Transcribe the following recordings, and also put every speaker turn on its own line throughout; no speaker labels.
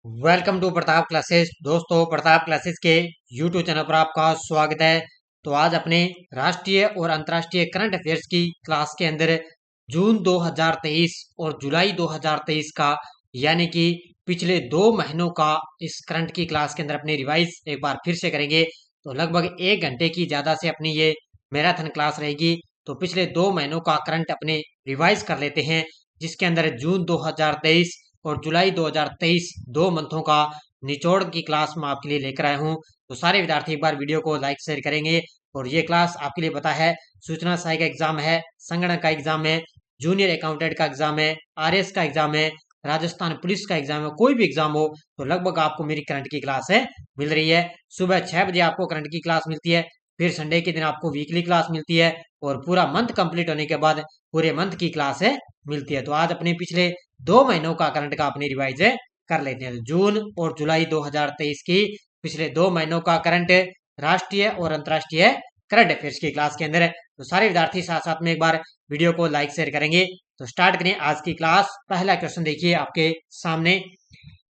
Welcome to Pratap classes. दोस्तों, Pratap classes के YouTube channel पर आपका स्वागत है। तो आज अपने राष्ट्रीय और अंतर्राष्ट्रीय करंट अफेयर्स की क्लास के अंदर जून 2023 और जुलाई 2023 का यानी कि पिछले 2 महीनों का इस करंट की क्लास के अंदर अपनी रिवाइज एक बार फिर से करेंगे। तो लगभग 1 घंटे की ज़्यादा से अपनी ये मैराथन क्लास रहेगी। तो पिछले 2 महीनों का करंट अपने रिवाइज कर लेते हैं, जिसके अंदर जून 2023 और जुलाई 2023 2 मंथों का निचोड़ की क्लास मैं आपके लिए लेकर आया हूँ। तो सारे विद्यार्थी एक बार वीडियो को लाइक शेयर करेंगे। और ये क्लास आपके लिए पता है, सूचना सहायक का एग्जाम है, संगणक का एग्जाम है, जूनियर अकाउंटेंट का एग्जाम है, आरएस का एग्जाम है, राजस्थान पुलिस का एग्जाम है, कोई भी एग्जाम हो तो लगभग आपको मेरी करंट की क्लास है मिल रही है। सुबह 6 बजे आपको करंट की क्लास मिलती है, फिर संडे के दिन आपको वीकली क्लास मिलती है, और पूरा मंथ कंप्लीट होने के बाद पूरे मंथ की क्लास है मिलती है। तो आज अपने पिछले 2 महीनों का करंट का अपनी रिवाइज कर लेते हैं। जून और जुलाई 2023 की पिछले 2 महीनों का करंट राष्ट्रीय और अंतर्राष्ट्रीय करंट अफेयर्स की क्लास के अंदर है। तो सारे विद्यार्थी साथ साथ में एक बार वीडियो को लाइक शेयर करेंगे। तो स्टार्ट करें आज की क्लास। पहला क्वेश्चन देखिए आपके सामने।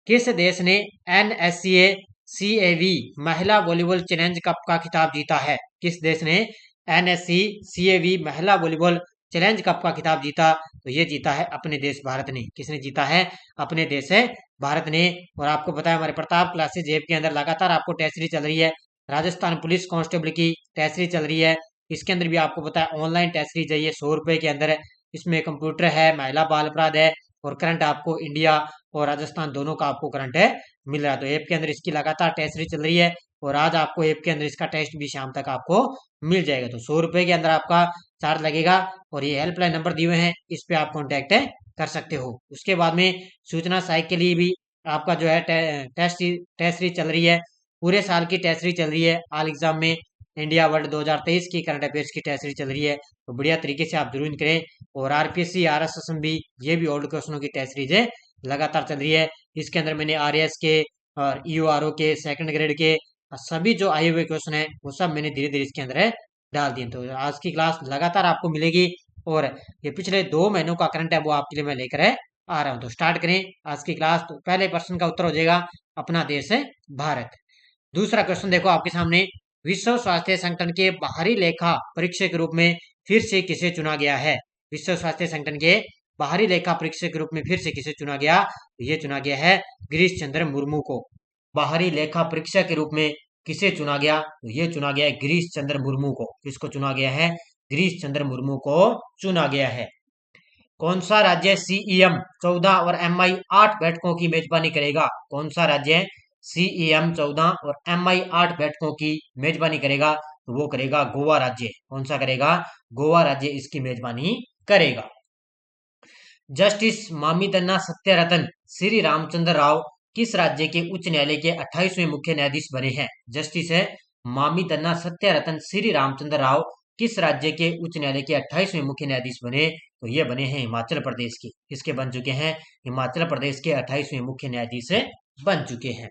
किस देश ने एनएससीए सीएवी महिला वॉलीबॉल चैलेंज कप का खिताब जीता है? किस देश ने एनएससी सीएवी महिला वॉलीबॉल चैलेंज कप का खिताब जीता? तो ये जीता है अपने देश भारत ने। किसने जीता है? अपने देश है भारत ने। और आपको पता है हमारे प्रताप क्लासेज ऐप के अंदर लगातार आपको टेस्ट सीरीज चल रही है। राजस्थान पुलिस कांस्टेबल की टेस्ट सीरीज चल रही है। इसके अंदर भी आपको पता है ऑनलाइन टेस्ट सीरीज है, ये 100 रुपए के अंदर है। इसमें कंप्यूटर है, महिला बाल अपराध है, और करंट आपको इंडिया और राजस्थान दोनों का आपको करंट है मिल रहा है। तो ऐप के अंदर इसकी लगातार टेस्ट सीरीज चल रही है, और आज आपको ऐप के अंदर इसका टेस्ट भी शाम तक आपको मिल जाएगा। तो 100 रुपए के अंदर आपका चार्ज लगेगा, और ये हेल्पलाइन नंबर दिए हुए हैं, इस पे आप कॉन्टेक्ट कर सकते हो। उसके बाद में सूचना सहायक के लिए भी आपका जो है टेस्ट सीरीज चल रही है। पूरे साल की टेस्ट सीरीज चल रही है। ऑल एग्जाम में इंडिया वर्ल्ड 2023 की करंट अफेयर्स की टेस्ट सीरीज चल रही है। तो बढ़िया तरीके से आप जरूर करें। और आरपीएससी आरएसएस भी, ये भी ओल्ड क्वेश्चनों की टेस्ट सीरीज है, लगातार चल रही है। इसके अंदर मैंने आरएएस के और ईओआरओ के सेकंड ग्रेड के सभी जो आए हुए क्वेश्चन है वो सब मैंने धीरे धीरे इसके अंदर है डाल दिए। तो आज की क्लास लगातार आपको मिलेगी, और ये पिछले 2 महीनों का करंट है वो आपके लिए मैं लेकर आ रहा हूँ। तो स्टार्ट करें आज की क्लास। तो पहले प्रश्न का उत्तर हो जाएगा अपना देश है भारत। दूसरा क्वेश्चन देखो आपके सामने। विश्व स्वास्थ्य संगठन के बाहरी लेखा परीक्षक के रूप में फिर से किसे चुना गया है? विश्व स्वास्थ्य संगठन के बाहरी लेखा परीक्षक के रूप में फिर से किसे चुना गया? तो ये चुना गया है गिरीश चंद्र मुर्मू को। बाहरी लेखा परीक्षक के रूप में किसे चुना गया? तो ये चुना गया है गिरीश चंद्र मुर्मू को। किसको चुना गया है? गिरीश चंद्र मुर्मू को चुना गया है। कौन सा राज्य सीईएम 14 और एमआई 8 बैठकों की मेजबानी करेगा? कौन सा राज्य सीईएम 14 और एमआई 8 बैठकों की मेजबानी करेगा? तो वो करेगा गोवा राज्य। कौन सा करेगा? गोवा राज्य इसकी मेजबानी करेगा। जस्टिस मामिदन्ना सत्यरतन श्री रामचंद्र राव किस राज्य के उच्च न्यायालय के 28वें मुख्य न्यायाधीश बने हैं? जस्टिस है मामिदन्ना सत्यरतन श्री रामचंद्र राव किस राज्य के उच्च न्यायालय के 28वें मुख्य न्यायाधीश बने? तो ये बने हैं हिमाचल प्रदेश के। किसके बन चुके हैं? हिमाचल प्रदेश के 28वें मुख्य न्यायाधीश बन चुके हैं।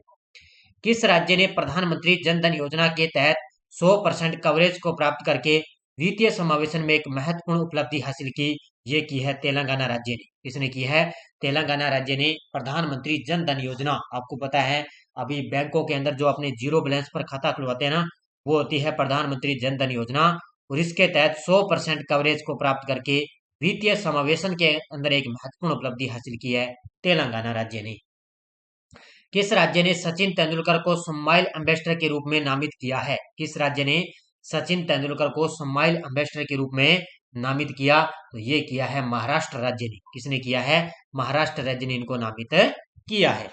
किस राज्य ने प्रधानमंत्री जन धन योजना के तहत 100% कवरेज को प्राप्त करके वित्तीय समावेशन में एक महत्वपूर्ण उपलब्धि हासिल की? ये की है तेलंगाना राज्य ने। किसने की है? तेलंगाना राज्य ने प्रधानमंत्री जन धन योजना। आपको पता है अभी बैंकों के अंदर जो अपने जीरो बैलेंस पर खाता खुलवाते हैं ना, वो होती है प्रधानमंत्री जन धन योजना। और इसके तहत 100% कवरेज को प्राप्त करके वित्तीय समावेशन के अंदर एक महत्वपूर्ण उपलब्धि हासिल की है तेलंगाना राज्य ने। किस राज्य ने सचिन तेंदुलकर को स्माइल एम्बेसडर के रूप में नामित किया है? किस राज्य ने सचिन तेंदुलकर को स्माइल एम्बेसडर के रूप में नामित किया? तो ये किया है महाराष्ट्र राज्य ने। किसने किया है? महाराष्ट्र राज्य ने इनको नामित किया है।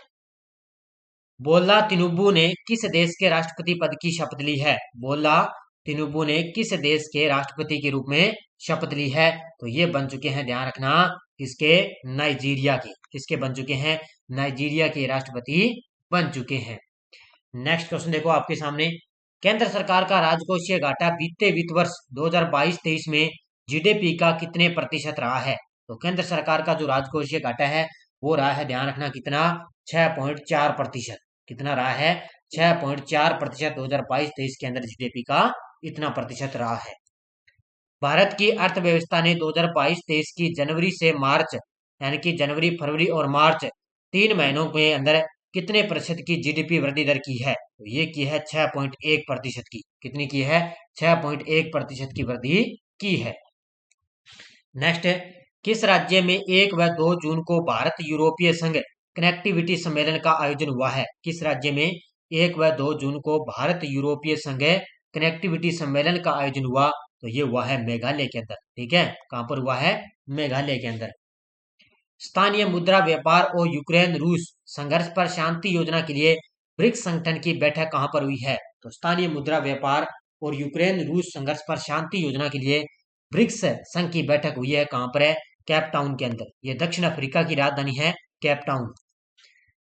बोला तिनुबू ने किस देश के राष्ट्रपति पद की शपथ ली है? बोला तिनुबू ने किस देश के राष्ट्रपति के रूप में शपथ ली है? तो ये बन चुके हैं, ध्यान रखना, इसके नाइजीरिया के। किसके बन चुके हैं? नाइजीरिया के राष्ट्रपति बन चुके हैं। नेक्स्ट क्वेश्चन देखो आपके सामने। केंद्र सरकार का राजकोषीय घाटा बीते वित्त वर्ष 2022-23 में जीडीपी का कितने प्रतिशत रहा है? तो केंद्र सरकार का जो राजकोषीय घाटा है वो रहा है, ध्यान रखना, कितना? 6.4%। कितना रहा है? 6.4%। 2022-23 के अंदर जीडीपी का इतना प्रतिशत रहा है। भारत की अर्थव्यवस्था ने 2022-23 की जनवरी से मार्च, यानी कि जनवरी, फरवरी और मार्च 3 महीनों के अंदर कितने प्रतिशत की जीडीपी वृद्धि दर की है? तो ये की है 6.1% की। कितनी की है? 6.1% की वृद्धि की है। नेक्स्ट है, किस राज्य में 1 व 2 जून को भारत यूरोपीय संघ कनेक्टिविटी सम्मेलन का आयोजन हुआ है? किस राज्य में 1 व 2 जून को भारत यूरोपीय संघ कनेक्टिविटी सम्मेलन का आयोजन हुआ? तो ये हुआ है मेघालय के अंदर। ठीक है, कहां पर हुआ है? मेघालय के अंदर। स्थानीय मुद्रा व्यापार और यूक्रेन रूस संघर्ष पर शांति योजना के लिए ब्रिक्स संगठन की बैठक कहां पर हुई है? तो स्थानीय मुद्रा व्यापार और यूक्रेन रूस संघर्ष पर शांति योजना के लिए ब्रिक्स संघ की बैठक हुई है। कहां पर है? केप टाउन के अंदर। यह दक्षिण अफ्रीका की राजधानी है केप टाउन।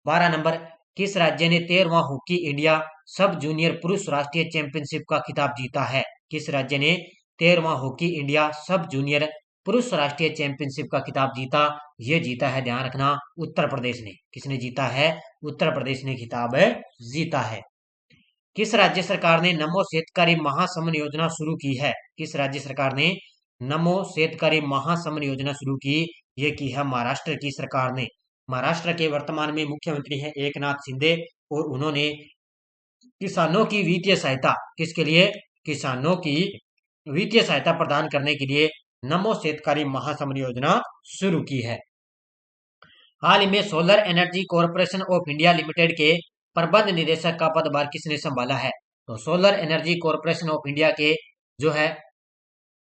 12 नंबर, किस राज्य ने 13वां हॉकी इंडिया सब जूनियर पुरुष राष्ट्रीय चैंपियनशिप का खिताब जीता है? किस राज्य ने 13वां हॉकी इंडिया सब जूनियर पुरुष राष्ट्रीय चैंपियनशिप का खिताब जीता? ये जीता है, ध्यान रखना, उत्तर प्रदेश ने। किसने जीता है? उत्तर प्रदेश ने खिताब जीता है। किस राज्य सरकार ने नमो शेतकारी महासमन योजना शुरू की है? किस राज्य सरकार ने नमो शेतकारी महासमन योजना शुरू की? ये की है महाराष्ट्र की सरकार ने। महाराष्ट्र के वर्तमान में मुख्यमंत्री हैं एकनाथ शिंदे, और उन्होंने किसानों की वित्तीय सहायता, किसके लिए? किसानों की वित्तीय सहायता प्रदान करने के लिए नमो शेतकारी महासमन योजना शुरू की है। हाल ही में solar energy corporation of India limited के प्रबंध निदेशक का पदभार किसने संभाला है? तो solar energy corporation of India के जो है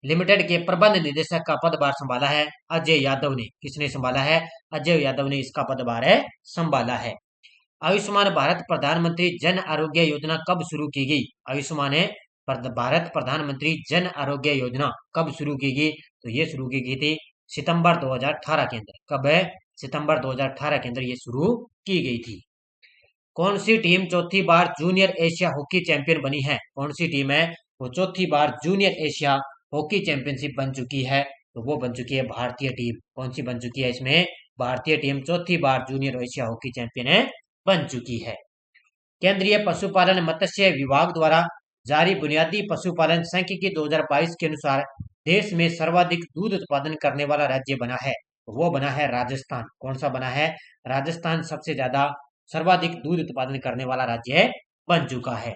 लिमिटेड के प्रबंध निदेशक का पदभार संभाला है अजय यादव ने। किसने संभाला है? अजय यादव ने इसका पदभार संभाला है। आयुष्मान भारत प्रधानमंत्री जन आरोग्य योजना कब शुरू की गई? आयुष्मान भारत प्रधानमंत्री जन आरोग्य योजना कब शुरू की गई? तो ये शुरू की गई थी सितंबर 2018 के अंदर। कब है? सितंबर 2018 के अंदर ये शुरू की गई थी। कौन सी टीम चौथी बार जूनियर एशिया हॉकी चैंपियन बनी है? कौन सी टीम है वो चौथी बार जूनियर एशिया हॉकी चैंपियनशिप बन चुकी है? तो वो बन चुकी है भारतीय टीम। कौन सी बन चुकी है? इसमें भारतीय टीम चौथी बार जूनियर एशिया हॉकी चैंपियन बन चुकी है। केंद्रीय पशुपालन मत्स्य विभाग द्वारा जारी बुनियादी पशुपालन सांख्यिकी 2022 के अनुसार देश में सर्वाधिक दूध उत्पादन करने वाला राज्य बना है। वो बना है राजस्थान। कौन सा बना है? राजस्थान सबसे ज्यादा सर्वाधिक दूध उत्पादन करने वाला राज्य बन चुका है।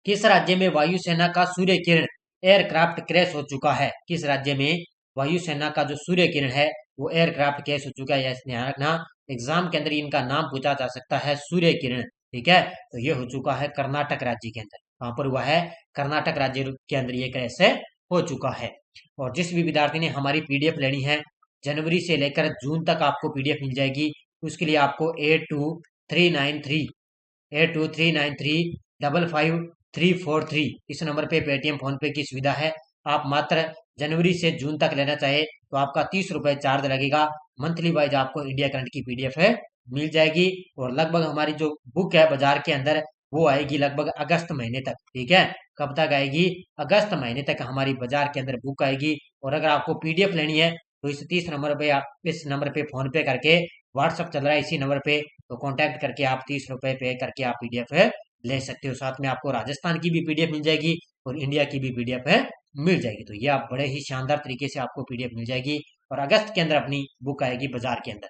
किस राज्य में वायुसेना का सूर्य किरण एयरक्राफ्ट क्रैश हो चुका है? किस राज्य में वायुसेना का जो सूर्य किरण है वो एयरक्राफ्ट क्रैश हो चुका है? ध्यान रखना, एग्जाम के अंदर इनका नाम पूछा जा सकता है, सूर्य किरण। ठीक है, तो ये हो चुका है कर्नाटक राज्य के अंदर। कहां पर हुआ है? कर्नाटक राज्य के अंदर ये क्रैश हो चुका है। और जिस भी विद्यार्थी ने हमारी पीडीएफ लेनी है, जनवरी से लेकर जून तक आपको पीडीएफ मिल जाएगी। उसके लिए आपको 8239355343 इस नंबर पे पेटीएम फोन पे की सुविधा है। आप मात्र जनवरी से जून तक लेना चाहे तो आपका 30 रुपए चार्ज लगेगा। मंथली वाइज आपको इंडिया करंट की पीडीएफ मिल जाएगी। और लगभग हमारी जो बुक है बाजार के अंदर वो आएगी लगभग अगस्त महीने तक। ठीक है, कब तक आएगी? अगस्त महीने तक हमारी बाजार के अंदर बुक आएगी। और अगर आपको पीडीएफ लेनी है तो इस 30 नंबर पे आप इस नंबर पे फोन पे करके, व्हाट्सअप चल रहा है इसी नंबर पे, तो कांटेक्ट करके आप 30 रुपए पे करके आप पीडीएफ ले सकते हो। साथ में आपको राजस्थान की भी पीडीएफ मिल जाएगी और इंडिया की भी पीडीएफ मिल जाएगी। तो ये आप बड़े ही शानदार तरीके से आपको पीडीएफ मिल जाएगी और अगस्त के अंदर अपनी बुक आएगी बाजार के अंदर।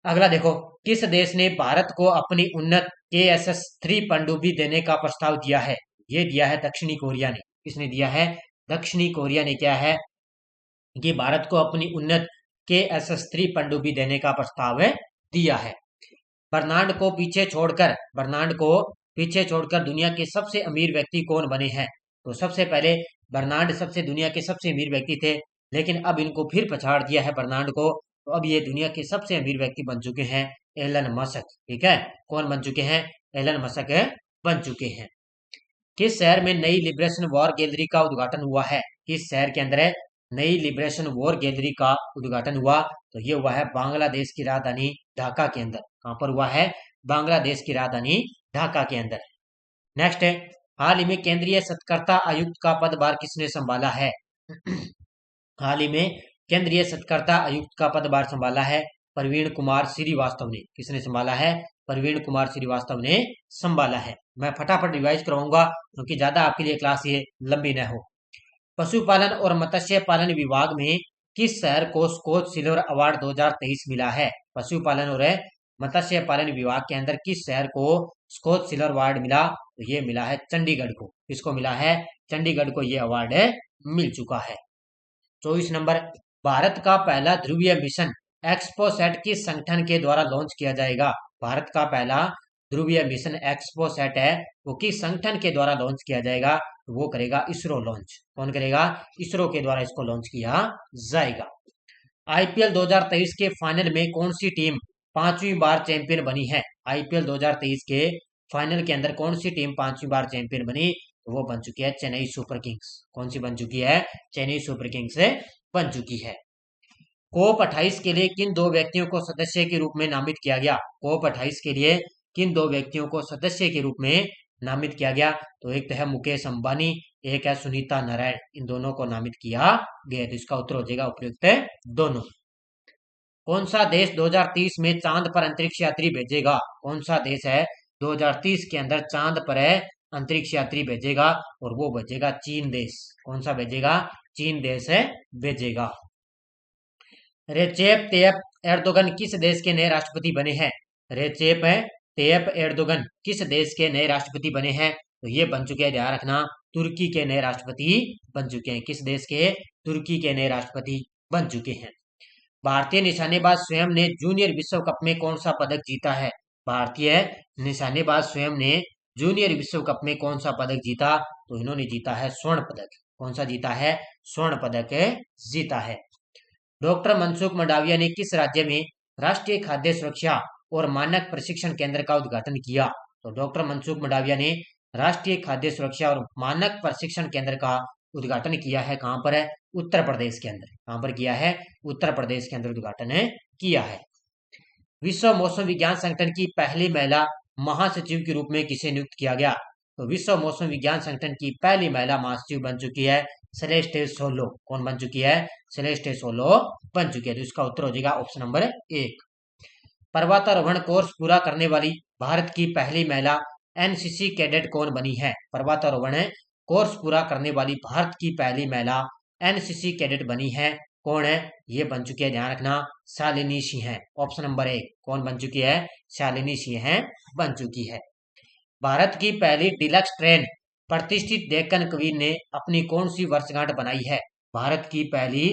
अगला देखो, किस देश ने भारत को अपनी उन्नत KSS-3 पनडुब्बी देने का प्रस्ताव दिया है? ये दिया है दक्षिणी कोरिया ने। किसने दिया है? दक्षिणी कोरिया ने क्या है कि भारत को अपनी उन्नत KSS-3 पनडुब्बी देने का प्रस्ताव दिया है। बर्नार्ड को पीछे छोड़कर दुनिया के सबसे अमीर व्यक्ति कौन बने हैं? तो सबसे पहले बर्नार्ड दुनिया के सबसे अमीर व्यक्ति थे, लेकिन अब इनको फिर पछाड़ दिया है बर्नार्ड को। तो अब ये दुनिया के सबसे अमीर व्यक्ति बन चुके हैं एलन मस्क। ठीक है, कौन बन चुके हैं? एलन मस्क बन चुके हैं। किस शहर में नई लिबरेशन वॉर गैलरी का उद्घाटन हुआ है? किस शहर के अंदर नई लिबरेशन वॉर गैलरी का उद्घाटन हुआ? तो ये हुआ है बांग्लादेश की राजधानी ढाका के अंदर। कहां पर हुआ है? बांग्लादेश की राजधानी ढाका के अंदर। नेक्स्ट है, हाल ही में केंद्रीय सतर्कता आयुक्त का पदभार किसने संभाला है? हाल ही में केंद्रीय सतर्कता आयुक्त का पदभार संभाला है प्रवीण कुमार श्रीवास्तव ने। किसने संभाला है? प्रवीण कुमार श्रीवास्तव ने संभाला है। मैं फटाफट रिवाइज कराऊंगा क्योंकि ज्यादा आपके लिए क्लास ये लंबी न हो। पशुपालन और मत्स्य पालन विभाग में किस शहर को स्कॉच सिल्वर अवार्ड 2023 मिला है? पशुपालन और मत्स्य पालन विभाग के अंदर किस शहर को स्कॉच सिल्वर अवार्ड मिला? तो ये मिला है चंडीगढ़ को। किसको मिला है? चंडीगढ़ को ये अवार्ड मिल चुका है। 24 नंबर, भारत का पहला ध्रुवीय मिशन एक्सपोसैट किस संगठन के द्वारा लॉन्च किया जाएगा? भारत का पहला ध्रुवीय मिशन एक्सपोसैट है वो किस संगठन के द्वारा लॉन्च किया जाएगा? तो वो करेगा इसरो लॉन्च। कौन करेगा? इसरो के द्वारा इसको लॉन्च किया जाएगा। आईपीएल 2023 के फाइनल में कौन सी टीम 5वीं बार चैंपियन बनी है? आईपीएल 2023 के फाइनल के अंदर कौन सी टीम 5वीं बार चैंपियन बनी? तो वो बन चुकी है चेन्नई सुपर किंग्स। कौन सी बन चुकी है? चेन्नई सुपर किंग्स बन चुकी है। कोप 28 के लिए किन दो व्यक्तियों को सदस्य के रूप में नामित किया गया? कोप 28 के लिए किन दो व्यक्तियों को सदस्य के रूप में नामित किया गया? तो एक तो है मुकेश अंबानी, एक है सुनीता नारायण। इन दोनों को नामित किया गया। तो इसका उत्तर हो जाएगा उपयुक्त है दोनों। कौन सा देश 2030 में चांद पर अंतरिक्ष यात्री भेजेगा? कौन सा देश है 2030 के अंदर चांद पर अंतरिक्ष यात्री भेजेगा? और वो भेजेगा चीन देश। कौन सा भेजेगा? चीन देश भेजेगा। रेचेप तैयप एर्दोगन किस देश के नए राष्ट्रपति बने हैं? रेचेप तैयप एर्दोगन किस देश के नए राष्ट्रपति बने हैं? तो ये बन चुके हैं, ध्यान रखना, तुर्की के नए राष्ट्रपति बन चुके हैं। किस देश के? तुर्की के नए राष्ट्रपति बन चुके हैं। भारतीय निशानेबाज स्वयं ने जूनियर विश्व कप में कौन सा पदक जीता है? भारतीय निशानेबाज स्वयं ने जूनियर विश्व कप में कौन सा पदक जीता? तो इन्होंने जीता है स्वर्ण पदक। कौन सा जीता है? स्वर्ण पदक जीता है। डॉक्टर मनसुख मंडाविया ने किस राज्य में राष्ट्रीय खाद्य सुरक्षा और मानक प्रशिक्षण केंद्र का उद्घाटन किया? तो डॉक्टर मनसुख मंडाविया ने राष्ट्रीय खाद्य सुरक्षा और मानक प्रशिक्षण केंद्र का उद्घाटन किया है। कहां पर है? उत्तर प्रदेश के अंदर। कहां पर किया है? उत्तर प्रदेश के अंदर उद्घाटन किया है। विश्व मौसम विज्ञान संगठन की पहली महिला महासचिव के रूप में किसे नियुक्त किया गया? तो विश्व मौसम विज्ञान संगठन की पहली महिला महासचिव बन चुकी है सेलेस्टे सोलो। कौन बन चुकी है? सेलेस्टे सोलो बन चुकी है। तो इसका उत्तर हो जाएगा ऑप्शन नंबर 1। पर्वतारोहण कोर्स पूरा करने वाली भारत की पहली महिला एनसीसी कैडेट कौन बनी है? पर्वतारोहण कोर्स पूरा करने वाली भारत की पहली महिला एनसीसी कैडेट बनी है। कौन है? ये बन चुकी है, ध्यान रखना, शालिनी सिंह है। Option number 1। कौन बन चुकी है? शालिनी सिंह बन चुकी है। भारत की पहली डिलक्स ट्रेन प्रतिष्ठित डेक्कन क्वीन ने अपनी कौन सी वर्षगांठ बनाई है? भारत की पहली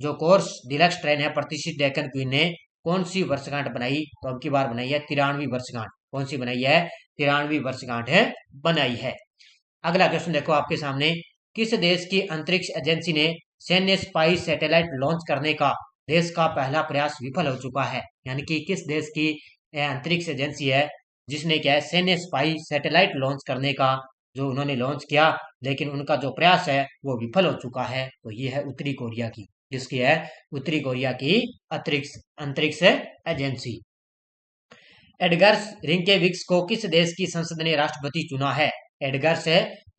जो कोर्स डिलक्स ट्रेन है प्रतिष्ठित डेक्कन क्वीन ने कौन सी वर्षगांठ बनाई? तो अब की बार बनाई है 93वीं वर्षगांठ। कौन सी बनाई है? 93वीं वर्षगांठ बनाई है। अगला क्वेश्चन देखो आपके सामने, किस देश की अंतरिक्ष एजेंसी ने सैन्य स्पाई सैटेलाइट लॉन्च करने का देश का पहला प्रयास विफल हो चुका है? यानी कि किस देश की अंतरिक्ष एजेंसी है जिसने क्या है सैन्य स्पाई सैटेलाइट लॉन्च करने का जो उन्होंने लॉन्च किया, लेकिन उनका जो प्रयास है वो विफल हो चुका है? तो ये है उत्तरी कोरिया की। जिसकी है? उत्तरी कोरिया की अंतरिक्ष एजेंसी। एडगर्स रिंकेविक्स को किस देश की संसद ने राष्ट्रपति चुना है? एडगर्स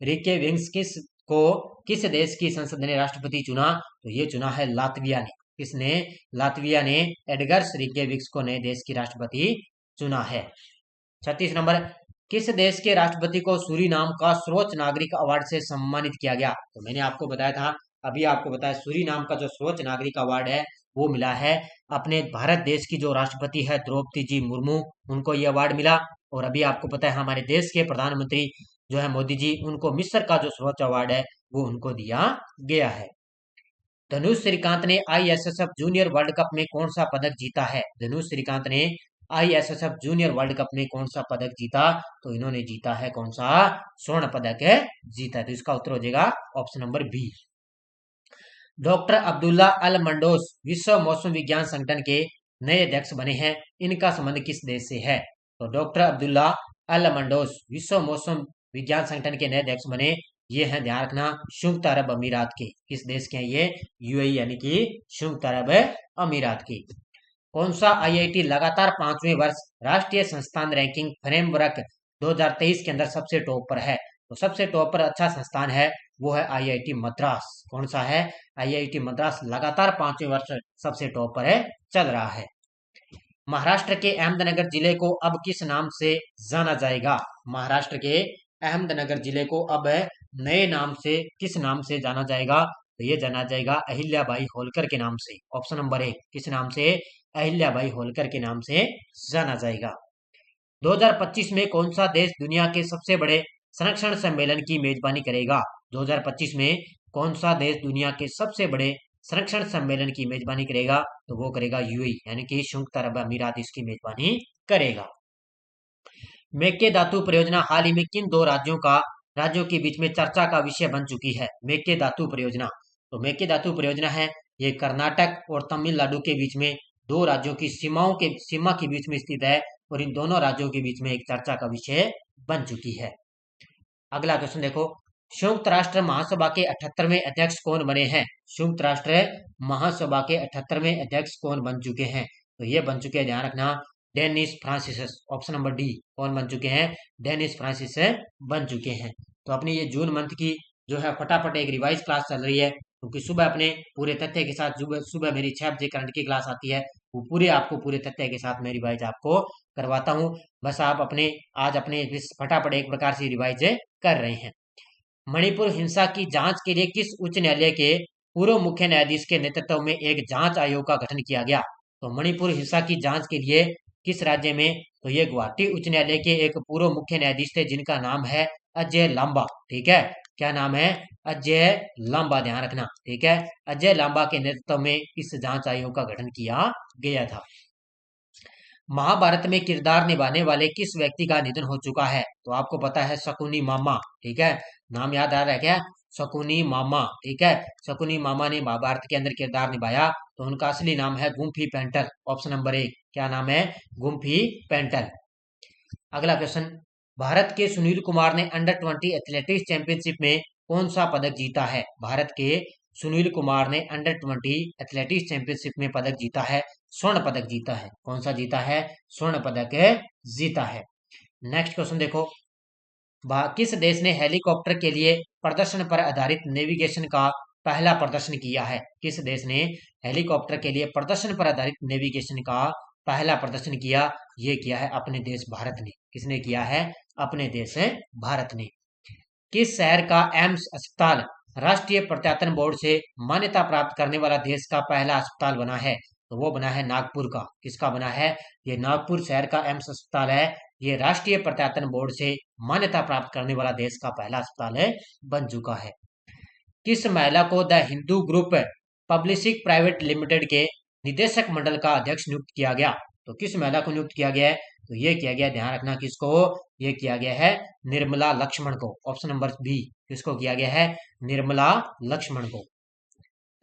रिंकेविक्स को किस देश की संसद ने राष्ट्रपति चुना? तो ये चुना है लातविया ने। किसने? लातविया ने एडगर्स रिंकेविक्स को नए देश की राष्ट्रपति चुना है। 36 नंबर, किस देश के राष्ट्रपति को सूरीनाम का सर्वोच्च नागरिक अवार्ड से सम्मानित किया गया? तो मैंने आपको बताया था, अभी आपको बताया, सूरीनाम का जो सर्वोच्च नागरिक अवार्ड है वो मिला है अपने भारत देश की जो राष्ट्रपति है द्रौपदी जी मुर्मू, उनको ये अवार्ड मिला। और अभी आपको पता है हमारे देश के प्रधानमंत्री जो है मोदी जी, उनको मिस्र का जो सर्वोच्च अवार्ड है वो उनको दिया गया है। धनुष श्रीकांत ने आईएसएसएफ जूनियर वर्ल्ड कप में कौन सा पदक जीता है? धनुष श्रीकांत ने आईएसएसएफ जूनियर वर्ल्ड कप में कौन सा पदक जीता? तो इन्होंने जीता है कौन सा? स्वर्ण पदक जीता है। तो इसका उत्तर हो जाएगा option number B. Doctor Abdulla Al Mandous विश्व मौसम विज्ञान संगठन के नए अध्यक्ष बने हैं। इनका संबंध किस देश से है? तो डॉक्टर अब्दुल्ला अल मंडोस विश्व मौसम विज्ञान संगठन के नए अध्यक्ष बने, ये हैं, ध्यान रखना, संयुक्त अरब अमीरात के। किस देश के हैं ये? यूएई यानी कि संयुक्त अरब अमीरात की। कौन सा आईआईटी लगातार 5वें वर्ष राष्ट्रीय संस्थान रैंकिंग फ्रेमवर्क 2023 के अंदर सबसे टॉप पर है? तो सबसे टॉप पर अच्छा संस्थान है वो है आईआईटी मद्रास। कौन सा है? आईआईटी मद्रास लगातार 5वें वर्ष सबसे टॉप पर चल रहा है। महाराष्ट्र के अहमदनगर जिले को अब किस नाम से जाना जाएगा? महाराष्ट्र के अहमदनगर जिले को अब नए नाम से किस नाम से जाना जाएगा? तो ये जाना जाएगा अहिल्याबाई होलकर के नाम से। Option number 1। किस नाम से? अहिल्याबाई होलकर के नाम से जाना जाएगा। 2025 में कौन सा देश दुनिया के सबसे बड़े संरक्षण सम्मेलन की मेजबानी करेगा? 2025 में कौन सा देश दुनिया के सबसे बड़े संरक्षण सम्मेलन की मेजबानी करेगा? तो वो करेगा यूएई, यानी कि संयुक्त अरब अमीरात इसकी मेजबानी करेगा। मेकेदातु परियोजना हाल ही में किन दो राज्यों के बीच में चर्चा का विषय बन चुकी है? मेकेदातु परियोजना, तो मेकेदातु परियोजना है ये कर्नाटक और तमिलनाडु के बीच में दो राज्यों की सीमा के बीच में स्थित है और इन दोनों राज्यों के बीच में एक चर्चा का विषय बन चुकी है। अगला क्वेश्चन देखो, संयुक्त राष्ट्र महासभा के 78वें अध्यक्ष कौन बने हैं? संयुक्त राष्ट्र महासभा के 78वें अध्यक्ष कौन बन चुके हैं? तो ये बन चुके हैं, ध्यान रखना, Dennis Francis. Option number D, कौन बन चुके हैं? डेनिस फ्रांसिस बन चुके हैं। तो अपनी ये जून मंथ की जो है फटाफट एक रिवाइज क्लास चल रही है, क्योंकि सुबह अपने पूरे तथ्य के साथ सुबह मेरी 6 बजे करंट की क्लास आती है, वो आपको पूरे तथ्य के साथ मैं रिवाइज आपको करवाता हूँ। बस आप आज अपने फटाफट एक प्रकार से रिवाइज कर रहे हैं। मणिपुर हिंसा की जांच के लिए किस उच्च न्यायालय के पूर्व मुख्य न्यायाधीश के नेतृत्व में एक जांच आयोग का गठन किया गया? तो मणिपुर हिंसा की जांच के लिए किस राज्य में? तो ये गुवाहाटी उच्च न्यायालय के एक पूर्व मुख्य न्यायाधीश थे जिनका नाम है अजय लांबा। ठीक है, क्या नाम है? अजय लांबा, ध्यान रखना। ठीक है, अजय लांबा के नेतृत्व में इस जांच आयोग का गठन किया गया था। महाभारत में किरदार निभाने वाले किस व्यक्ति का निधन हो चुका है? तो आपको पता है शकुनी मामा। ठीक है, नाम याद आ रहा है क्या? शकुनी मामा। ठीक है, शकुनी मामा ने महाभारत के अंदर किरदार निभाया, तो उनका असली नाम है गुम्फी पेंटल। ऑप्शन नंबर 1, क्या नाम है? गुम्फी पेंटल। अगला क्वेश्चन, भारत के सुनील कुमार ने अंडर 20 एथलेटिक्स चैंपियनशिप में कौन सा पदक जीता है? भारत के सुनील कुमार ने अंडर 20 एथलेटिक्स चैंपियनशिप में पदक जीता है, स्वर्ण पदक जीता है। कौन सा जीता है? स्वर्ण पदक जीता है। नेक्स्ट क्वेश्चन देखो, किस देश ने हेलीकॉप्टर के लिए प्रदर्शन पर आधारित नेविगेशन का पहला प्रदर्शन किया है? किस देश ने हेलीकॉप्टर के लिए प्रदर्शन पर आधारित नेविगेशन का पहला प्रदर्शन किया? ये किया है अपने देश भारत ने। किसने किया है? अपने देश भारत ने। किस शहर का एम्स अस्पताल राष्ट्रीय प्रत्यातन बोर्ड से मान्यता प्राप्त करने वाला देश का पहला अस्पताल बना है? तो वो बना है नागपुर का। किसका बना है? ये नागपुर शहर का एम्स अस्पताल है, ये राष्ट्रीय प्रत्यातन बोर्ड से मान्यता प्राप्त करने वाला देश का पहला अस्पताल बन चुका है। किस महिला को the Hindu group publishing private limited के निदेशक मंडल का अध्यक्ष नियुक्त किया गया? तो किस महिला को नियुक्त किया गया है? तो ये किया गया, ध्यान रखना, किसको? ये किया गया है निर्मला लक्ष्मण को। ऑप्शन नंबर बी, किसको किया गया है? निर्मला लक्ष्मण को।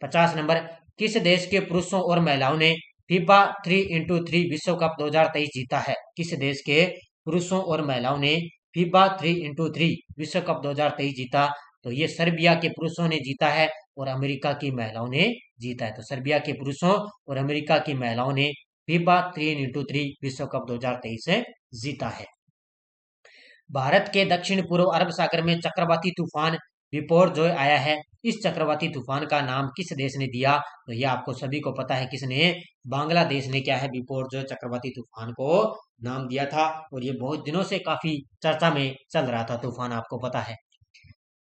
50 नंबर, किस देश के पुरुषों और महिलाओं ने फीफा 3x3 विश्व कप 2023 जीता है? किस देश के पुरुषों और महिलाओं ने फीफा 3x3 विश्व कप 2023 जीता? तो ये सर्बिया के पुरुषों ने जीता है और अमेरिका की महिलाओं ने जीता है। तो सर्बिया के पुरुषों और अमेरिका की महिलाओं ने फीफा 3x3 विश्व कप 2023 जीता है। भारत के दक्षिण पूर्व अरब सागर में चक्रवाती तूफान बिपोरजॉय आया है, इस चक्रवाती तूफान का नाम किस देश ने दिया? तो यह आपको सभी को पता है, किसने? बांग्लादेश ने क्या है? बिपोरजॉय चक्रवाती तूफान को नाम दिया था, और ये बहुत दिनों से काफी चर्चा में चल रहा था तूफान, आपको पता है।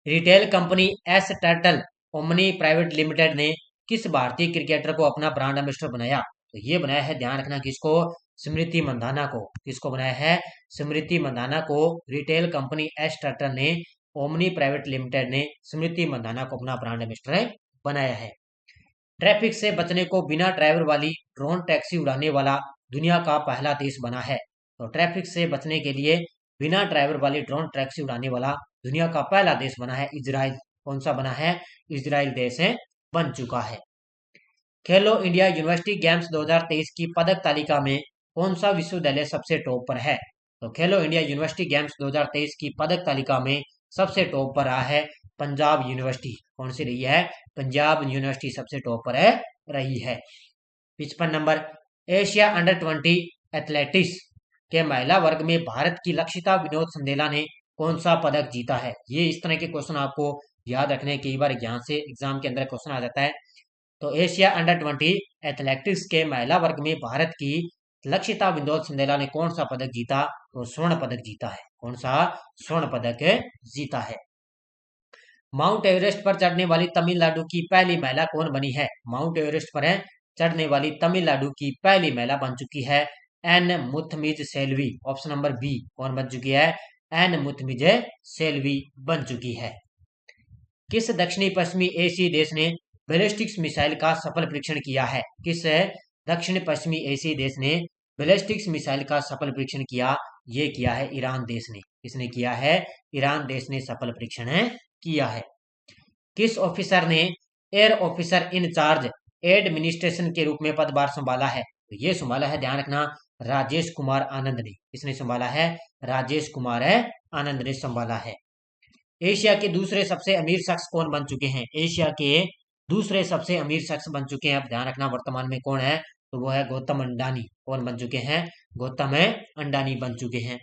Retail company S turtle omni private limited ने किस भारतीय क्रिकेटर को अपना ब्रांड एम्बेसडर बनाया? तो ये बनाया है, ध्यान रखना, किसको? स्मृति मंदाना को। किसको बनाया है? स्मृति मंदाना को। रिटेल कंपनी एस टर्टल ने, ओमनी प्राइवेट लिमिटेड ने स्मृति मंदाना को अपना ब्रांड एम्बेसडर बनाया है। ट्रैफिक से बचने को बिना ड्राइवर वाली ड्रोन टैक्सी उड़ाने वाला दुनिया का पहला देश बना है। तो ट्रैफिक से बचने के लिए बिना ड्राइवर वाली ड्रोन टैक्सी उड़ाने वाला दुनिया का पहला देश बना है इजराइल। कौन सा बना है? इजराइल देश बन चुका है। खेलो इंडिया यूनिवर्सिटी गेम्स 2023 की पदक तालिका में कौन सा विश्वविद्यालय सबसे टॉप पर है? तो खेलो इंडिया यूनिवर्सिटी गेम्स 2023 की पदक तालिका में सबसे टॉप पर रहा है पंजाब यूनिवर्सिटी। कौन सी रही है? पंजाब यूनिवर्सिटी सबसे टॉप पर रही है। 55 नंबर, एशिया अंडर 20 एथलेटिक्स के महिला वर्ग में भारत की लक्षिता विनोद संदेला ने कौन सा पदक जीता है? ये इस तरह के क्वेश्चन आपको याद रखने, कई बार यहाँ से एग्जाम के अंदर क्वेश्चन आ जाता है। तो एशिया अंडर 20 एथलेटिक्स के महिला वर्ग में भारत की लक्षिता विनोद संदेला ने कौन सा पदक जीता? तो स्वर्ण पदक जीता है। कौन सा? स्वर्ण पदक जीता है। माउंट एवरेस्ट पर चढ़ने वाली तमिलनाडु की पहली महिला कौन बनी है? माउंट एवरेस्ट पर चढ़ने वाली तमिलनाडु की पहली महिला बन चुकी है? N Muthamizh Selvi. Option number B कौन बन चुकी है? एन मुथमिज सेल्वी बन चुकी है। किस दक्षिणी पश्चिमी एशियाई देश ने बैलिस्टिक मिसाइल का सफल परीक्षण किया है? किस दक्षिण पश्चिमी एशियाई देश ने बैलिस्टिक मिसाइल का सफल परीक्षण किया? ये किया है ईरान देश ने। किसने किया है? ईरान देश ने सफल परीक्षण किया है। किस ऑफिसर ने air officer in charge administration के रूप में पदभार संभाला है? तो ये संभाला है, ध्यान रखना, राजेश कुमार आनंद ने। किसने संभाला है? राजेश कुमार आनंद ने संभाला है। एशिया के दूसरे सबसे अमीर शख्स कौन बन चुके हैं? एशिया के दूसरे सबसे अमीर शख्स बन चुके हैं, अब ध्यान रखना, वर्तमान में कौन है? तो वो है गौतम अंडानी। कौन बन चुके हैं? गौतम अंडानी बन चुके हैं।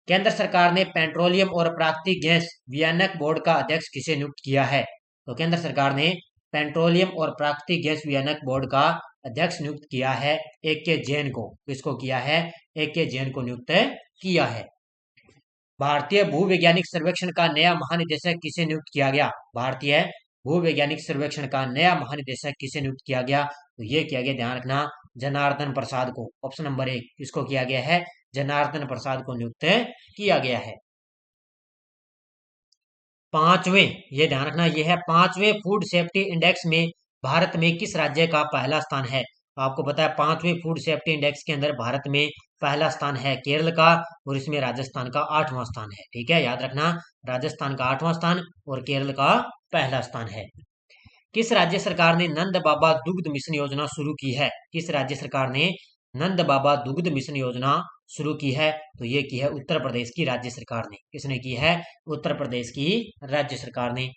केंद्र सरकार ने पेट्रोलियम और प्राकृतिक गैस विनियामक बोर्ड का अध्यक्ष किसे नियुक्त किया है? तो केंद्र सरकार ने पेट्रोलियम और प्राकृतिक गैस विनियामक बोर्ड का अध्यक्ष नियुक्त किया है ए के जैन को। किसको किया है? ए के जैन को नियुक्त किया है। भारतीय भूवैज्ञानिक सर्वेक्षण का नया महानिदेशक किसे नियुक्त किया गया? भारतीय भूवैज्ञानिक सर्वेक्षण का नया महानिदेशक किसे नियुक्त किया गया? तो ये किया गया, ध्यान रखना, जनार्दन प्रसाद को। ऑप्शन नंबर 1 किसको किया गया है? जनार्दन प्रसाद को नियुक्त किया गया है। पांचवें, ये ध्यान रखना, ये है पांचवें फूड सेफ्टी इंडेक्स में भारत में किस राज्य का पहला स्थान है? तो आपको पता है पांचवें फूड सेफ्टी इंडेक्स के अंदर भारत में पहला स्थान है केरल का, और इसमें राजस्थान का 8वां स्थान है। ठीक है, याद रखना, राजस्थान का 8वां स्थान और केरल का पहला स्थान है। किस राज्य सरकार ने नंद बाबा दुग्ध मिशन योजना शुरू की है? किस राज्य सरकार ने नंद बाबा दुग्ध मिशन योजना शुरू की है? तो ये की है उत्तर प्रदेश की राज्य सरकार ने। किसने की है? उत्तर प्रदेश की राज्य सरकार ने।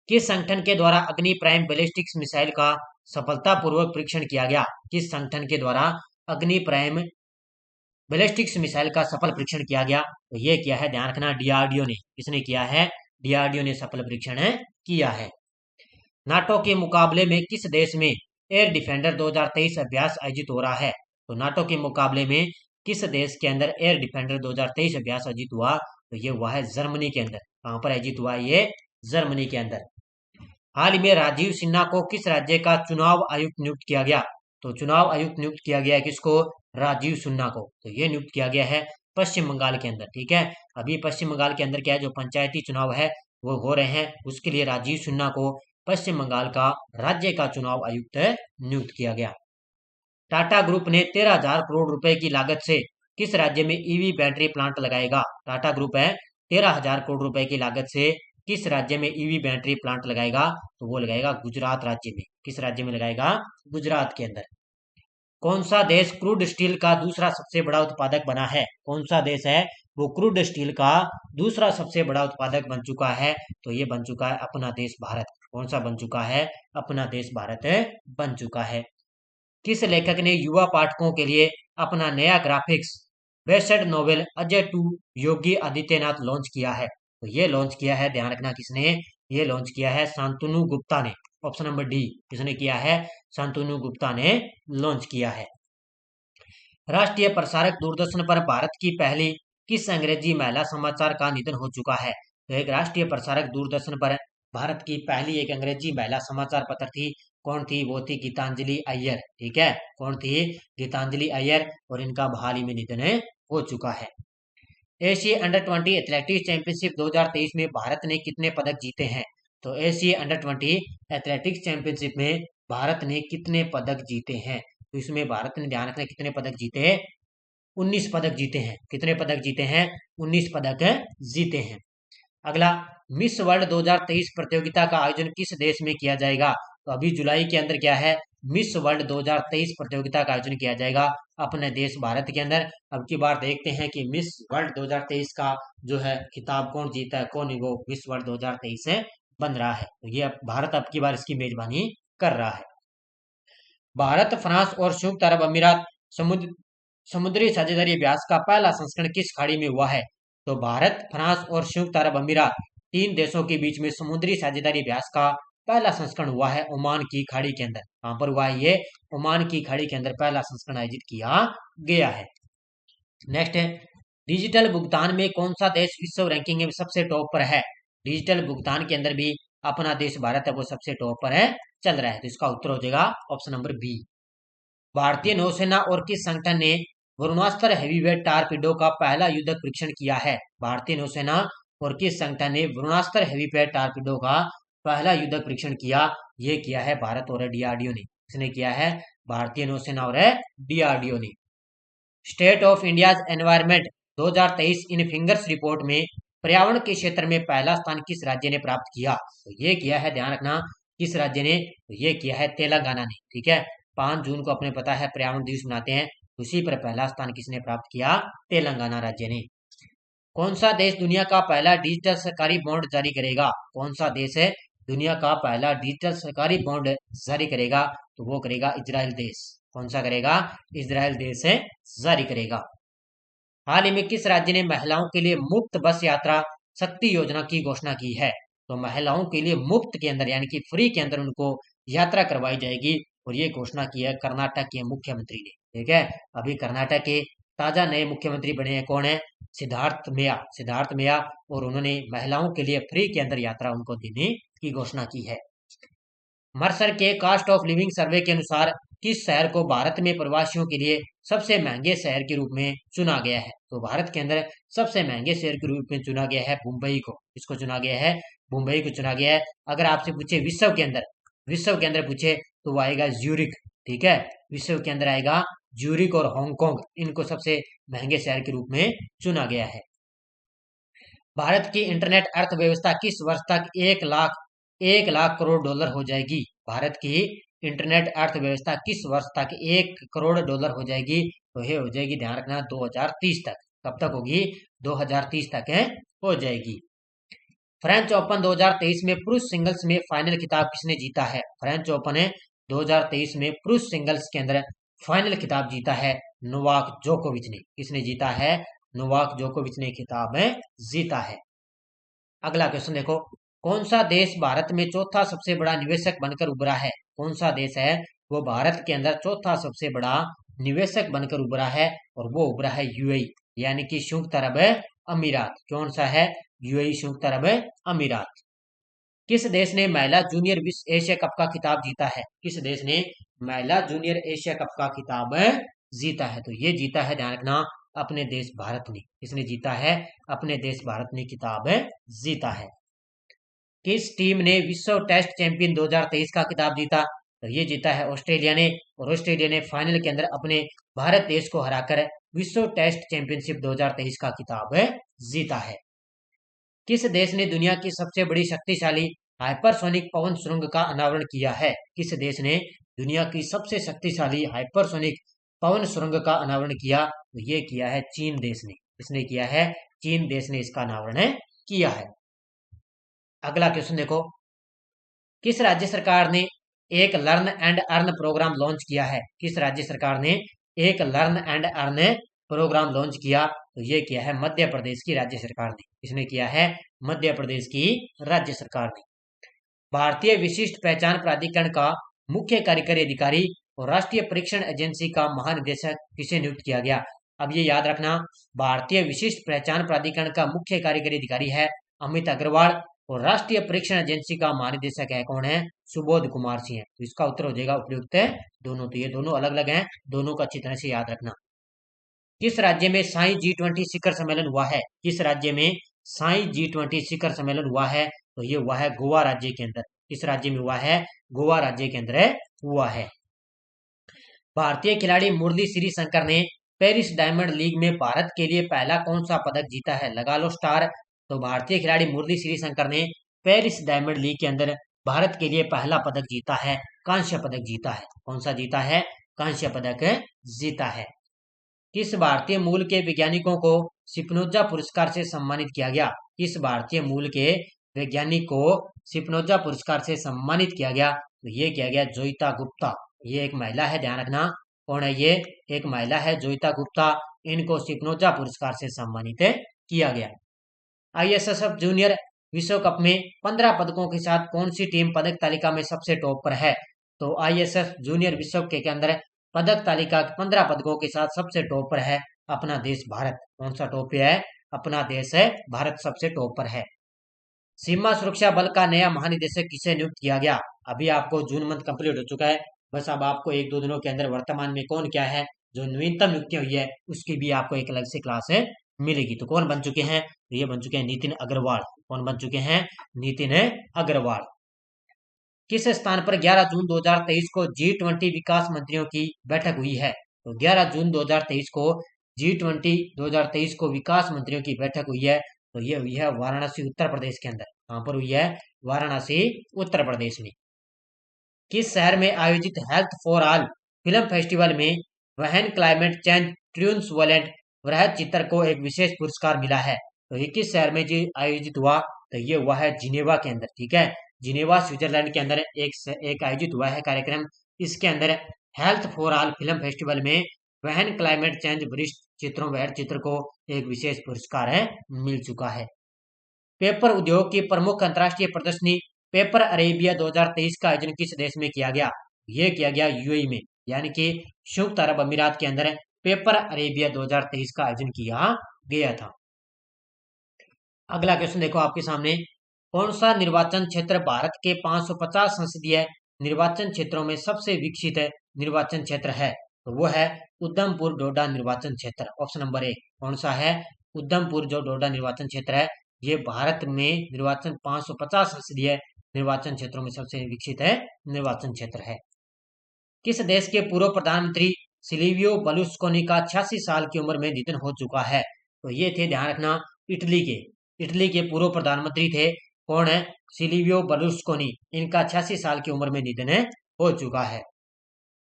किस संगठन के द्वारा अग्नि प्राइम बैलिस्टिक मिसाइल का सफलतापूर्वक परीक्षण किया गया? किस संगठन के द्वारा अग्नि प्राइम बैलिस्टिक मिसाइल का सफल परीक्षण किया गया? तो ये किया है, ध्यान रखना, डीआरडीओ ने। किसने किया है? डीआरडीओ ने सफल परीक्षण किया है। नाटो के मुकाबले में किस देश में एयर डिफेंडर 2023 अभ्यास आयोजित हो रहा है? तो नाटो के मुकाबले में किस देश के अंदर एयर डिफेंडर 2023 अभ्यास आयोजित हुआ? तो ये हुआ है जर्मनी के अंदर। कहां पर आयोजित हुआ? ये जर्मनी के अंदर। हाल ही में राजीव सिन्हा को किस राज्य का चुनाव आयुक्त नियुक्त किया गया? तो चुनाव आयुक्त नियुक्त किया गया है किसको? राजीव सिन्हा को। तो ये नियुक्त किया गया है पश्चिम बंगाल के अंदर। ठीक है, अभी पश्चिम बंगाल के अंदर क्या है, जो पंचायती चुनाव है वो हो रहे हैं, उसके लिए राजीव सिन्हा को पश्चिम बंगाल का राज्य का चुनाव आयुक्त नियुक्त किया गया। टाटा ग्रुप ने 13,000 करोड़ रुपए की लागत से किस राज्य में ईवी बैटरी प्लांट लगाएगा? टाटा ग्रुप है 13,000 करोड़ रुपए की लागत से किस राज्य में ईवी बैटरी प्लांट लगाएगा? तो वो लगाएगा गुजरात राज्य में। किस राज्य में लगाएगा? गुजरात के अंदर। कौन सा देश क्रूड स्टील का दूसरा सबसे बड़ा उत्पादक बना है? कौन सा देश है वो क्रूड स्टील का दूसरा सबसे बड़ा उत्पादक बन चुका है? तो ये बन चुका है अपना देश भारत। कौन सा बन चुका है? अपना देश भारत बन चुका है। किस लेखक ने युवा पाठकों के लिए अपना नया graphics based novel Ajay to Yogi Adityanath launch किया है? तो ये लॉन्च किया है, ध्यान रखना, किसने? ये लॉन्च किया है शांतनु गुप्ता ने। ऑप्शन नंबर डी किसने किया है? शांतनु गुप्ता ने लॉन्च किया है। राष्ट्रीय प्रसारक दूरदर्शन पर भारत की पहली किस अंग्रेजी महिला समाचार का निधन हो चुका है? तो एक राष्ट्रीय प्रसारक दूरदर्शन पर भारत की पहली एक अंग्रेजी महिला समाचार पत्र थी, कौन थी? वो थी गीतांजलि अय्यर। ठीक है, कौन थी? गीतांजलि अय्यर, और इनका हाल ही में निधन हो चुका है। एशिया अंडर 20 एथलेटिक्स चैंपियनशिप 2023 में भारत ने कितने पदक जीते हैं? तो एशिया अंडर 20 एथलेटिक्स चैंपियनशिप में भारत ने कितने पदक जीते हैं? तो इसमें भारत ने, ध्यान रखना, कितने पदक जीते हैं? 19 पदक जीते हैं। कितने पदक जीते हैं? 19 पदक जीते हैं। अगला, मिस वर्ल्ड 2023 प्रतियोगिता का आयोजन किस देश में किया जाएगा? तो अभी जुलाई के अंदर क्या है, मिस वर्ल्ड 2023 प्रतियोगिता का आयोजन किया जाएगा अपने देश भारत के अंदर। अब की बार देखते हैं कि मिस वर्ल्ड 2023 का जो है खिताब कौन जीता है, कौन वो मिस वर्ल्ड 2023 से बन रहा है। तो ये भारत अब की बार इसकी मेजबानी कर रहा है। भारत, फ्रांस और संयुक्त अरब अमीरात समुद्री साझेदारी अभ्यास का पहला संस्करण किस खाड़ी में हुआ है? तो भारत, फ्रांस और संयुक्त अरब अमीरात, तीन देशों के बीच में समुद्री साझेदारी अभ्यास का पहला संस्करण हुआ है ओमान की खाड़ी के अंदर। कहां पर हुआ है? ये ओमान की खाड़ी के अंदर पहला संस्करण आयोजित किया गया है। नेक्स्ट है, डिजिटल भुगतान में कौन सा देश विश्व रैंकिंग में सबसे टॉप पर है? डिजिटल भुगतान के अंदर भी अपना देश भारत है वो सबसे टॉप पर है चल रहा है। तो इसका उत्तर हो जाएगा ऑप्शन नंबर बी। भारतीय नौसेना और किस संगठन ने वरुणास्त्र हैवीवेट टारपीडो का पहला युद्धक परीक्षण किया है? भारतीय नौसेना और किस संगठन ने वरुणास्त्र हैवीवेट टारपीडो का पहला युद्धक परीक्षण किया? ये किया है भारत और डीआरडीओ ने। इसने किया है भारतीय नौसेना और डीआरडीओ ने। State of India's environment 2023 in fingers report में पर्यावरण के क्षेत्र में पहला स्थान किस राज्य ने प्राप्त किया? तो ये किया है, ध्यान रखना, किस राज्य ने? तो ये किया है तेलंगाना ने। ठीक है, 5 जून को अपने पता है पर्यावरण दिवस मनाते हैं, उसी पर पहला स्थान किसने प्राप्त किया? तेलंगाना राज्य ने। कौन सा देश दुनिया का पहला डिजिटल सरकारी बॉन्ड जारी करेगा? कौन सा देश है दुनिया का पहला डिजिटल सरकारी बॉन्ड जारी करेगा? तो वो करेगा इजराइल देश। कौन सा करेगा? इजराइल देश है जारी करेगा। हाल ही में किस राज्य ने महिलाओं के लिए मुफ्त बस यात्रा शक्ति योजना की घोषणा की है? तो महिलाओं के लिए मुफ्त के अंदर यानी कि फ्री के अंदर उनको यात्रा करवाई जाएगी, और ये घोषणा की है कर्नाटक के मुख्यमंत्री ने। ठीक है, अभी कर्नाटक के ताजा नए मुख्यमंत्री बने हैं, कौन है? सिद्धार्थ मैया, और उन्होंने महिलाओं के लिए फ्री के अंदर यात्रा उनको देने की घोषणा की है। मर्सर के कास्ट ऑफ लिविंग सर्वे के अनुसार किस शहर को भारत में प्रवासियों के लिए सबसे महंगे शहर के रूप में चुना गया है? तो भारत के अंदर सबसे महंगे शहर के रूप में चुना गया है मुंबई को। इसको चुना गया है, मुंबई को चुना गया है। अगर आपसे पूछे विश्व के अंदर पूछे तो वो आएगा ज्यूरिक। ठीक है, विश्व के अंदर आएगा ज्यूरिक और हांगकांग, इनको सबसे महंगे शहर के रूप में चुना गया है। भारत की इंटरनेट अर्थव्यवस्था किस वर्ष तक 1 लाख करोड़ डॉलर हो जाएगी? भारत की इंटरनेट अर्थव्यवस्था किस वर्ष तक 1 करोड़ डॉलर हो जाएगी? तो ये हो जाएगी, ध्यान रखना, 2030 तक। कब तक होगी? 2030 तक है हो जाएगी। फ्रेंच ओपन 2023 में पुरुष सिंगल्स में फाइनल खिताब किसने जीता है? फ्रेंच ओपन 2023 में पुरुष सिंगल्स के अंदर फाइनल खिताब जीता है नोवाक जोकोविच ने। किसने जीता है? नोवाक जोकोविच ने खिताब जीता है। अगला क्वेश्चन देखो, कौन सा देश भारत में चौथा सबसे बड़ा निवेशक बनकर उभरा है? कौन सा देश है वो भारत के अंदर चौथा सबसे बड़ा निवेशक बनकर उभरा है? और वो उभरा है यूएई, यानी कि संयुक्त अरब अमीरात। कौन सा है? यूएई, संयुक्त अरब अमीरात। किस देश ने महिला जूनियर विश्व एशिया कप का खिताब जीता है? किस देश ने महिला जूनियर एशिया कप का खिताब जीता है? तो ये जीता है, ध्यान रखना, अपने देश भारत ने। किसने जीता है? अपने देश भारत ने खिताब जीता है। किस टीम ने विश्व टेस्ट चैंपियन 2023 का खिताब जीता? तो ये जीता है ऑस्ट्रेलिया ने, और ऑस्ट्रेलिया ने फाइनल के अंदर अपने भारत देश को हराकर विश्व टेस्ट चैंपियनशिप 2023 का खिताब जीता है। किस देश ने दुनिया की सबसे बड़ी शक्तिशाली हाइपरसोनिक पवन सुरंग का अनावरण किया है? किस देश ने दुनिया की सबसे शक्तिशाली हाइपरसोनिक पवन सुरंग का अनावरण किया? तो ये किया है चीन देश ने। इसने किया है, चीन देश ने इसका अनावरण किया है। अगला क्वेश्चन देखो, किस राज्य सरकार ने एक learn and earn programme launch किया है? किस राज्य सरकार ने एक learn and earn programme launch किया? तो ये किया है मध्य प्रदेश की राज्य सरकार ने। इसने किया है मध्य प्रदेश की राज्य सरकार ने। भारतीय विशिष्ट पहचान प्राधिकरण का मुख्य कार्यकारी अधिकारी और राष्ट्रीय परीक्षण एजेंसी का महानिदेशक किसे नियुक्त किया गया? अब ये याद रखना, भारतीय विशिष्ट पहचान प्राधिकरण का मुख्य कार्यकारी अधिकारी है अमित अग्रवाल, और राष्ट्रीय परीक्षण एजेंसी का महानिदेशक है कौन है? सुबोध कुमार सिंह है। तो इसका उत्तर हो जाएगा उपयुक्त है दोनों। तो ये दोनों अलग अलग हैं, दोनों को अच्छी तरह से याद रखना। किस राज्य में साई G20 शिखर सम्मेलन हुआ है? किस राज्य में साई G20 शिखर सम्मेलन हुआ है? तो ये हुआ है गोवा राज्य के अंदर। किस राज्य में हुआ है? गोवा राज्य के अंदर हुआ है। भारतीय खिलाड़ी मुरली श्री शंकर ने पेरिस डायमंड लीग में भारत के लिए पहला कौन सा पदक जीता है? लगा लो स्टार। तो भारतीय खिलाड़ी मुरली श्री शंकर ने पेरिस डायमंड लीग के अंदर भारत के लिए पहला पदक जीता है, कांस्य पदक जीता है। कौन सा जीता है? कांस्य पदक जीता है। किस भारतीय मूल के वैज्ञानिकों को स्पिनोजा पुरस्कार से सम्मानित किया गया? किस भारतीय मूल के वैज्ञानिक को स्पिनोजा पुरस्कार से सम्मानित किया गया? तो ये किया गया जोइता गुप्ता। ये एक महिला है, ध्यान रखना, कौन है ये? एक महिला है जोइता गुप्ता, इनको स्पिनोजा पुरस्कार से सम्मानित किया गया। आईएसएसएफ जूनियर विश्व कप में 15 पदकों के साथ कौन सी टीम पदक तालिका में सबसे टॉप पर है? तो आईएसएफ जूनियर विश्व कप के अंदर पदक तालिका 15 पदकों के साथ सबसे टॉप पर है अपना देश भारत। कौन सा टॉप पे है? अपना देश है भारत सबसे टॉप पर है। सीमा सुरक्षा बल का नया महानिदेशक किसे नियुक्त किया गया? अभी आपको जून मंथ कंप्लीट हो चुका है, बस अब आपको एक दो दिनों के अंदर वर्तमान में कौन क्या है जो नवीनतम नियुक्ति हुई है उसकी भी आपको एक अलग से क्लास है मिलेगी। तो कौन बन चुके हैं? ये बन चुके हैं नितिन अग्रवाल। कौन बन चुके हैं? नितिन अग्रवाल। किस स्थान पर 11 जून 2023 को G20 विकास मंत्रियों की बैठक हुई है? तो 11 जून 2023 को G20 2023 को विकास मंत्रियों की बैठक हुई है। तो ये हुई है वाराणसी उत्तर प्रदेश के अंदर। कहां पर हुई है? वाराणसी उत्तर प्रदेश में। किस शहर में आयोजित health for all film festival में वहन क्लाइमेट चेंज ट्यून्स वॉलेंट वृहद चित्र को एक विशेष पुरस्कार मिला है? तो ये किस शहर में जी आयोजित हुआ? तो ये हुआ है जिनेवा के अंदर। ठीक है, जिनेवा स्विट्जरलैंड के अंदर एक आयोजित हुआ है कार्यक्रम। इसके अंदर health for all film festival में वहन क्लाइमेट चेंज वरिष्ठ चित्रों वृहद चित्र को एक विशेष पुरस्कार है मिल चुका है। पेपर उद्योग की प्रमुख अंतर्राष्ट्रीय प्रदर्शनी पेपर अरेबिया 2023 का आयोजन किस देश में किया गया? ये किया गया यूएई में, यानी कि संयुक्त अरब अमीरात के अंदर पेपर अरेबिया 2023 का आयोजन किया गया था। अगला क्वेश्चन देखो आपके सामने, कौन सा निर्वाचन क्षेत्र भारत के 550 संसदीय निर्वाचन क्षेत्रों में सबसे विकसित निर्वाचन क्षेत्र है? तो वो है उधमपुर डोडा निर्वाचन क्षेत्र। Option number A. कौन सा है? उधमपुर जो डोडा निर्वाचन क्षेत्र है ये भारत में निर्वाचन 550 संसदीय निर्वाचन क्षेत्रों में सबसे विकसित है निर्वाचन क्षेत्र है। किस देश के पूर्व प्रधानमंत्री सिल्वियो बर्लुस्कोनी का 86 साल की उम्र में निधन हो चुका है? तो ये थे, ध्यान रखना, इटली के पूर्व प्रधानमंत्री थे। कौन है? Silvio Berlusconi. इनका 86 साल की उम्र में निधन हो चुका है।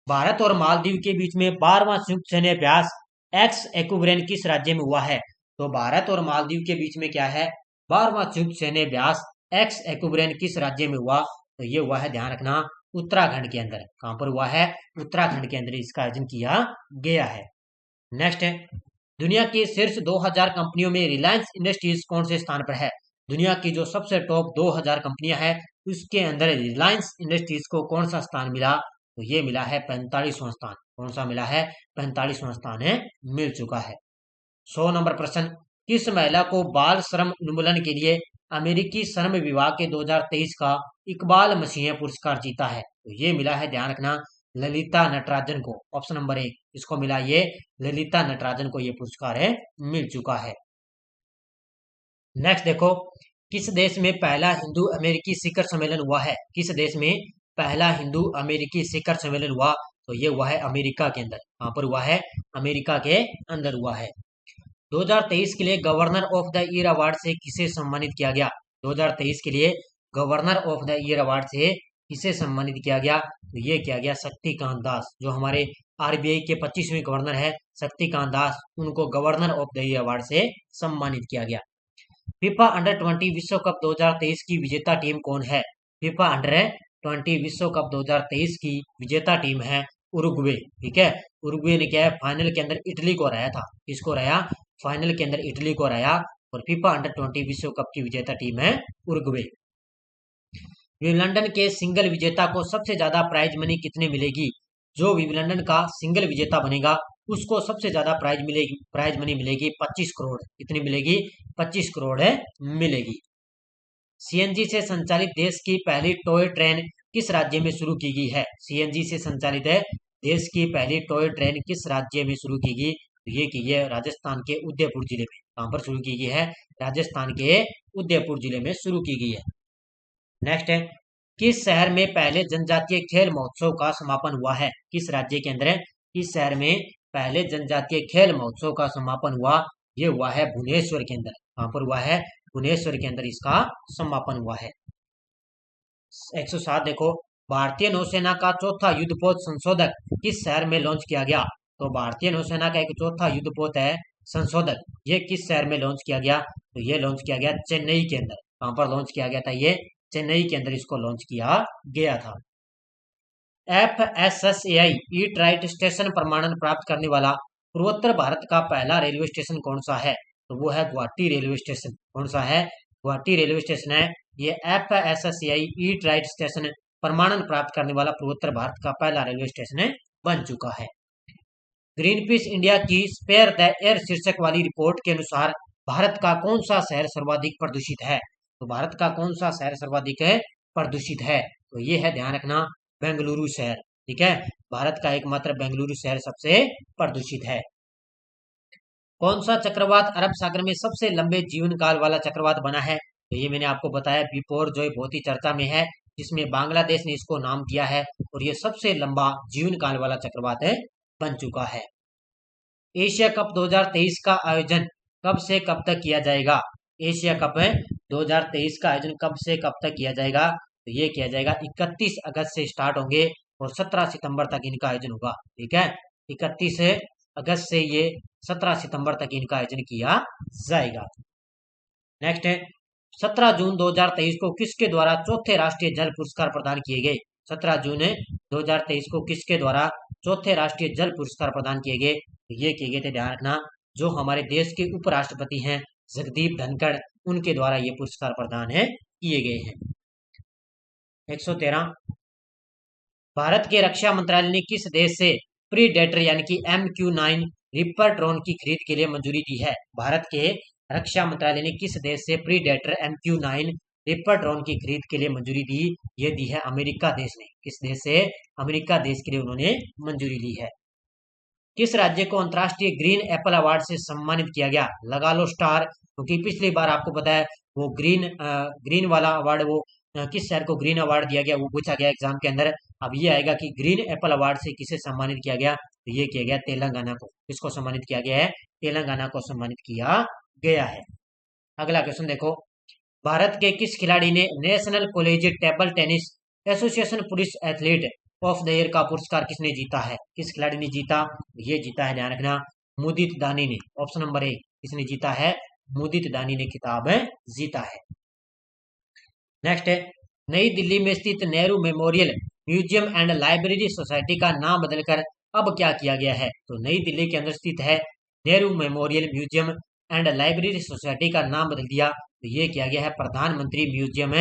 भारत और मालदीव के बीच में 12वां संयुक्त सैन्य अभ्यास एक्स एक्युब्रेन किस राज्य में हुआ है? तो भारत और मालदीव के बीच में क्या है? 12वां संयुक्त सैन्य अभ्यास एक्स एक्युब्रेन किस राज्य में हुआ? तो ये हुआ है, ध्यान रखना, उत्तराखंड के अंदर। कहां पर हुआ है? उत्तराखंड के अंदर इसका आयोजन किया गया है। नेक्स्ट है, दुनिया की शीर्ष 2000 कंपनियों में रिलायंस इंडस्ट्रीज कौन से स्थान पर है? दुनिया की जो सबसे टॉप 2000 कंपनियां हैं उसके अंदर रिलायंस इंडस्ट्रीज को कौन सा स्थान मिला? तो ये मिला है 45वां स्थान। कौन सा मिला है? 45वां स्थान है मिल चुका है। 100 नंबर प्रश्न, किस महिला को बाल श्रम उन्मूलन के लिए अमेरिकी श्रम विभाग के 2023 का इकबाल मसीह पुरस्कार जीता है? तो ये मिला है, ध्यान रखना, ललिता नटराजन को। ऑप्शन नंबर 1 इसको मिला, ये ललिता नटराजन को ये पुरस्कार है मिल चुका है। नेक्स्ट देखो, किस देश में पहला हिंदू अमेरिकी शिखर सम्मेलन हुआ है? किस देश में पहला हिंदू अमेरिकी शिखर सम्मेलन हुआ? तो ये हुआ है अमेरिका के अंदर। कहां पर हुआ है? अमेरिका के अंदर हुआ है। 2023 के लिए governor of the year award से किसे सम्मानित किया गया? 2023 के लिए governor of the year award से किसे सम्मानित किया गया? तो ये किया गया शक्तिकांत दास, जो हमारे आरबीआई के 25वें गवर्नर है शक्तिकांत दास, उनको governor of the year award से सम्मानित किया गया। फीफा अंडर 20 विश्व कप 2023 की विजेता टीम कौन है? फीफा अंडर 20 विश्व कप 2023 की विजेता टीम है उरुग्वे। ठीक है, उरुग्वे ने क्या है, फाइनल के अंदर इटली को हराया था। किसको हराया? फाइनल के अंदर इटली को हराया। और फीफा अंडर 20 विश्व कप की विजेता टीम है उरुग्वे। विंबलडन के सिंगल विजेता को सबसे ज्यादा प्राइज मनी कितने मिलेगी? जो विंबलडन का सिंगल विजेता बनेगा उसको सबसे ज्यादा प्राइज मनी मिलेगी 25 करोड़। कितनी मिलेगी? 25 करोड़ मिलेगी। सीएनजी से संचालित देश की पहली टॉय ट्रेन किस राज्य में शुरू की गई है? सीएनजी से संचालित है देश की पहली टॉय ट्रेन किस राज्य में शुरू की गई? ये की है राजस्थान के उदयपुर जिले में। कहां पर शुरू की गई है? राजस्थान के उदयपुर जिले में शुरू की गई है। नेक्स्ट है, किस शहर में पहले जनजातीय खेल महोत्सव का समापन हुआ है? किस राज्य के अंदर? किस शहर में पहले जनजातीय खेल महोत्सव का समापन हुआ? ये हुआ है भुवनेश्वर के अंदर। कहां पर हुआ है? भुवनेश्वर के अंदर इसका समापन हुआ है। 107 देखो, भारतीय नौसेना का चौथा युद्धपोत संशोधक किस शहर में लॉन्च किया गया? तो भारतीय नौसेना का एक चौथा युद्धपोत है संशोधक, ये किस शहर में लॉन्च किया गया? तो ये लॉन्च किया गया चेन्नई के अंदर। कहां पर लॉन्च किया गया था? ये चेन्नई के अंदर इसको लॉन्च किया गया था। FSSAI ईट राइट स्टेशन प्रमाणन प्राप्त करने वाला पूर्वोत्तर भारत का पहला रेलवे स्टेशन कौन सा है? तो वो है गुवाहाटी रेलवे स्टेशन। कौन सा है? गुवाहाटी रेलवे स्टेशन है। ये FSSAI ईट राइट स्टेशन प्रमाणन प्राप्त करने वाला पूर्वोत्तर भारत का पहला रेलवे स्टेशन बन चुका है। ग्रीन पीस इंडिया की स्पेयर द एयर शीर्षक वाली रिपोर्ट के अनुसार भारत का कौन सा शहर सर्वाधिक प्रदूषित है? तो भारत का कौन सा शहर सर्वाधिक प्रदूषित है? तो ये है, ध्यान रखना, बेंगलुरु शहर। ठीक है, भारत का एकमात्र बेंगलुरु शहर सबसे प्रदूषित है। कौन सा चक्रवात अरब सागर में सबसे लंबे जीवन काल वाला चक्रवात बना है? तो ये मैंने आपको बताया बिफोर, जो बहुत ही चर्चा में है, जिसमें बांग्लादेश ने इसको नाम दिया है, और ये सबसे लंबा जीवन काल वाला चक्रवात है, बन चुका है। एशिया कप 2023 का आयोजन कब से कब तक किया जाएगा? एशिया कप 2023 का आयोजन कब से कब तक किया जाएगा? तो ये किया जाएगा 31 अगस्त से स्टार्ट होंगे और 17 सितंबर तक इनका आयोजन होगा। ठीक है, 31 अगस्त से ये 17 सितंबर तक इनका आयोजन किया जाएगा। नेक्स्ट है, 17 जून 2023 को किसके द्वारा चौथे राष्ट्रीय जल पुरस्कार प्रदान किए गए? 17 जून 2023 को किसके द्वारा चौथे राष्ट्रीय जल पुरस्कार प्रदान किए गए? ये किए गए थे, ध्यान रखना, जो हमारे देश के उपराष्ट्रपति हैं जगदीप धनखड़, उनके द्वारा ये पुरस्कार प्रदान है किए गए हैं। 113, भारत के रक्षा मंत्रालय ने किस देश से प्रीडेटर यानी कि MQ-9 रिपर ड्रोन की खरीद के लिए मंजूरी दी है? भारत के रक्षा मंत्रालय ने किस देश से प्रीडेटर MQ-9 रिपर ड्रोन की खरीद के लिए मंजूरी दी? ये दी है अमेरिका देश ने। किस देश से? अमेरिका देश के लिए उन्होंने मंजूरी ली है। किस राज्य को अंतर्राष्ट्रीय ग्रीन एप्पल अवार्ड से सम्मानित किया गया? लगा लो स्टार, क्योंकि पिछली बार आपको पता है वो ग्रीन वाला अवार्ड, वो किस शहर को ग्रीन अवार्ड दिया गया, वो पूछा गया एग्जाम के अंदर। अब ये आएगा कि ग्रीन एप्पल अवार्ड से किसे सम्मानित किया गया? तो ये किया गया तेलंगाना को। किसको सम्मानित किया गया है? तेलंगाना को सम्मानित किया गया है। अगला क्वेश्चन देखो, भारत के किस खिलाड़ी ने national collegiate table tennis association पुरुष एथलीट ऑफ द ईयर का पुरस्कार किसने जीता है? किस खिलाड़ी ने जीता? ये जीता है, ध्यान रखना, मुदित दानी ने। ऑप्शन नंबर 1, किसने जीता है? मुदित दानी ने खिताब जीता है। नेक्स्ट है, नई दिल्ली में स्थित Nehru memorial museum and library society का नाम बदलकर अब क्या किया गया है? तो नई दिल्ली के अंदर स्थित है Nehru memorial museum and library society का नाम बदल दिया। तो ये किया गया है प्रधानमंत्री museum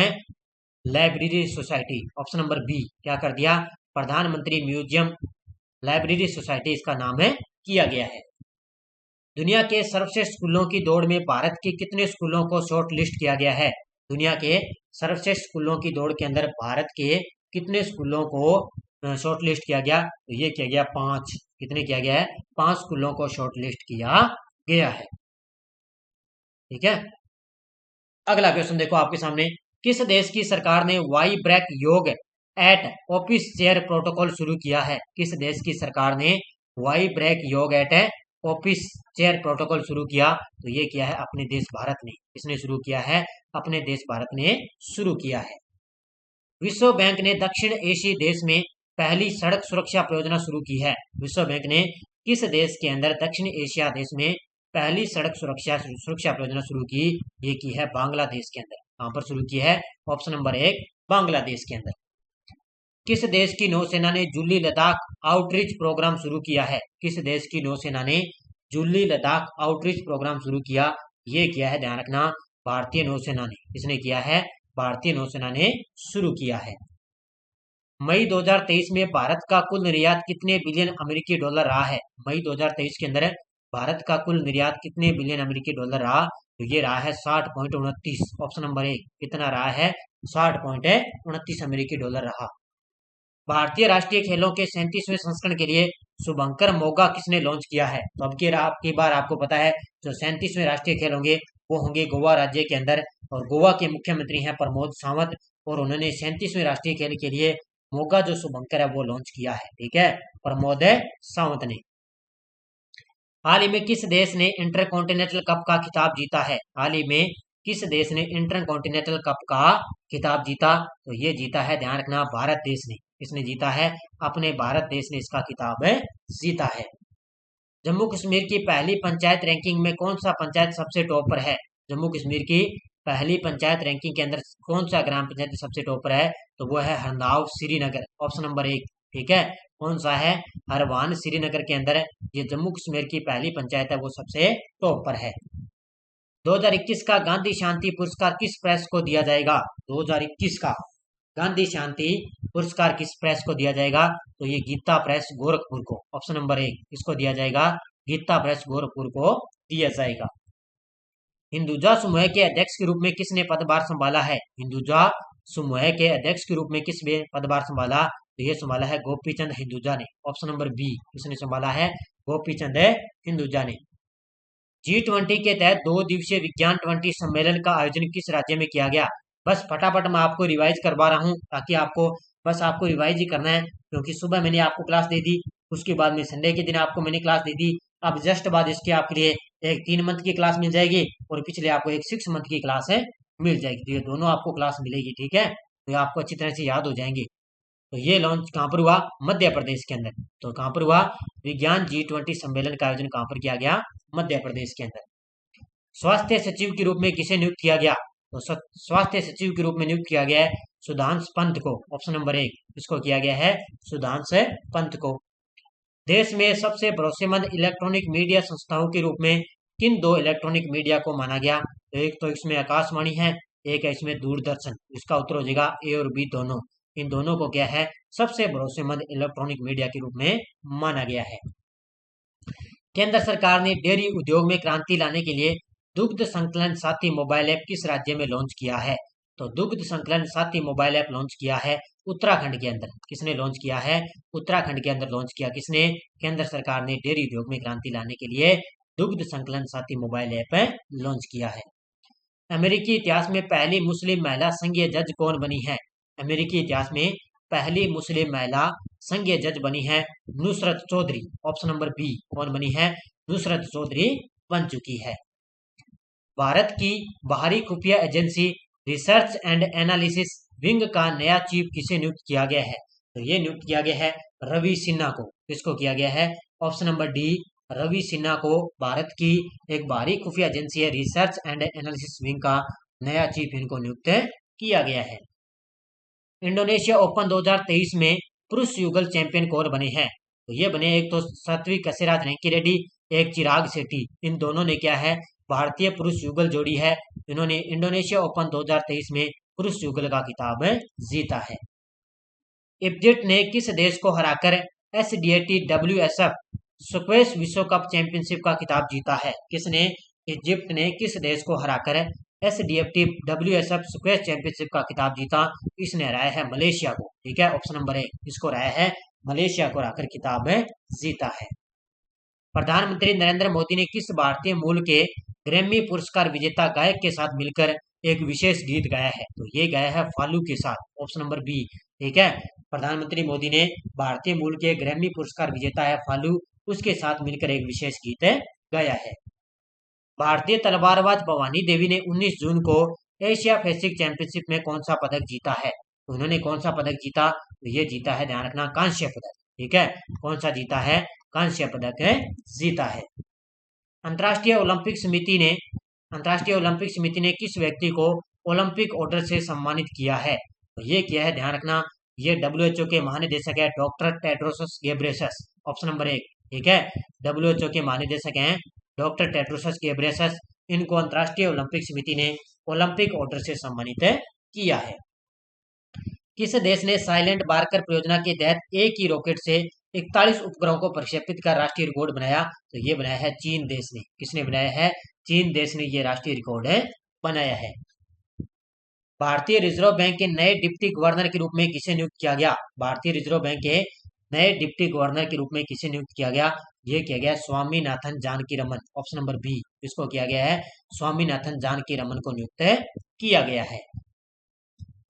library society. Option number B, क्या कर दिया? प्रधानमंत्री म्यूजियम लाइब्रेरी सोसाइटी इसका नाम किया गया है। दुनिया के सर्वश्रेष्ठ स्कूलों की दौड़ में भारत के कितने स्कूलों को शॉर्ट लिस्ट किया गया है? दुनिया के सर्वश्रेष्ठ स्कूलों की दौड़ के अंदर भारत के कितने स्कूलों को शॉर्ट लिस्ट किया गया? तो ये किया गया 5। कितने किया गया है? 5 स्कूलों को शॉर्ट लिस्ट किया गया है। ठीक है, अगला क्वेश्चन देखो आपके सामने, किस देश की सरकार ने वाई ब्रेक योग एट ऑफिस चेयर प्रोटोकॉल शुरू किया है? किस देश की सरकार ने वाई ब्रेक योग एट ऑफिस चेयर प्रोटोकॉल शुरू किया? तो ये किया है अपने देश भारत ने। किसने शुरू किया है? अपने देश भारत ने शुरू किया है। विश्व बैंक ने दक्षिण एशियाई देश में पहली सड़क सुरक्षा परियोजना शुरू की है। विश्व बैंक ने किस देश के अंदर दक्षिण एशिया देश में पहली सड़क सुरक्षा परियोजना शुरू की? ये की है बांग्लादेश के अंदर। कहां पर शुरू की है? ऑप्शन नंबर 1, बांग्लादेश के अंदर। किस देश की नौसेना ने जुल्ली लद्दाख आउटरीच प्रोग्राम शुरू किया है? किस देश की नौसेना ने जुल्ली लद्दाख आउटरीच प्रोग्राम शुरू किया? ये किया है, ध्यान रखना, भारतीय नौसेना ने। किसने किया है? भारतीय नौसेना ने शुरू किया है। मई 2023 में भारत का कुल निर्यात कितने बिलियन अमेरिकी डॉलर रहा है? मई 2023 के अंदर भारत का कुल निर्यात कितने बिलियन अमेरिकी डॉलर रहा? तो ये रहा है 60.29। ऑप्शन नंबर 1, कितना रहा है? 60.29 अमेरिकी डॉलर रहा। भारतीय राष्ट्रीय खेलों के 37वें संस्करण के लिए शुभंकर मोगा किसने लॉन्च किया है? तो अब की बार आपको पता है, जो 37वें राष्ट्रीय खेल होंगे वो होंगे गोवा राज्य के अंदर, और गोवा के मुख्यमंत्री हैं प्रमोद सावंत, और उन्होंने 37वें राष्ट्रीय खेल के लिए मोगा जो शुभंकर है वो लॉन्च किया है। ठीक है, प्रमोद सावंत ने। हाल ही में किस देश ने इंटर कॉन्टिनेंटल कप का खिताब जीता है? हाल ही में किस देश ने इंटर कॉन्टिनेंटल कप का खिताब जीता? तो ये जीता है, ध्यान रखना, भारत देश ने। किसने जीता है? अपने भारत देश ने इसका खिताब जीता है। जम्मू कश्मीर की पहली पंचायत रैंकिंग में कौन सा पंचायत सबसे टॉप पर है? जम्मू कश्मीर की पहली पंचायत रैंकिंग के अंदर कौन सा ग्राम पंचायत सबसे टॉप पर है? तो वो है हरनाव श्रीनगर। Option number 1। ठीक है, कौन सा है? हरवान श्रीनगर के अंदर ये जम्मू कश्मीर की पहली पंचायत है, वो सबसे टॉप पर है। 2021 का गांधी शांति पुरस्कार किस प्रेस को दिया जाएगा? 2021 का गांधी शांति पुरस्कार किस प्रेस को दिया जाएगा? तो ये गीता प्रेस गोरखपुर को। ऑप्शन नंबर 1, किसको दिया जाएगा? गीता प्रेस गोरखपुर को दिया जाएगा। हिंदुजा समूह के अध्यक्ष के रूप में किसने पदभार संभाला है? हिंदुजा समूह के अध्यक्ष के रूप में किसने पदभार संभाला? तो ये संभाला है गोपीचंद हिंदुजा ने। ऑप्शन नंबर बी, किसने संभाला है? गोपीचंद हिंदुजा ने। G20 के तहत 2 दिवसीय विज्ञान 20 सम्मेलन का आयोजन किस राज्य में किया गया? बस फटाफट मैं आपको रिवाइज करवा रहा हूँ ताकि आपको रिवाइज ही करना है, क्योंकि सुबह मैंने आपको क्लास दे दी, उसके बाद में संडे के दिन आपको मैंने क्लास दे दी। अब जस्ट बाद इसके आपके लिए एक 3 मंथ की क्लास मिल जाएगी और पिछले आपको एक 6 मंथ की क्लास है मिल जाएगी। तो ये दोनों आपको क्लास मिलेगी, ठीक है? तो ये आपको अच्छी तरह से याद हो जाएंगे। तो ये लॉन्च कहाँ पर हुआ? मध्य प्रदेश के अंदर। तो कहाँ पर हुआ? विज्ञान G20 सम्मेलन का आयोजन कहाँ पर किया गया? मध्य प्रदेश के अंदर। स्वास्थ्य सचिव के रूप में किसे नियुक्त किया गया? तो स्वास्थ्य सचिव के रूप में नियुक्त किया गया है सुधांशु पंत को। ऑप्शन नंबर 1, इसको किया गया है सुधांशु पंत को। देश में सबसे भरोसेमंद इलेक्ट्रॉनिक मीडिया संस्थाओं के रूप में किन 2 इलेक्ट्रॉनिक मीडिया को माना गया? तो एक तो इसमें आकाशवाणी है, एक है इसमें दूरदर्शन। इसका उत्तर हो जाएगा ए और बी दोनों। इन दोनों को क्या है? सबसे भरोसेमंद इलेक्ट्रॉनिक मीडिया के रूप में माना गया है। केंद्र सरकार ने डेयरी उद्योग में क्रांति लाने के लिए दुग्ध संकलन साथी मोबाइल ऐप किस राज्य में लॉन्च किया है? तो दुग्ध संकलन साथी मोबाइल ऐप लॉन्च किया है उत्तराखंड के अंदर। किसने लॉन्च किया है? उत्तराखंड के अंदर लॉन्च किया। किसने? केंद्र सरकार ने डेयरी उद्योग में क्रांति लाने के लिए दुग्ध संकलन साथी मोबाइल ऐप लॉन्च किया है। अमेरिकी इतिहास में पहली मुस्लिम महिला संघीय जज कौन बनी है? अमेरिकी इतिहास में पहली मुस्लिम महिला संघीय जज बनी है Nusrat Chaudhary. Option number B, कौन बनी है? नुसरत चौधरी बन चुकी है। भारत की बाहरी खुफिया agency research and analysis wing का नया चीफ किसे नियुक्त किया गया है? तो ये नियुक्त किया गया है रवि सिन्हा को। किसको किया गया है? Option number D, Ravi Sinha को भारत की एक बाहरी खुफिया एजेंसी है रिसर्च एंड एनालिसिस विंग का नया चीफ इनको नियुक्त किया गया है। इंडोनेशिया ओपन 2023 में पुरुष युगल चैंपियन कौन बने हैं? तो ये बने एक तो सात्विक कशिराज रेड्डी, एक चिराग शेट्टी। इन दोनों ने क्या है? भारतीय पुरुष युगल जोड़ी है, इन्होंने इंडोनेशिया ओपन 2023 में पुरुष युगल का खिताब जीता है। इजिप्ट ने किस देश को हराकर SDAT WSF स्क्वैश विश्व कप चैंपियनशिप का खिताब जीता है? किसने? इजिप्ट ने किस देश को हराकर SDAT WSF स्क्वैश चैंपियनशिप का खिताब जीता? इसने हराया है मलेशिया को। ठीक है, ऑप्शन नंबर 1, इसको हराया है मलेशिया को हराकर खिताब जीता है। प्रधानमंत्री नरेंद्र मोदी ने किस भारतीय मूल के ग्रैमी पुरस्कार विजेता गायक के साथ मिलकर एक विशेष गीत गाया है? तो ये गाया है फालू के साथ। ऑप्शन नंबर बी, ठीक है। प्रधानमंत्री मोदी ने भारतीय मूल के ग्रैमी पुरस्कार विजेता है फालू, उसके साथ मिलकर एक विशेष गीत गाया है। भारतीय तलवारबाज भवानी देवी ने 19 जून को एशिया फेसिक चैंपियनशिप में कौन सा पदक जीता है? उन्होंने कौन सा पदक जीता? तो ये जीता है, ध्यान रखना, कांस्य पदक। ठीक है, कौन सा जीता है? कांस्य पदक जीता है। अंतर्राष्ट्रीय ओलंपिक समिति ने किस व्यक्ति को ओलंपिक ऑर्डर से सम्मानित किया है? तो ये किया है, ध्यान रखना, ये WHO के महानिदेशक है doctor Tedros Ghebreyesus. Option number 1, ठीक है। WHO के महानिदेशक हैं डॉक्टर टेड्रोस घेब्रेयेसस। इनको अंतर्राष्ट्रीय ओलंपिक समिति ने ओलंपिक ऑर्डर से सम्मानित किया है। किस देश ने साइलेंट बारकर परियोजना के तहत एक ही रॉकेट से 41 उपग्रहों को प्रक्षेपित कर राष्ट्रीय रिकॉर्ड बनाया? तो ये बनाया है चीन देश ने। किसने बनाया है? चीन देश ने ये राष्ट्रीय रिकॉर्ड बनाया है। भारतीय रिजर्व बैंक के नए डिप्टी गवर्नर के रूप में किसे नियुक्त किया गया? भारतीय रिजर्व बैंक के नए डिप्टी गवर्नर के रूप में किसे नियुक्त किया गया? ये किया गया स्वामीनाथन जानकीरमन। ऑप्शन नंबर बी, इसको किया गया है स्वामीनाथन जानकीरमन को नियुक्त किया गया है।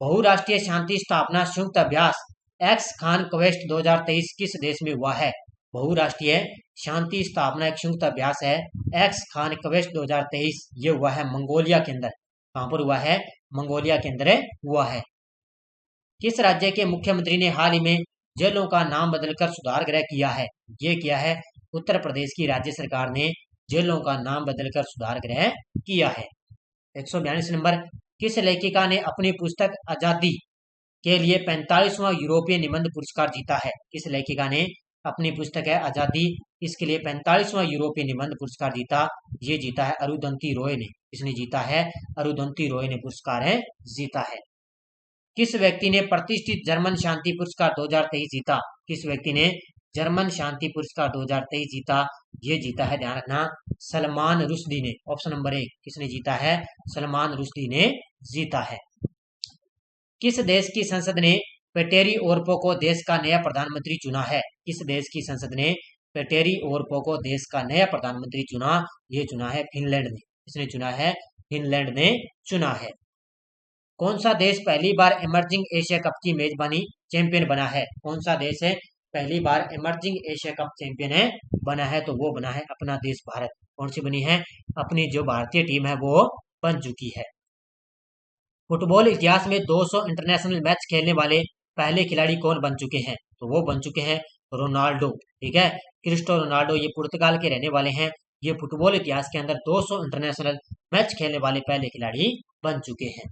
बहुराष्ट्रीय शांति स्थापना संयुक्त अभ्यास एक्स खान क्वेस्ट 2023 किस देश में हुआ है? बहुराष्ट्रीय शांति स्थापना एक संयुक्त अभ्यास है एक्स खान क्वेस्ट 2023, ये हुआ है मंगोलिया के अंदर। कहां पर हुआ है? मंगोलिया के अंदर हुआ है। किस राज्य के मुख्यमंत्री ने हाल ही में जेलों का नाम बदलकर सुधार गृह किया है? ये किया है उत्तर प्रदेश की राज्य सरकार ने जेलों का नाम बदलकर सुधार गृह किया है। 142 नंबर, किस लेखिका ने अपनी पुस्तक आजादी के लिए 45वां यूरोपीय निबंध पुरस्कार जीता है? किस लेखिका ने अपनी पुस्तक है आजादी, इसके लिए 45वां यूरोपीय निबंध पुरस्कार जीता? ये जीता है अरुंधति रॉय ने। इसने जीता है अरुंधति रॉय ने पुरस्कार जीता है। किस व्यक्ति ने प्रतिष्ठित जर्मन शांति पुरस्कार 2023 जीता? किस व्यक्ति ने जर्मन शांति पुरस्कार 2023 जीता? ये जीता है, ध्यान रखना, सलमान रुश्दी ने। ऑप्शन नंबर 1, किसने जीता है? सलमान रुश्दी ने जीता है। किस देश की संसद ने पेटेरी ओरपो को देश का नया प्रधानमंत्री चुना है? किस देश की संसद ने पेटेरी ओरपो को देश का नया प्रधानमंत्री चुना? ये चुना है फिनलैंड ने। इसने चुना है, फिनलैंड ने चुना है। कौन सा देश पहली बार इमर्जिंग एशिया कप की मेजबानी चैंपियन बना है? कौन सा देश है पहली बार इमर्जिंग एशिया कप चैंपियन है बना है? तो वो बना है अपना देश भारत। कौन सी बनी है? अपनी जो भारतीय टीम है वो बन चुकी है। फुटबॉल इतिहास में 200 इंटरनेशनल मैच खेलने वाले पहले खिलाड़ी कौन बन चुके हैं? तो वो बन चुके हैं रोनाल्डो। ठीक है, क्रिस्टियानो रोनाल्डो, ये पुर्तगाल के रहने वाले हैं। ये फुटबॉल इतिहास के अंदर 200 इंटरनेशनल मैच खेलने वाले पहले खिलाड़ी बन चुके हैं।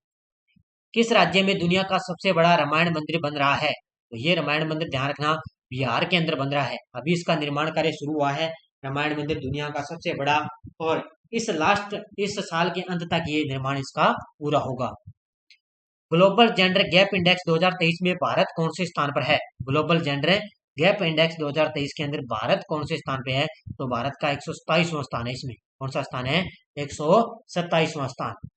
किस राज्य में दुनिया का सबसे बड़ा रामायण मंदिर बन रहा है? तो ये रामायण मंदिर, ध्यान रखना, बिहार के अंदर बन रहा है। अभी इसका निर्माण कार्य शुरू हुआ है। रामायण मंदिर दुनिया का सबसे बड़ा, और इस साल के अंत तक ये निर्माण इसका पूरा होगा। ग्लोबल जेंडर गैप इंडेक्स 2023 में भारत कौन से स्थान पर है? ग्लोबल जेंडर गैप इंडेक्स 2023 के अंदर भारत कौन से स्थान पे है? तो भारत का 127वां स्थान है। इसमें कौन सा स्थान है? 127वां स्थान।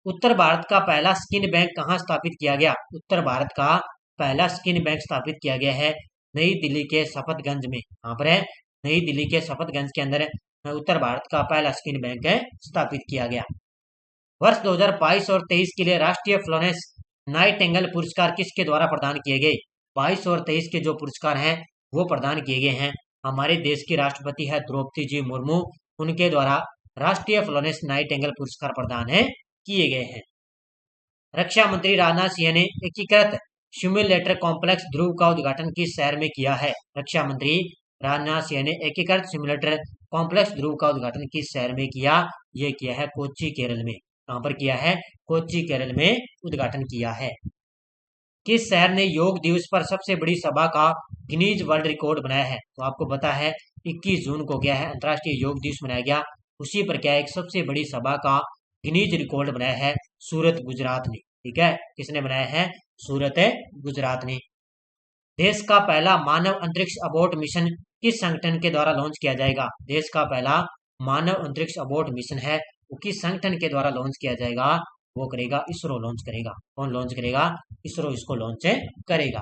उत्तर भारत का पहला स्किन बैंक कहाँ स्थापित किया गया? उत्तर भारत का पहला स्किन बैंक स्थापित किया गया है नई दिल्ली के सफदरगंज में। कहाँ पर है? नई दिल्ली के सफदरगंज के अंदर उत्तर भारत का पहला स्किन बैंक है स्थापित किया गया। वर्ष 2022 और 23 के लिए राष्ट्रीय फ्लोरेंस नाइटिंगेल पुरस्कार किसके द्वारा प्रदान किए गए? 22 और 23 के जो पुरस्कार हैं वो प्रदान किए गए हैं हमारे देश की राष्ट्रपति है द्रौपदी जी मुर्मू, उनके द्वारा राष्ट्रीय फ्लोरेंस नाइटिंगेल पुरस्कार प्रदान किए गए हैं। रक्षा मंत्री राजनाथ सिंह ने एकीकृत सिम्युलेटर कॉम्प्लेक्स ध्रुव का उद्घाटन किस शहर में किया है? रक्षा मंत्री राजनाथ सिंह ने एकीकृत सिम्युलेटर कॉम्प्लेक्स ध्रुव का उद्घाटन किस शहर में किया? ये किया है कोच्चि, केरल में। कहां पर किया है? कोच्चि, केरल में उद्घाटन किया है। किस शहर ने योग दिवस पर सबसे बड़ी सभा का गिनीज वर्ल्ड रिकॉर्ड बनाया है? तो आपको पता है 21 जून को क्या है अंतर्राष्ट्रीय योग दिवस मनाया गया। उसी पर क्या है एक सबसे बड़ी सभा का गिनीज रिकॉर्ड बनाया है सूरत, गुजरात ने। ठीक है, किसने बनाया है? सूरत, गुजरात ने। देश का पहला मानव अंतरिक्ष अबोर्ट मिशन किस संगठन के द्वारा लॉन्च किया जाएगा? देश का पहला मानव अंतरिक्ष अबोर्ट मिशन है वो किस संगठन के द्वारा लॉन्च किया जाएगा? वो करेगा इसरो, लॉन्च करेगा। कौन लॉन्च करेगा? इसरो इसको लॉन्च करेगा।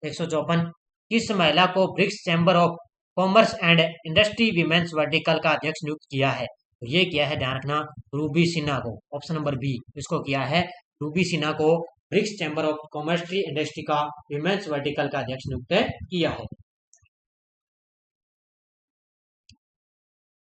154, किस महिला को BRICS chamber of commerce and industry women's vertical का अध्यक्ष नियुक्त किया है? तो ये किया है, ध्यान रखना, रूबी सिन्हा को। ऑप्शन नंबर बी, इसको किया है रूबी सिन्हा को BRICS chamber of commerce industry का वीमेंस वर्टिकल का अध्यक्ष नियुक्त किया है।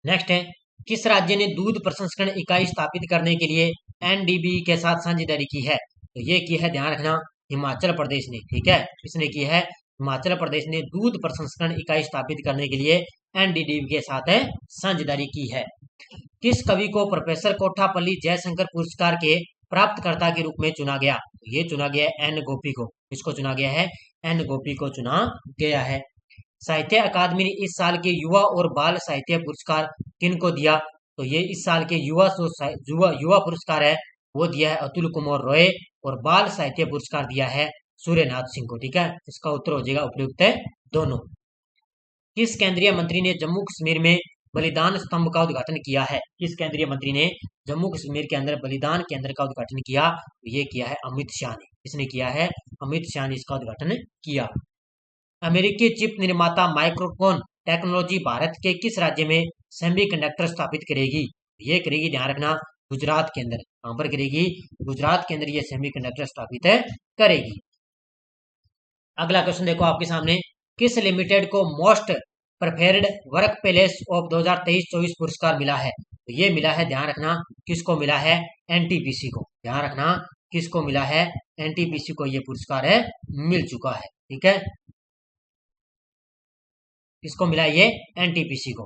नेक्स्ट है, किस राज्य ने दूध प्रसंस्करण इकाई स्थापित करने के लिए एनडीबी के साथ साझेदारी की है? तो ये की है, ध्यान रखना, हिमाचल प्रदेश ने। ठीक है, किसने की है? हिमाचल प्रदेश ने दूध प्रसंस्करण इकाई स्थापित करने के लिए एनडीडीबी के साथ साझेदारी की है। किस कवि को प्रोफेसर कोठापल्ली जयशंकर पुरस्कार के प्राप्तकर्ता के रूप में चुना गया? ये चुना गया एन गोपी को। इसको चुना गया है? एन गोपी को चुना गया है। साहित्य अकादमी ने इस साल के युवा और बाल साहित्य पुरस्कार किनको दिया? तो ये इस साल के युवा पुरस्कार है वो दिया है अतुल कुमार रॉय, और बाल साहित्य पुरस्कार दिया है सूर्यनाथ सिंह को। ठीक है, इसका उत्तर हो जाएगा उपयुक्त है दोनों। किस केंद्रीय मंत्री ने जम्मू कश्मीर में बलिदान स्तंभ का उद्घाटन किया है? किस केंद्रीय मंत्री ने जम्मू कश्मीर के अंदर बलिदान केंद्र का उद्घाटन किया? ये किया है अमित शाह ने। किसने किया है? अमित शाह ने इसका उद्घाटन किया। अमेरिकी चिप निर्माता माइक्रोफोन टेक्नोलॉजी भारत के किस राज्य में सेमीकंडक्टर स्थापित करेगी? ये करेगी, ध्यान रखना, गुजरात के अंदर। कहां पर करेगी? गुजरात के अंदर ये सेमीकंडक्टर स्थापित करेगी। अगला क्वेश्चन देखो आपके सामने, किस लिमिटेड को most preferred work place of 2023-24 पुरस्कार मिला है? तो ये मिला है, ध्यान रखना, किसको मिला है? एनटीपीसी को। ध्यान रखना, किसको मिला है? एनटीपीसी को ये पुरस्कार मिल चुका है। ठीक है, किसको मिला? ये एनटीपीसी को।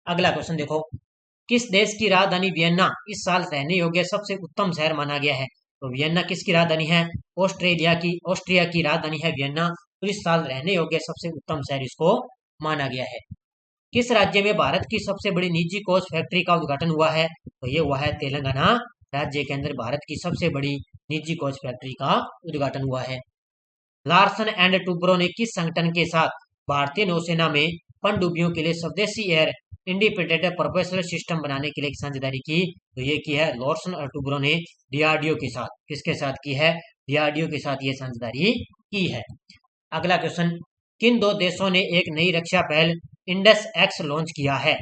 अगला क्वेश्चन देखो, किस देश की राजधानी वियन्ना इस साल रहने योग्य सबसे उत्तम शहर माना गया है? तो वियन्ना किसकी राजधानी है? ऑस्ट्रिया की राजधानी है वियन्ना, तो इस साल रहने योग्य सबसे उत्तम शहर इसको माना गया है। किस राज्य में भारत की सबसे बड़ी निजी कोच फैक्ट्री का उद्घाटन हुआ है? तो ये हुआ है तेलंगाना राज्य के अंदर भारत की सबसे बड़ी निजी कोच फैक्ट्री का उद्घाटन हुआ है। लार्सन एंड टूब्रो ने किस संगठन के साथ भारतीय नौसेना में पनडुब्बियों के लिए स्वदेशी एयर इंडिपेंडेंट प्रोपेलर सिस्टम बनाने के लिए साझेदारी की? तो ये की है लार्सन और टूब्रो ने डीआरडीओ के साथ। किसके साथ की है? डीआरडीओ के साथ ये साझेदारी की है। अगला क्वेश्चन, किन दो देशों ने एक नई रक्षा पहल इंडस एक्स लॉन्च किया है?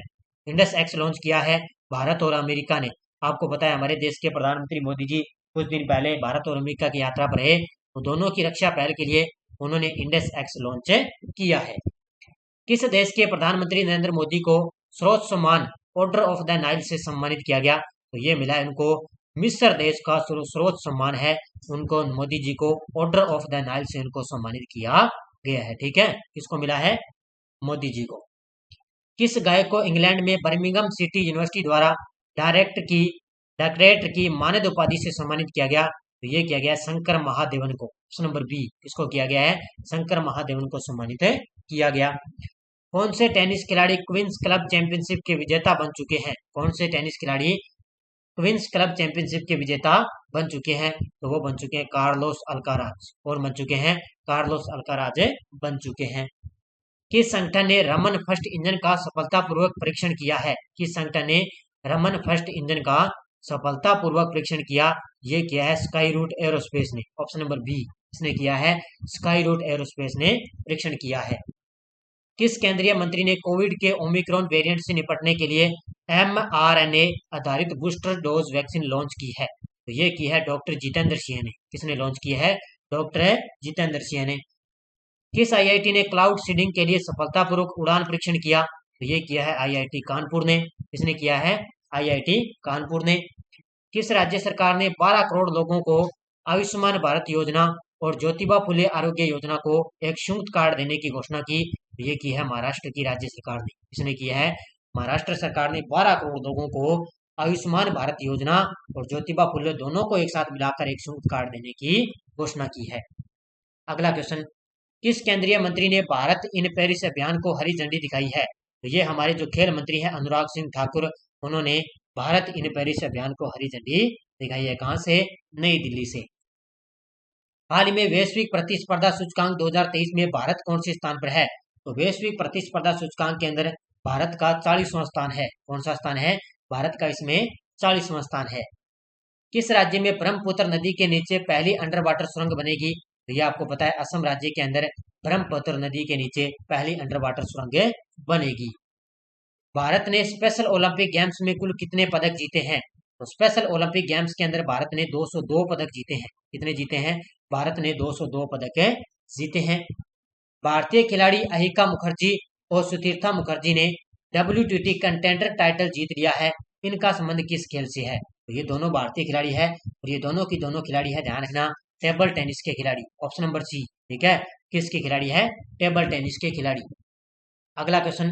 इंडस एक्स लॉन्च किया है भारत और अमेरिका ने। आपको पता है हमारे देश के प्रधानमंत्री मोदी जी कुछ दिन पहले भारत और अमेरिका की यात्रा पर है, तो दोनों की रक्षा पहल के लिए उन्होंने इंडस एक्स लॉन्च किया है। किस देश के प्रधानमंत्री नरेंद्र मोदी को सर्वोच्च सम्मान ऑर्डर ऑफ द नाइल से सम्मानित किया गया? तो ये मिला है उनको मिस्र देश का सर्वोच्च सम्मान है, उनको मोदी जी को ऑर्डर ऑफ द नाइल से उनको सम्मानित किया गया है। ठीक है, किसको मिला है? मोदी जी को। किस गायक को इंग्लैंड में बर्मिंघम सिटी यूनिवर्सिटी द्वारा डॉक्टरेट की मानद उपाधि से सम्मानित किया गया? तो ये किया गया शंकर महादेवन को। ऑप्शन नंबर बी, किसको किया गया है? शंकर महादेवन को सम्मानित किया गया। कौन से टेनिस खिलाड़ी क्वींस क्लब चैंपियनशिप के विजेता बन चुके हैं? कौन से टेनिस खिलाड़ी क्वींस क्लब चैंपियनशिप के विजेता बन चुके हैं? तो वो बन चुके हैं कार्लोस अल्काराज। और बन चुके हैं कार्लोस अल्काराज बन चुके हैं। किस संगठन ने रमन फर्स्ट इंजन का सफलतापूर्वक परीक्षण किया है? किस संगठन ने रमन फर्स्ट इंजन का सफलतापूर्वक परीक्षण किया? ये किया है स्काई रूट एरोस्पेस ने। ऑप्शन नंबर बी, इसने किया है स्काई रूट एरोस्पेस ने परीक्षण किया है। किस केंद्रीय मंत्री ने कोविड के ओमिक्रॉन वेरिएंट से निपटने के लिए mRNA आधारित बूस्टर डोज वैक्सीन लॉन्च की है? तो ये की है डॉक्टर जितेंद्र सिंह ने। किसने लॉन्च की है? डॉक्टर जितेंद्र सिंह ने। किस आईआईटी ने क्लाउड सीडिंग के लिए सफलतापूर्वक उड़ान परीक्षण किया? तो ये किया है आईआईटी कानपुर ने। किसने किया है? आईआईटी कानपुर ने। किस राज्य सरकार ने 12 करोड़ लोगों को आयुष्मान भारत योजना और ज्योतिबा फुले आरोग्य योजना को एक संयुक्त कार्ड देने की घोषणा की? ये की है महाराष्ट्र की राज्य सरकार ने। किसने किया है? महाराष्ट्र सरकार ने 12 करोड़ लोगों को आयुष्मान भारत योजना और ज्योतिबा फुले दोनों को एक साथ मिलाकर एक संयुक्त कार्ड देने की घोषणा की है। अगला क्वेश्चन, किस केंद्रीय मंत्री ने भारत इन पेरिस अभियान को हरी झंडी दिखाई है? तो ये हमारे जो खेल मंत्री हैं अनुराग सिंह ठाकुर, उन्होंने भारत इन पेरिस अभियान को हरी झंडी दिखाई है। कहां से? नई दिल्ली से। हाल ही में वैश्विक प्रतिस्पर्धा सूचकांक 2023 में भारत कौन से स्थान पर है? तो वैश्विक प्रतिस्पर्धा सूचकांक के अंदर भारत का 40वां स्थान है। कौन सा स्थान है? भारत का इसमें 40वां स्थान है। किस राज्य में ब्रह्मपुत्र नदी के नीचे पहली अंडर वाटर सुरंग बनेगी? तो ये आपको पता है असम राज्य के अंदर ब्रह्मपुत्र नदी के नीचे पहली अंडर वाटर सुरंग बनेगी। भारत ने स्पेशल ओलंपिक गेम्स में कुल कितने पदक जीते हैं? तो स्पेशल ओलंपिक गेम्स के अंदर भारत ने 202 पदक जीते हैं। कितने जीते हैं? भारत ने 202 पदक जीते हैं। भारतीय खिलाड़ी अहिका मुखर्जी और सुतीर्था मुखर्जी ने WTT कंटेंडर टाइटल जीत लिया है। इनका संबंध किस खेल से है? तो ये दोनों भारतीय खिलाड़ी है और ये दोनों की दोनों खिलाड़ी है, ध्यान रखना, टेबल टेनिस के खिलाड़ी। ऑप्शन नंबर सी, ठीक है, किसके खिलाड़ी है? टेबल टेनिस के खिलाड़ी। अगला क्वेश्चन,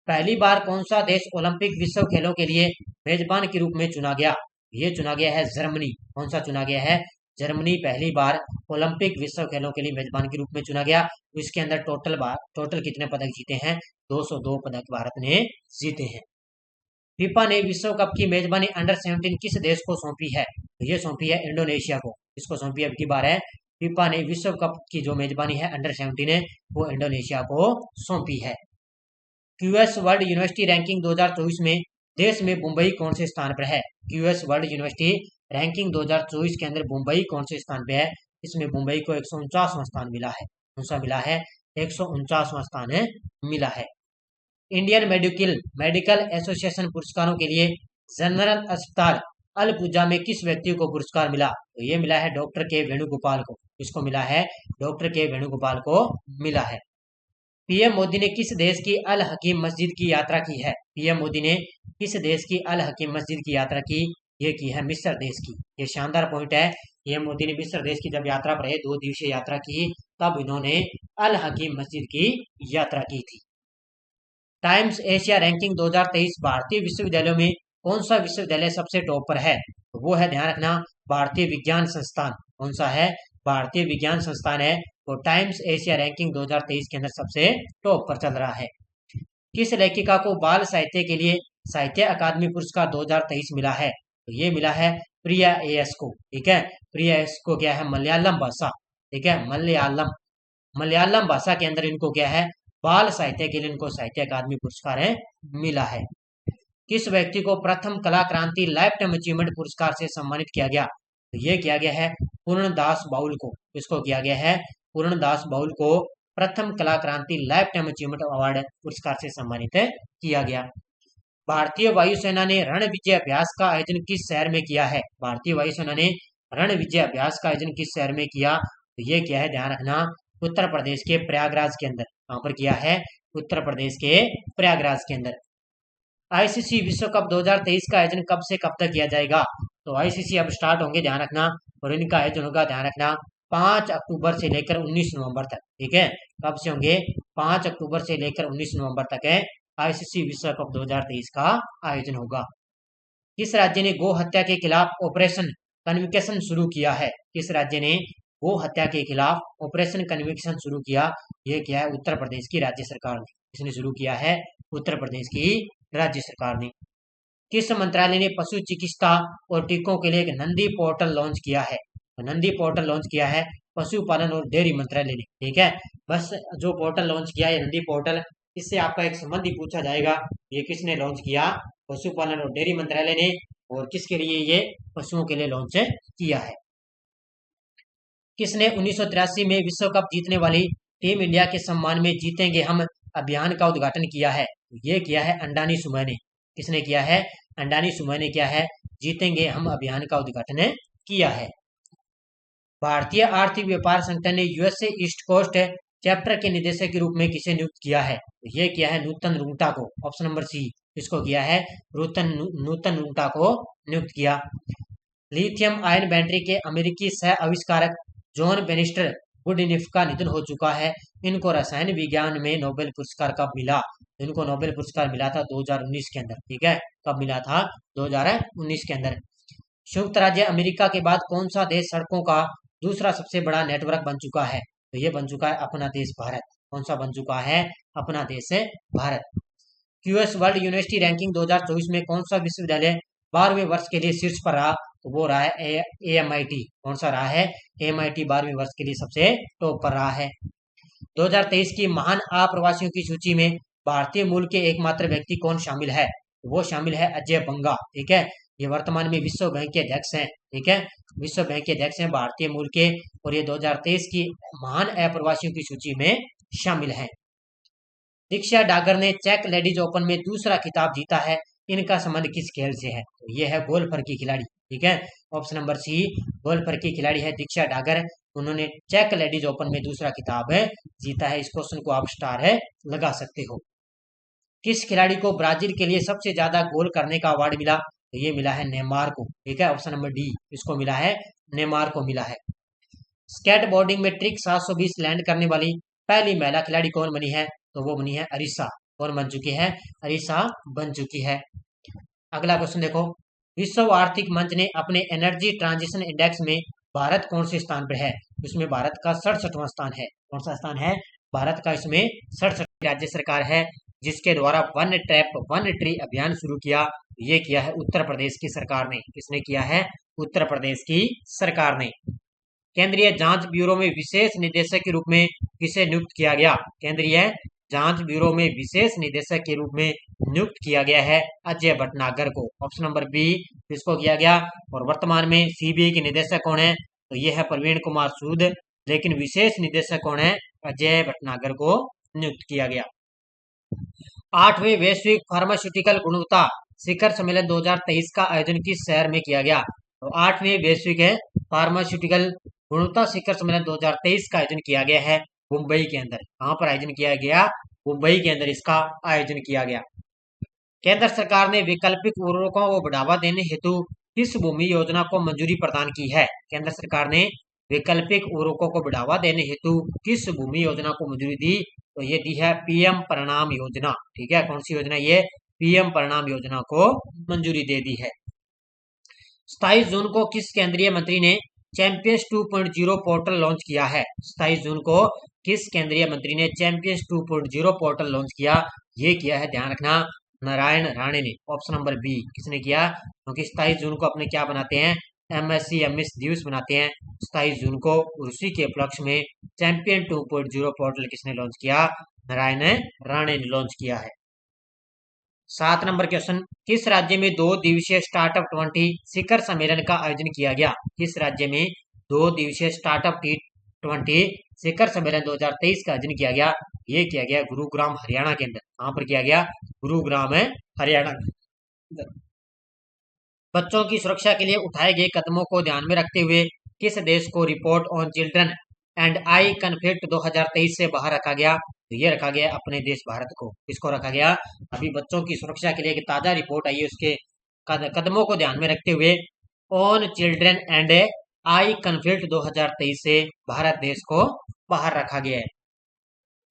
पहली बार कौन सा देश ओलंपिक विश्व खेलों के लिए मेजबान के रूप में चुना गया? ये चुना गया है जर्मनी। कौन सा चुना गया है? जर्मनी पहली बार ओलंपिक विश्व खेलों के लिए मेजबान के रूप में चुना गया। इसके अंदर टोटल कितने पदक जीते हैं? 202 पदक भारत ने जीते हैं। फीफा ने विश्व कप की मेजबानी अंडर 17 किस देश को सौंपी है? तो ये सौंपी है इंडोनेशिया को। इसको सौंपी अब की बार है फीफा ने विश्व कप की जो मेजबानी है अंडर 17 है वो इंडोनेशिया को सौंपी है। क्यूएस वर्ल्ड यूनिवर्सिटी रैंकिंग 2024 में देश में मुंबई कौन से स्थान पर है? क्यूएस वर्ल्ड यूनिवर्सिटी रैंकिंग 2024 के अंदर मुंबई कौन से स्थान पे है? इसमें मुंबई को 149वां स्थान मिला है। कौन सा मिला है? 149वां स्थान मिला है। इंडियन मेडिकल एसोसिएशन पुरस्कारों के लिए जनरल अस्पताल अलपुजा में किस व्यक्ति को पुरस्कार मिला? तो ये मिला है डॉक्टर के वेणुगोपाल को। किसको मिला है? डॉक्टर के वेणुगोपाल को मिला है। पीएम मोदी ने किस देश की अल हकीम मस्जिद की यात्रा की है? पीएम मोदी ने किस देश की अल हकीम मस्जिद की यात्रा की? ये की है मिस्र देश की। ये शानदार पॉइंट है। पीएम मोदी ने मिस्र देश की जब यात्रा पर 2 दिवसीय यात्रा की तब इन्होंने अल हकीम मस्जिद की यात्रा की थी। टाइम्स एशिया रैंकिंग 2023 भारतीय विश्वविद्यालयों में कौन सा विश्वविद्यालय सबसे टॉप पर है? तो वो है, ध्यान रखना, भारतीय विज्ञान संस्थान। कौन सा है? भारतीय विज्ञान संस्थान है। तो टाइम्स एशिया रैंकिंग 2023 के अंदर सबसे टॉप पर चल रहा है। किस लेखिका को बाल साहित्य के लिए साहित्य अकादमी पुरस्कार 2023 मिला है? तो ये मिला है प्रिया एएस को। ठीक है, प्रिया एएस को क्या है? मलयालम भाषा। ठीक है, मलयालम भाषा के अंदर इनको क्या है? बाल साहित्य के लिए इनको साहित्य अकादमी पुरस्कार मिला है। किस व्यक्ति को प्रथम कला क्रांति लाइफ टाइम अचीवमेंट पुरस्कार से सम्मानित किया गया? तो ये किया गया है पूर्णदास बाउल को, इसको किया गया है पूर्णदास बाउल को प्रथम कला क्रांति लाइफ टाइम अचीवमेंट अवार्ड पुरस्कार से सम्मानित किया गया। भारतीय वायुसेना ने रण विजय अभ्यास का आयोजन किस शहर में किया है? भारतीय वायुसेना ने रण विजय अभ्यास का आयोजन किस शहर में किया? तो ये क्या है, ध्यान रखना, उत्तर प्रदेश के प्रयागराज के अंदर। कहां पर किया है? उत्तर प्रदेश के प्रयागराज के अंदर। आईसीसी विश्व कप 2023 का आयोजन कब से कब तक किया जाएगा? तो आईसीसी अब स्टार्ट होंगे, ध्यान रखना, और इनका आयोजन होगा, ध्यान रखना, 5 अक्टूबर से लेकर 19 नवंबर तक। ठीक है, कब से होंगे? 5 अक्टूबर से लेकर 19 नवंबर तक है आईसीसी विश्व कप 2023 का आयोजन होगा। किस राज्य ने गो हत्या के खिलाफ ऑपरेशन कन्विक्शन शुरू किया है? किस राज्य ने गो हत्या के खिलाफ ऑपरेशन कन्विक्शन शुरू किया? ये क्या है? उत्तर प्रदेश की राज्य सरकार ने इसने शुरू किया है, उत्तर प्रदेश की राज्य सरकार ने। किस मंत्रालय ने पशु चिकित्सा और टीकों के लिए एक नंदी पोर्टल लॉन्च किया है? तो नंदी पोर्टल लॉन्च किया है पशुपालन और डेयरी मंत्रालय ने। ठीक है, बस जो पोर्टल लॉन्च किया है नंदी पोर्टल, इससे आपका एक संबंध ही पूछा जाएगा, ये किसने लॉन्च किया? पशुपालन और डेयरी मंत्रालय ने। और किसके लिए? ये पशुओं के लिए लॉन्च किया है। किसने 1983 में विश्व कप जीतने वाली टीम इंडिया के सम्मान में जीतेंगे हम अभियान का उद्घाटन किया है? ये किया है अंडानी सुमय ने। किसने किया है? अंडानी सुमय ने किया है जीतेंगे हम अभियान का उद्घाटन किया है। भारतीय आर्थिक व्यापार संगठन ने यूएसए ईस्ट कोस्ट चैप्टर के निदेशक के रूप में किसे नियुक्त किया है? ये किया है नूतन रुंगटा को, ऑप्शन नंबर सी, इसको किया है नूतन रुंगटा को नियुक्त किया। लिथियम आयन बैटरी के अमेरिकी सह आविष्कारक जॉन बेनिस्टर वुडनिफ का निधन हो चुका है। इनको रसायन विज्ञान में नोबेल पुरस्कार कब मिला? इनको नोबेल पुरस्कार मिला था 2019 के अंदर। ठीक है, कब मिला था? 2019 के अंदर। संयुक्त राज्य अमेरिका के बाद कौन सा देश सड़कों का दूसरा सबसे बड़ा नेटवर्क बन चुका है? तो ये बन चुका है अपना देश भारत। कौन सा बन चुका है? अपना देश है Bharat. QS world university ranking 2024 में कौन सा विश्वविद्यालय 12वें वर्ष के लिए शीर्ष पर रहा? तो वो रहा है एएमआईटी। कौन सा रहा है? एएमआईटी 12वें वर्ष के लिए सबसे टॉप पर रहा है। 2023 की महान अप्रवासियों की सूची में भारतीय मूल के एकमात्र व्यक्ति कौन शामिल है? वो शामिल है अजय बंगा। ठीक है, ये वर्तमान में विश्व बैंक के अध्यक्ष हैं। ठीक है, विश्व बैंक के अध्यक्ष हैं भारतीय मूल के, और ये 2023 की महान अप्रवासियों की सूची में शामिल हैं। दीक्षा डागर ने चेक लेडीज ओपन में दूसरा खिताब जीता है, इनका संबंध किस खेल से है? तो ये है गोल्फर की खिलाड़ी। ठीक है, ऑप्शन नंबर सी, गोल्फर की खिलाड़ी है दीक्षा डागर। उन्होंने चेक लेडीज ओपन में दूसरा खिताब जीता है। इस क्वेश्चन को आप स्टार लगा सकते हो। किस खिलाड़ी को ब्राजील के लिए सबसे ज्यादा गोल करने का अवार्ड मिला? तो ये मिला है नेमार को। ठीक है, ऑप्शन नंबर डी, इसको मिला है नेमार को मिला है। स्केट बोर्डिंग में ट्रिक 720 लैंड करने वाली पहली महिला खिलाड़ी कौन बनी है? तो वो बनी है अरीसा। कौन बन चुकी है? अरीसा बन चुकी है। अगला क्वेश्चन देखो, विश्व आर्थिक मंच ने अपने एनर्जी ट्रांजिशन इंडेक्स में भारत कौन से स्थान पर है? इसमें भारत का 67वां स्थान है। कौन सा स्थान है? भारत का इसमें 67। राज्य सरकार है जिसके द्वारा वन टैप वन ट्री अभियान शुरू किया, ये किया है उत्तर प्रदेश की सरकार ने। किसने किया है? उत्तर प्रदेश की सरकार ने। केंद्रीय जांच ब्यूरो में विशेष निदेशक के रूप में किसे नियुक्त किया गया? केंद्रीय जांच ब्यूरो में विशेष निदेशक के रूप में नियुक्त किया गया है अजय भटनागर को। ऑप्शन नंबर बी, इसको किया गया। और वर्तमान में सीबीआई के निदेशक कौन है? तो ये है प्रवीण कुमार सूद, लेकिन विशेष निदेशक कौन है? अजय भटनागर को नियुक्त किया गया। 8वें वैश्विक फार्मास्यूटिकल गुणवत्ता शिखर सम्मेलन 2023 का आयोजन किस शहर में किया गया? तो 8वें वैश्विक फार्मास्यूटिकल गुणवत्ता शिखर सम्मेलन 2023 का आयोजन किया गया है मुंबई के अंदर। कहां पर आयोजन किया गया? मुंबई के अंदर इसका आयोजन किया गया। केंद्र सरकार ने वैकल्पिक उर्वरकों को बढ़ावा देने हेतु किस भूमि योजना को मंजूरी प्रदान की है? केंद्र सरकार ने वैकल्पिक उर्वरकों को बढ़ावा देने हेतु किस भूमि योजना को मंजूरी दी? तो ये दी है पीएम परिणाम योजना। ठीक है, कौन सी योजना? ये पीएम परिणाम योजना को मंजूरी दे दी है। 27 जून को किस केंद्रीय मंत्री ने चैंपियंस 2.0 पोर्टल लॉन्च किया है? 27 जून को किस केंद्रीय मंत्री ने चैंपियंस 2.0 पोर्टल लॉन्च किया? ये किया है, ध्यान रखना, नारायण राणे ने। ऑप्शन नंबर बी, किसने किया? क्योंकि 27 जून को अपने क्या बनाते हैं? एमएस दिवस बनाते हैं 27 जून को। उसी के उपलक्ष्य में चैंपियन 2.0 पोर्टल किसने लॉन्च किया? नारायण राणे ने लॉन्च किया है। 7 नंबर क्वेश्चन, किस राज्य में 2 दिवसीय स्टार्टअप 20 शिखर सम्मेलन का आयोजन किया गया? किस राज्य में 2 दिवसीय स्टार्टअप T20 शिखर सम्मेलन 2023 का आयोजन किया गया? ये किया गया गुरुग्राम हरियाणा के अंदर। कहां पर किया गया? गुरुग्राम है हरियाणा। बच्चों की सुरक्षा के लिए उठाए गए कदमों को ध्यान में रखते हुए किस देश को report on children and I conflict 2023 से बाहर रखा गया? तो ये रखा गया अपने देश भारत को। किसको रखा गया? अभी बच्चों की सुरक्षा के लिए एक ताजा रिपोर्ट आई है, उसके कदमों को ध्यान में रखते हुए on children and I conflict 2023 से भारत देश को बाहर रखा गया है।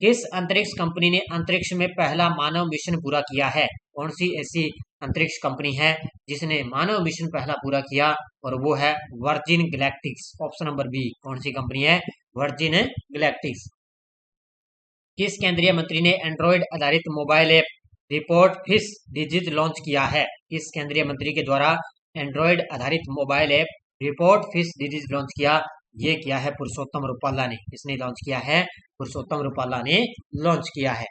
किस अंतरिक्ष कंपनी ने अंतरिक्ष में पहला मानव मिशन पूरा किया है? कौन सी ऐसी अंतरिक्ष कंपनी है जिसने मानव मिशन पहला पूरा किया? और वो है Virgin Galactics. Option number B. कौन सी कंपनी है? वर्जिन गैलेक्टिक्स। किस केंद्रीय मंत्री ने एंड्रॉइड आधारित mobile app report fish disease launch किया है? किस केंद्रीय मंत्री के द्वारा एंड्रॉइड आधारित mobile app report fish disease launch किया? ये किया है पुरुषोत्तम रूपाला ने। किसने लॉन्च किया है? पुरुषोत्तम रूपाला ने लॉन्च किया है।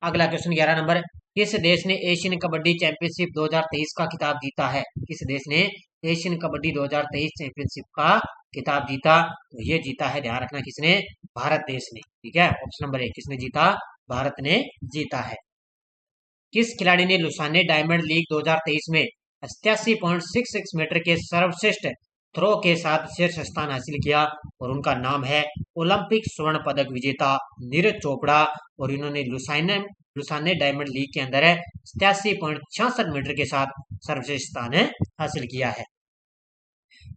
अगला क्वेश्चन 11 नंबर, किस देश ने एशियन कबड्डी चैंपियनशिप 2023 का खिताब जीता है? किस देश ने एशियन कबड्डी 2023 चैंपियनशिप का खिताब जीता? तो ये जीता है, ध्यान रखना, किसने? भारत देश ने। ठीक है, ऑप्शन नंबर 1 किसने जीता? भारत ने जीता है। किस खिलाड़ी ने लुसाने डायमंड लीग 2023 में 87.66 मीटर के सर्वश्रेष्ठ थ्रो के साथ शीर्ष स्थान हासिल किया? और उनका नाम है ओलंपिक स्वर्ण पदक विजेता नीरज चोपड़ा। और इन्होंने लुसाने डायमंड लीग के अंदर 87.66 मीटर के साथ सर्वश्रेष्ठ स्थान हासिल किया है।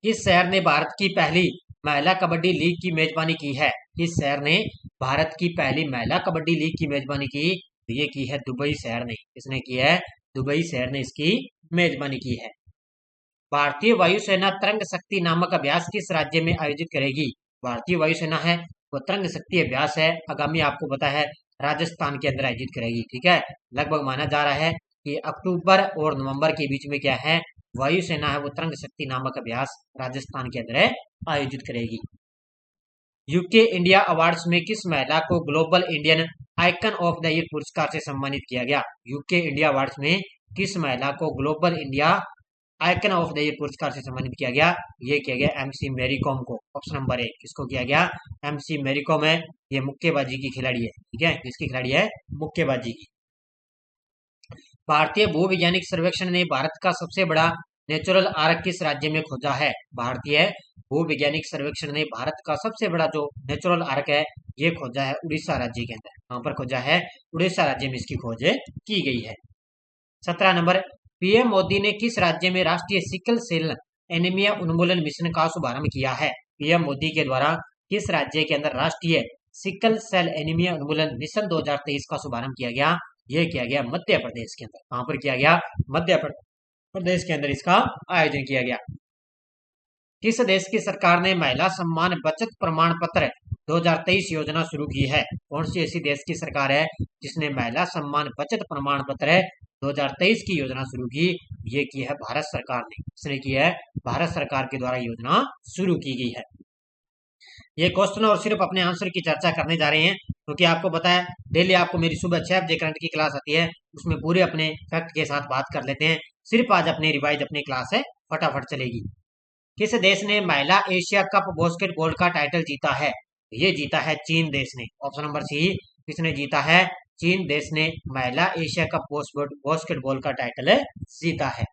किस शहर ने भारत की पहली महिला कबड्डी लीग की मेजबानी की है? किस शहर ने भारत की पहली महिला कबड्डी लीग की मेजबानी की? ये की है दुबई शहर ने। किसने की है? दुबई शहर ने इसकी मेजबानी की है। भारतीय वायुसेना तरंग शक्ति नामक अभ्यास किस राज्य में आयोजित करेगी? भारतीय वायुसेना है वो तरंग शक्ति अभ्यास है, आगामी आपको पता है राजस्थान के अंदर आयोजित करेगी। ठीक है, लगभग माना जा रहा है कि अक्टूबर और नवंबर के बीच में क्या है, वायुसेना है वो तरंग शक्ति नामक अभ्यास राजस्थान के अंदर आयोजित करेगी। यूके इंडिया अवार्ड्स में किस महिला को global Indian icon of the year पुरस्कार से सम्मानित किया गया? यूके इंडिया अवार्ड्स में किस महिला को global India icon of the year पुरस्कार से सम्मानित किया गया? ये किया गया एमसी मैरी कॉम को। ऑप्शन नंबर 1 किसको किया गया? एमसी मैरी कॉम है, ये मुक्केबाजी की खिलाड़ी है। ठीक है, किसकी खिलाड़ी है? मुक्केबाजी की। भारतीय भूवैज्ञानिक सर्वेक्षण ने भारत का सबसे बड़ा नेचुरल आर्क किस राज्य में खोजा है? भारतीय भूवैज्ञानिक सर्वेक्षण ने भारत का सबसे बड़ा जो नेचुरल आर्क है ये खोजा है उड़ीसा राज्य के अंदर। कहां पर खोजा है? उड़ीसा राज्य में इसकी खोज की गई है। 17 नंबर, पीएम मोदी ने किस राज्य में राष्ट्रीय सिकल सेल एनीमिया उन्मूलन मिशन का शुभारंभ किया है? पीएम मोदी के द्वारा किस राज्य के अंदर राष्ट्रीय सिकल सेल एनीमिया उन्मूलन मिशन 2023 का शुभारंभ किया गया? यह किया गया मध्य प्रदेश के अंदर। कहां पर किया गया? मध्य प्रदेश के अंदर इसका आयोजन किया गया। किस देश की सरकार ने महिला सम्मान बचत प्रमाण पत्र 2023 योजना शुरू की है? कौन सी ऐसी देश की सरकार है जिसने महिला सम्मान बचत प्रमाण पत्र 2023 की योजना शुरू की? ये की है भारत सरकार ने। इसने की है भारत सरकार के द्वारा योजना शुरू की गई है। ये क्वेश्चन और सिर्फ अपने आंसर की चर्चा करने जा रहे हैं क्योंकि आपको पता है डेली आपको मेरी सुबह 6 बजे करंट की क्लास आती है, उसमें पूरे अपने फैक्ट के साथ बात कर लेते हैं। सिर्फ आज अपनी रिवाइज अपनी क्लास है फटाफट चलेगी। किस देश ने महिला एशिया कप बास्केटबॉल का टाइटल जीता है? ये जीता है चीन देश ने। ऑप्शन नंबर सी किसने जीता है? चीन देश ने महिला एशिया कप बास्केटबॉल का टाइटल जीता है।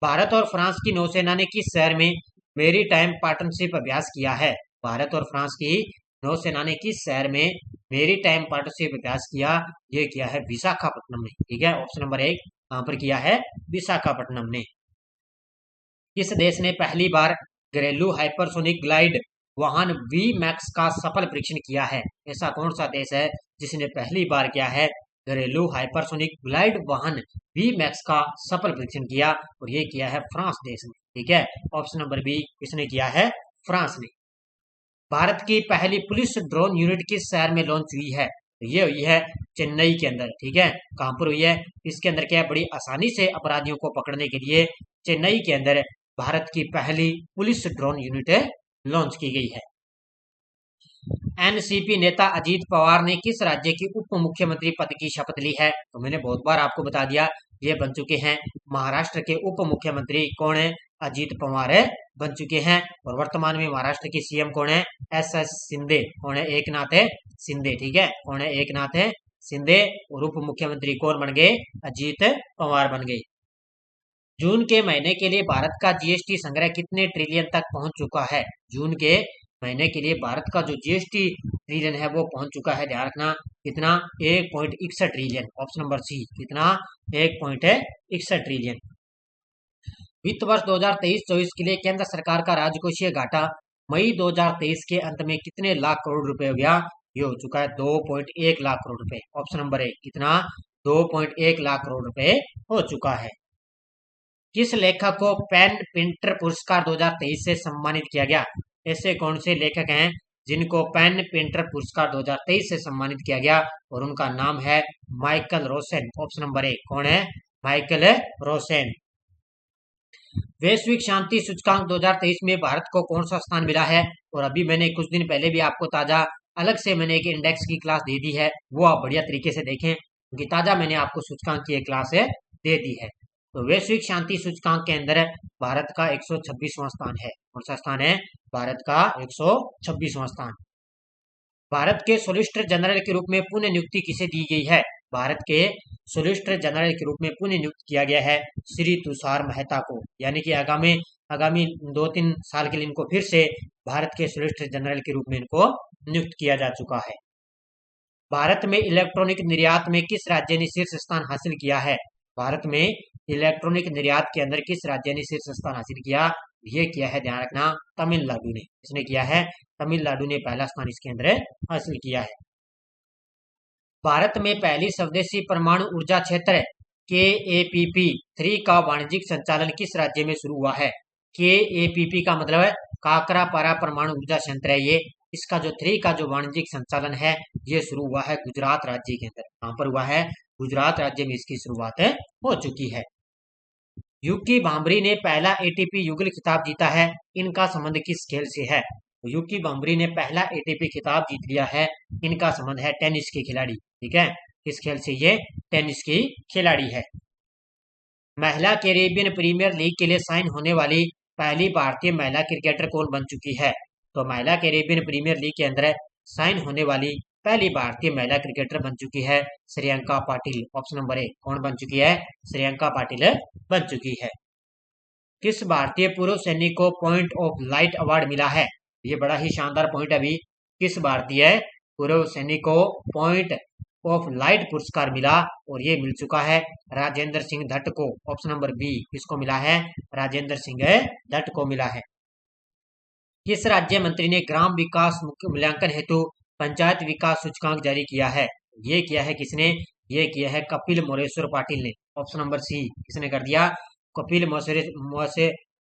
भारत और फ्रांस की नौसेना ने किस शहर में मेरी टाइम पार्टनरशिप अभ्यास किया है? भारत और फ्रांस की नौसेना ने किस शहर में मेरी टाइम पार्टनरशिप अभ्यास किया? ये किया है विशाखापट्टनम ने। ठीक है, ऑप्शन नंबर 1 कहां पर किया है? विशाखापट्टनम ने। किस देश ने पहली बार घरेलू हाइपरसोनिक ग्लाइड वाहन वी मैक्स का सफल परीक्षण किया है? ऐसा कौन सा देश है जिसने पहली बार किया है घरेलू हाइपरसोनिक ग्लाइड वाहन वी मैक्स का सफल परीक्षण किया? और ये किया है फ्रांस देश ने। ठीक है, ऑप्शन नंबर बी किसने किया है? फ्रांस ने। भारत की पहली पुलिस ड्रोन यूनिट किस शहर में लॉन्च हुई है? ये हुई है चेन्नई के अंदर। ठीक है, कहां पर हुई है? इसके अंदर क्या है, बड़ी आसानी से अपराधियों को पकड़ने के लिए चेन्नई के अंदर भारत की पहली पुलिस ड्रोन यूनिट लॉन्च की गई है। एनसीपी नेता अजीत पवार ने किस राज्य की उप मुख्यमंत्री पद की शपथ ली है? तो मैंने बहुत बार आपको बता दिया, ये बन चुके हैं महाराष्ट्र के उप मुख्यमंत्री। कौन है? अजीत पवार है, बन चुके हैं। और वर्तमान में महाराष्ट्र की सीएम कौन है? एस शिंदे। कौन है? एकनाथ है शिंदे। ठीक है, कौन है? एकनाथ है शिंदे। और उप मुख्यमंत्री कौन बन गए? अजीत पवार बन गए। जून के महीने के लिए भारत का जीएसटी संग्रह कितने ट्रिलियन तक पहुंच चुका है? जून के महीने के लिए भारत का जो जीएसटी ट्रिलियन है वो पहुंच चुका है। ध्यान रखना, कितना? 1.61 ट्रिलियन। ऑप्शन नंबर सी, कितना? 1.61 ट्रिलियन। वित्त वर्ष 2023-24 के लिए केंद्र सरकार का राजकोषीय घाटा मई 2023 के अंत में कितने लाख करोड़ रुपए हो गया? ये हो चुका है 2.1 लाख करोड़ रुपए। ऑप्शन नंबर ए, कितना? 2.1 लाख करोड़ रुपए हो चुका है। किस लेखक को पेन प्रिंटर पुरस्कार 2023 से सम्मानित किया गया? ऐसे कौन से लेखक हैं जिनको पेन प्रिंटर पुरस्कार 2023 से सम्मानित किया गया? और उनका नाम है Michael Rosen. Option number A, कौन है? Michael Rosen. वैश्विक शांति सूचकांक 2023 में भारत को कौन सा स्थान मिला है? और अभी मैंने कुछ दिन पहले भी आपको ताजा अलग से मैंने एक इंडेक्स की क्लास दे दी है, वो आप बढ़िया तरीके से देखें, क्योंकि ताजा मैंने आपको सूचकांक की एक क्लास है दे दी है। तो वैश्विक शांति सूचकांक के अंदर भारत का 126वां स्थान है। कौन सा स्थान है? भारत का 126वां स्थान। भारत के सोलिसिटर जनरल के रूप में पुनः नियुक्ति किसे दी गई है? भारत के सोलिसिटर जनरल के रूप में पुनः नियुक्त किया गया है श्री तुषार मेहता को। यानी कि आगामी आगामी 2-3 साल के लिए इनको फिर से भारत के सोलिसिटर जनरल के रूप में इनको नियुक्त किया जा चुका है। भारत में इलेक्ट्रॉनिक निर्यात में किस राज्य ने शीर्ष स्थान हासिल किया है? भारत में इलेक्ट्रॉनिक निर्यात के अंदर किस राज्य ने शीर्ष स्थान हासिल किया? ये किया है, ध्यान रखना, तमिलनाडु ने। इसने किया है, तमिलनाडु ने पहला स्थान इसके अंदर हासिल किया है। भारत में पहली स्वदेशी परमाणु ऊर्जा क्षेत्र KAPP 3 का वाणिज्यिक संचालन किस राज्य में शुरू हुआ है? KAPP का मतलब है काकरापारा परमाणु ऊर्जा संयंत्र है ये। इसका जो 3 का जो वाणिज्यिक संचालन है ये शुरू हुआ है गुजरात राज्य के अंदर। कहां पर हुआ है? गुजरात राज्य में इसकी शुरुआत हो चुकी है। यूकी भांभरी ने पहला ATP युगल खिताब जीता है, इनका संबंध किस खेल से है? यूकी भांभरी ने पहला ATP खिताब जीत लिया है, इनका संबंध है टेनिस के खिलाड़ी। ठीक है, किस खेल से? ये टेनिस की खिलाड़ी है। महिला कैरेबियन प्रीमियर लीग के लिए साइन होने वाली पहली भारतीय महिला क्रिकेटर कौन बन चुकी है? तो महिला कैरेबियन प्रीमियर लीग के अंदर साइन होने वाली पहली भारतीय महिला क्रिकेटर बन चुकी है Shreyanka Patil. Option number A, कौन बन चुकी है? श्रेयंका पाटिल बन चुकी है। किस भारतीय पूर्व सैनिक को पॉइंट ऑफ लाइट अवार्ड मिला है? ये बड़ा ही शानदार पॉइंट अभी। किस भारतीय पूर्व सैनिक को पॉइंट ऑफ लाइट पुरस्कार मिला? और ये मिल चुका है राजेंद्र सिंह धट को। ऑप्शन नंबर बी, किसको मिला है? राजेंद्र सिंह धट को मिला है। किस राज्य मंत्री ने ग्राम विकास मूल्यांकन हेतु पंचायत विकास सूचकांक जारी किया है? ये किया है किसने? ये किया है कपिल मोरेश्वर पाटिल ने। ऑप्शन नंबर सी, किसने कर दिया? कपिल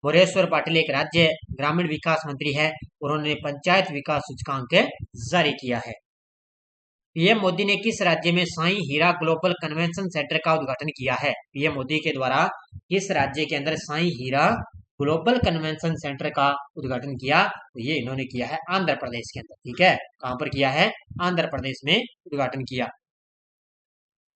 मोरेश्वर पाटिल एक राज्य ग्रामीण विकास मंत्री है, उन्होंने पंचायत विकास सूचकांक जारी किया है। पीएम मोदी ने किस राज्य में साई हीरा ग्लोबल कन्वेंशन सेंटर का उद्घाटन किया है? पीएम मोदी के द्वारा किस राज्य के अंदर साई हीरा ग्लोबल कन्वेंशन सेंटर का उद्घाटन किया? तो ये इन्होंने किया है आंध्र प्रदेश के अंदर। ठीक है, कहां पर किया है? आंध्र प्रदेश में उद्घाटन किया।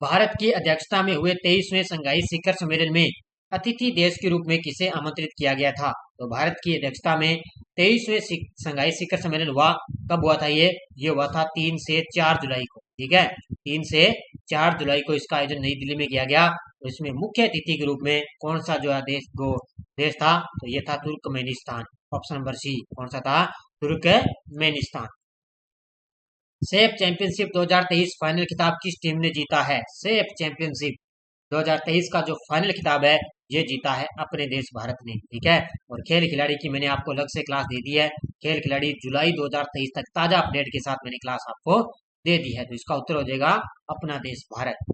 भारत की अध्यक्षता में हुए 23वें शंघाई शिखर सम्मेलन में अतिथि देश के रूप में किसे आमंत्रित किया गया था? तो भारत की अध्यक्षता में 23वें शंघाई शिखर सम्मेलन हुआ। कब हुआ था ये हुआ था 3 से 4 जुलाई को। ठीक है, 3 से 4 जुलाई को इसका आयोजन नई दिल्ली में किया गया। तो इसमें मुख्य अतिथि के रूप में कौन सा जो देश था? तो ये था तुर्कमेनिस्तान। ऑप्शन नंबर सी, कौन सा था? तुर्कमेनिस्तान। सेफ चैंपियनशिप 2023 फाइनल खिताब किस टीम ने जीता है? सेफ चैंपियनशिप 2023 का जो फाइनल खिताब है ये जीता है अपने देश भारत ने। ठीक है, और खेल खिलाड़ी की मैंने आपको अलग से क्लास दे दी है। खेल खिलाड़ी जुलाई 2023 तक ताजा अपडेट के साथ मैंने क्लास आपको दे दी है। तो इसका उत्तर हो जाएगा अपना देश भारत।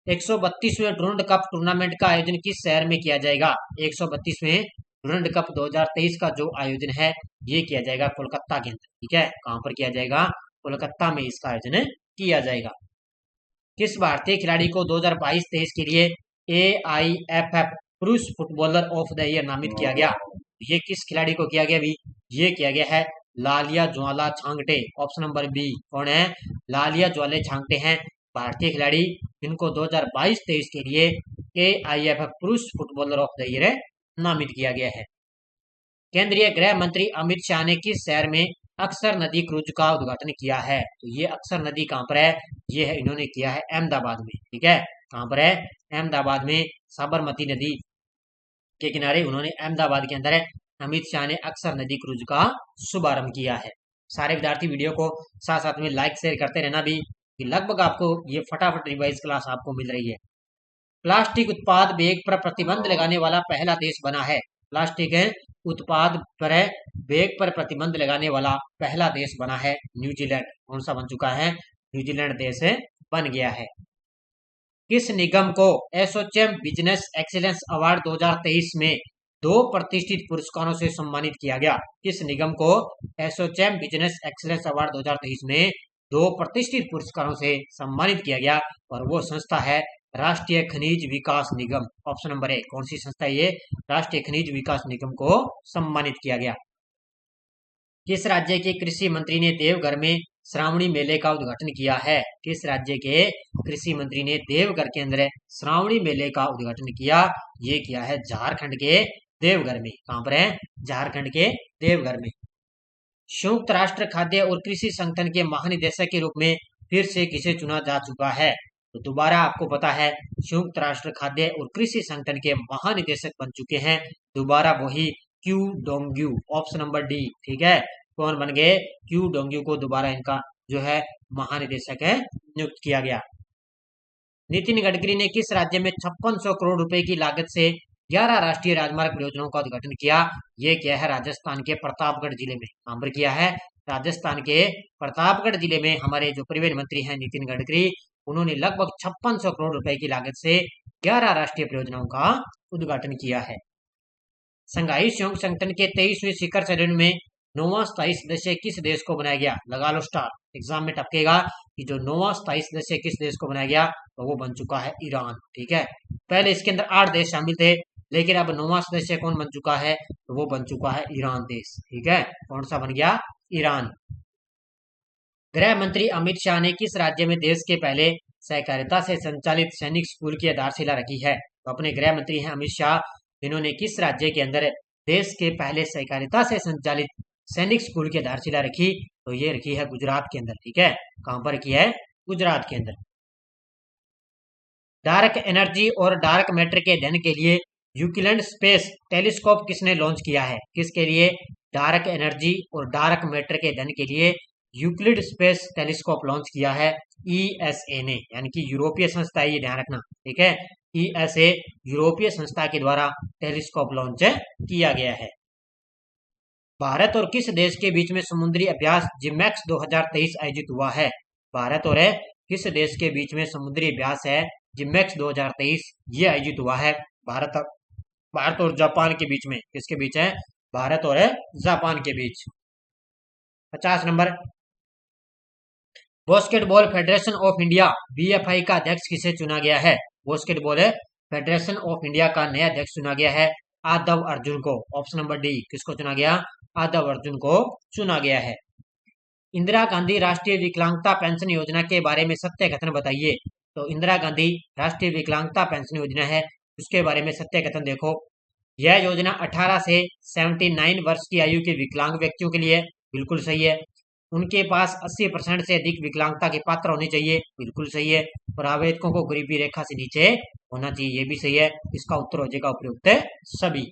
132वें डुरंड कप टूर्नामेंट का आयोजन किस शहर में किया जाएगा? 132वें डुरंड कप 2023 का जो आयोजन है ये किया जाएगा कोलकाता के अंदर। ठीक है, कहां पर किया जाएगा? कोलकाता में इसका आयोजन किया जाएगा। किस भारतीय खिलाड़ी को 2022-23 के लिए AIFF पुरुष फुटबॉलर ऑफ द ईयर नामित किया गया? ये किस खिलाड़ी को किया गया भी? ये किया गया है लालिया ज्वाला छांगटे। ऑप्शन नंबर बी कौन है? लालिया ज्वाले छांगटे हैं भारतीय खिलाड़ी जिनको 2022-23 के लिए AIFF पुरुष फुटबॉलर ऑफ द ईयर नामित किया गया है। केंद्रीय गृह मंत्री अमित शाह ने किस शहर में अक्सर नदी क्रूज का उद्घाटन किया है? तो ये अक्सर नदी कहाँ पर है? ये है, इन्होंने किया है अहमदाबाद में। ठीक है, कहाँ पर है? अहमदाबाद में साबरमती नदी के किनारे उन्होंने अहमदाबाद के अंदर अमित शाह ने अक्सर नदी क्रूज का शुभारंभ किया है। सारे विद्यार्थी वीडियो को साथ साथ में लाइक शेयर करते रहना भी, कि लगभग आपको ये फटाफट रिवाइज क्लास आपको मिल रही है। प्लास्टिक उत्पाद बैग पर प्रतिबंध लगाने वाला पहला देश बना है। प्लास्टिक उत्पाद पर बैग पर प्रतिबंध लगाने वाला पहला देश बना है न्यूजीलैंड। कौन सा बन चुका है? न्यूजीलैंड देश बन गया है। किस निगम को एसोचैम बिजनेस एक्सीलेंस अवार्ड 2023 में 2 प्रतिष्ठित पुरस्कारों से सम्मानित किया गया? किस निगम को एसोचैम बिजनेस एक्सीलेंस अवार्ड 2023 में 2 प्रतिष्ठित पुरस्कारों से सम्मानित किया गया? और वो संस्था है राष्ट्रीय खनिज विकास निगम। ऑप्शन नंबर ए कौन सी संस्था है ये? राष्ट्रीय खनिज विकास निगम को सम्मानित किया गया। किस राज्य के कृषि मंत्री ने देवघर में श्रावणी मेले का उद्घाटन किया है? किस राज्य के कृषि मंत्री ने देवघर के अंदर श्रावणी मेले का उद्घाटन किया? ये किया है झारखंड के देवघर में। कहां पर है? झारखंड के देवघर में। संयुक्त राष्ट्र खाद्य और कृषि संगठन के महानिदेशक के रूप में फिर से किसे चुना जा चुका है? तो दोबारा आपको पता है, संयुक्त राष्ट्र खाद्य और कृषि संगठन के महानिदेशक बन चुके हैं दोबारा वही Q Dongyu. Option number D. ठीक है, कौन बन गए? क्यू डोंग्यू को दोबारा इनका जो है महानिदेशक है नियुक्त किया गया। नितिन गडकरी ने किस राज्य में 5600 करोड़ रुपए की लागत से 11 राष्ट्रीय राजमार्ग परियोजनाओं का उद्घाटन किया? ये किया है राजस्थान के प्रतापगढ़ जिले में। कहां पर किया है? राजस्थान के प्रतापगढ़ जिले में हमारे जो परिवहन मंत्री हैं नितिन गडकरी, उन्होंने लगभग 5600 करोड़ रुपए की लागत से 11 राष्ट्रीय परियोजनाओं का उद्घाटन किया है। संघाई सहयोग संगठन के 23वें शिखर सम्मेलन में 9वां स्थायी सदस्य किस देश को बनाया गया? लगा लो स्टार, एग्जाम में टपकेगा कि जो 9वां स्थायी सदस्य किस देश को बनाया गया, तो वो बन चुका है ईरान। ठीक है, पहले इसके अंदर 8 देश शामिल थे, लेकिन अब 9वां सदस्य कौन बन चुका है? तो वो बन चुका है ईरान देश। ठीक है, कौन सा बन गया? ईरान। गृह मंत्री अमित शाह ने किस राज्य में देश के पहले सहकारिता से संचालित सैनिक स्कूल की आधारशिला रखी है? तो अपने गृह मंत्री हैं अमित शाह, इन्होंने किस राज्य के अंदर देश के पहले सहकारिता से संचालित सैनिक स्कूल की आधारशिला रखी? तो ये रखी है गुजरात के अंदर। ठीक है, कहां पर की है? गुजरात के अंदर। डार्क एनर्जी और डार्क मैटर के अध्ययन के लिए यूक्लिड स्पेस टेलीस्कोप किसने लॉन्च किया है? किसके लिए? डार्क एनर्जी और डार्क मैटर के अध्ययन के लिए यूक्लिड स्पेस टेलीस्कोप लॉन्च किया है ESA ने, यानी कि यूरोपीय संस्था है, ये ध्यान रखना। ठीक है, ESA यूरोपीय संस्था के द्वारा टेलीस्कोप लॉन्च किया गया है। भारत और किस देश के बीच में समुद्री अभ्यास जिमैक्स 2023 आयोजित हुआ है? भारत और किस देश के बीच में समुद्री अभ्यास है जिमैक्स 2023 ये आयोजित हुआ है? भारत और जापान के बीच में। किसके बीच है? भारत और जापान के बीच। 50 number, basketball federation of India BFI का अध्यक्ष किसे चुना गया है? बास्केटबॉल फेडरेशन ऑफ इंडिया का नया अध्यक्ष चुना गया है आदव अर्जुन को। ऑप्शन नंबर डी, किसको चुना गया? आदव अर्जुन को चुना गया है। इंदिरा गांधी राष्ट्रीय विकलांगता पेंशन योजना के बारे में सत्य कथन बताइए। तो इंदिरा गांधी राष्ट्रीय विकलांगता पेंशन योजना है, उसके बारे में सत्य कथन देखो। यह योजना 18 से 79 वर्ष की आयु के विकलांग व्यक्तियों के लिए, बिल्कुल सही है। उनके पास 80% से अधिक विकलांगता के पात्र होने चाहिए, बिल्कुल सही है। और आवेदकों को गरीबी रेखा से नीचे होना चाहिए, ये भी सही है। इसका उत्तर हो जाएगा उपयुक्त सभी।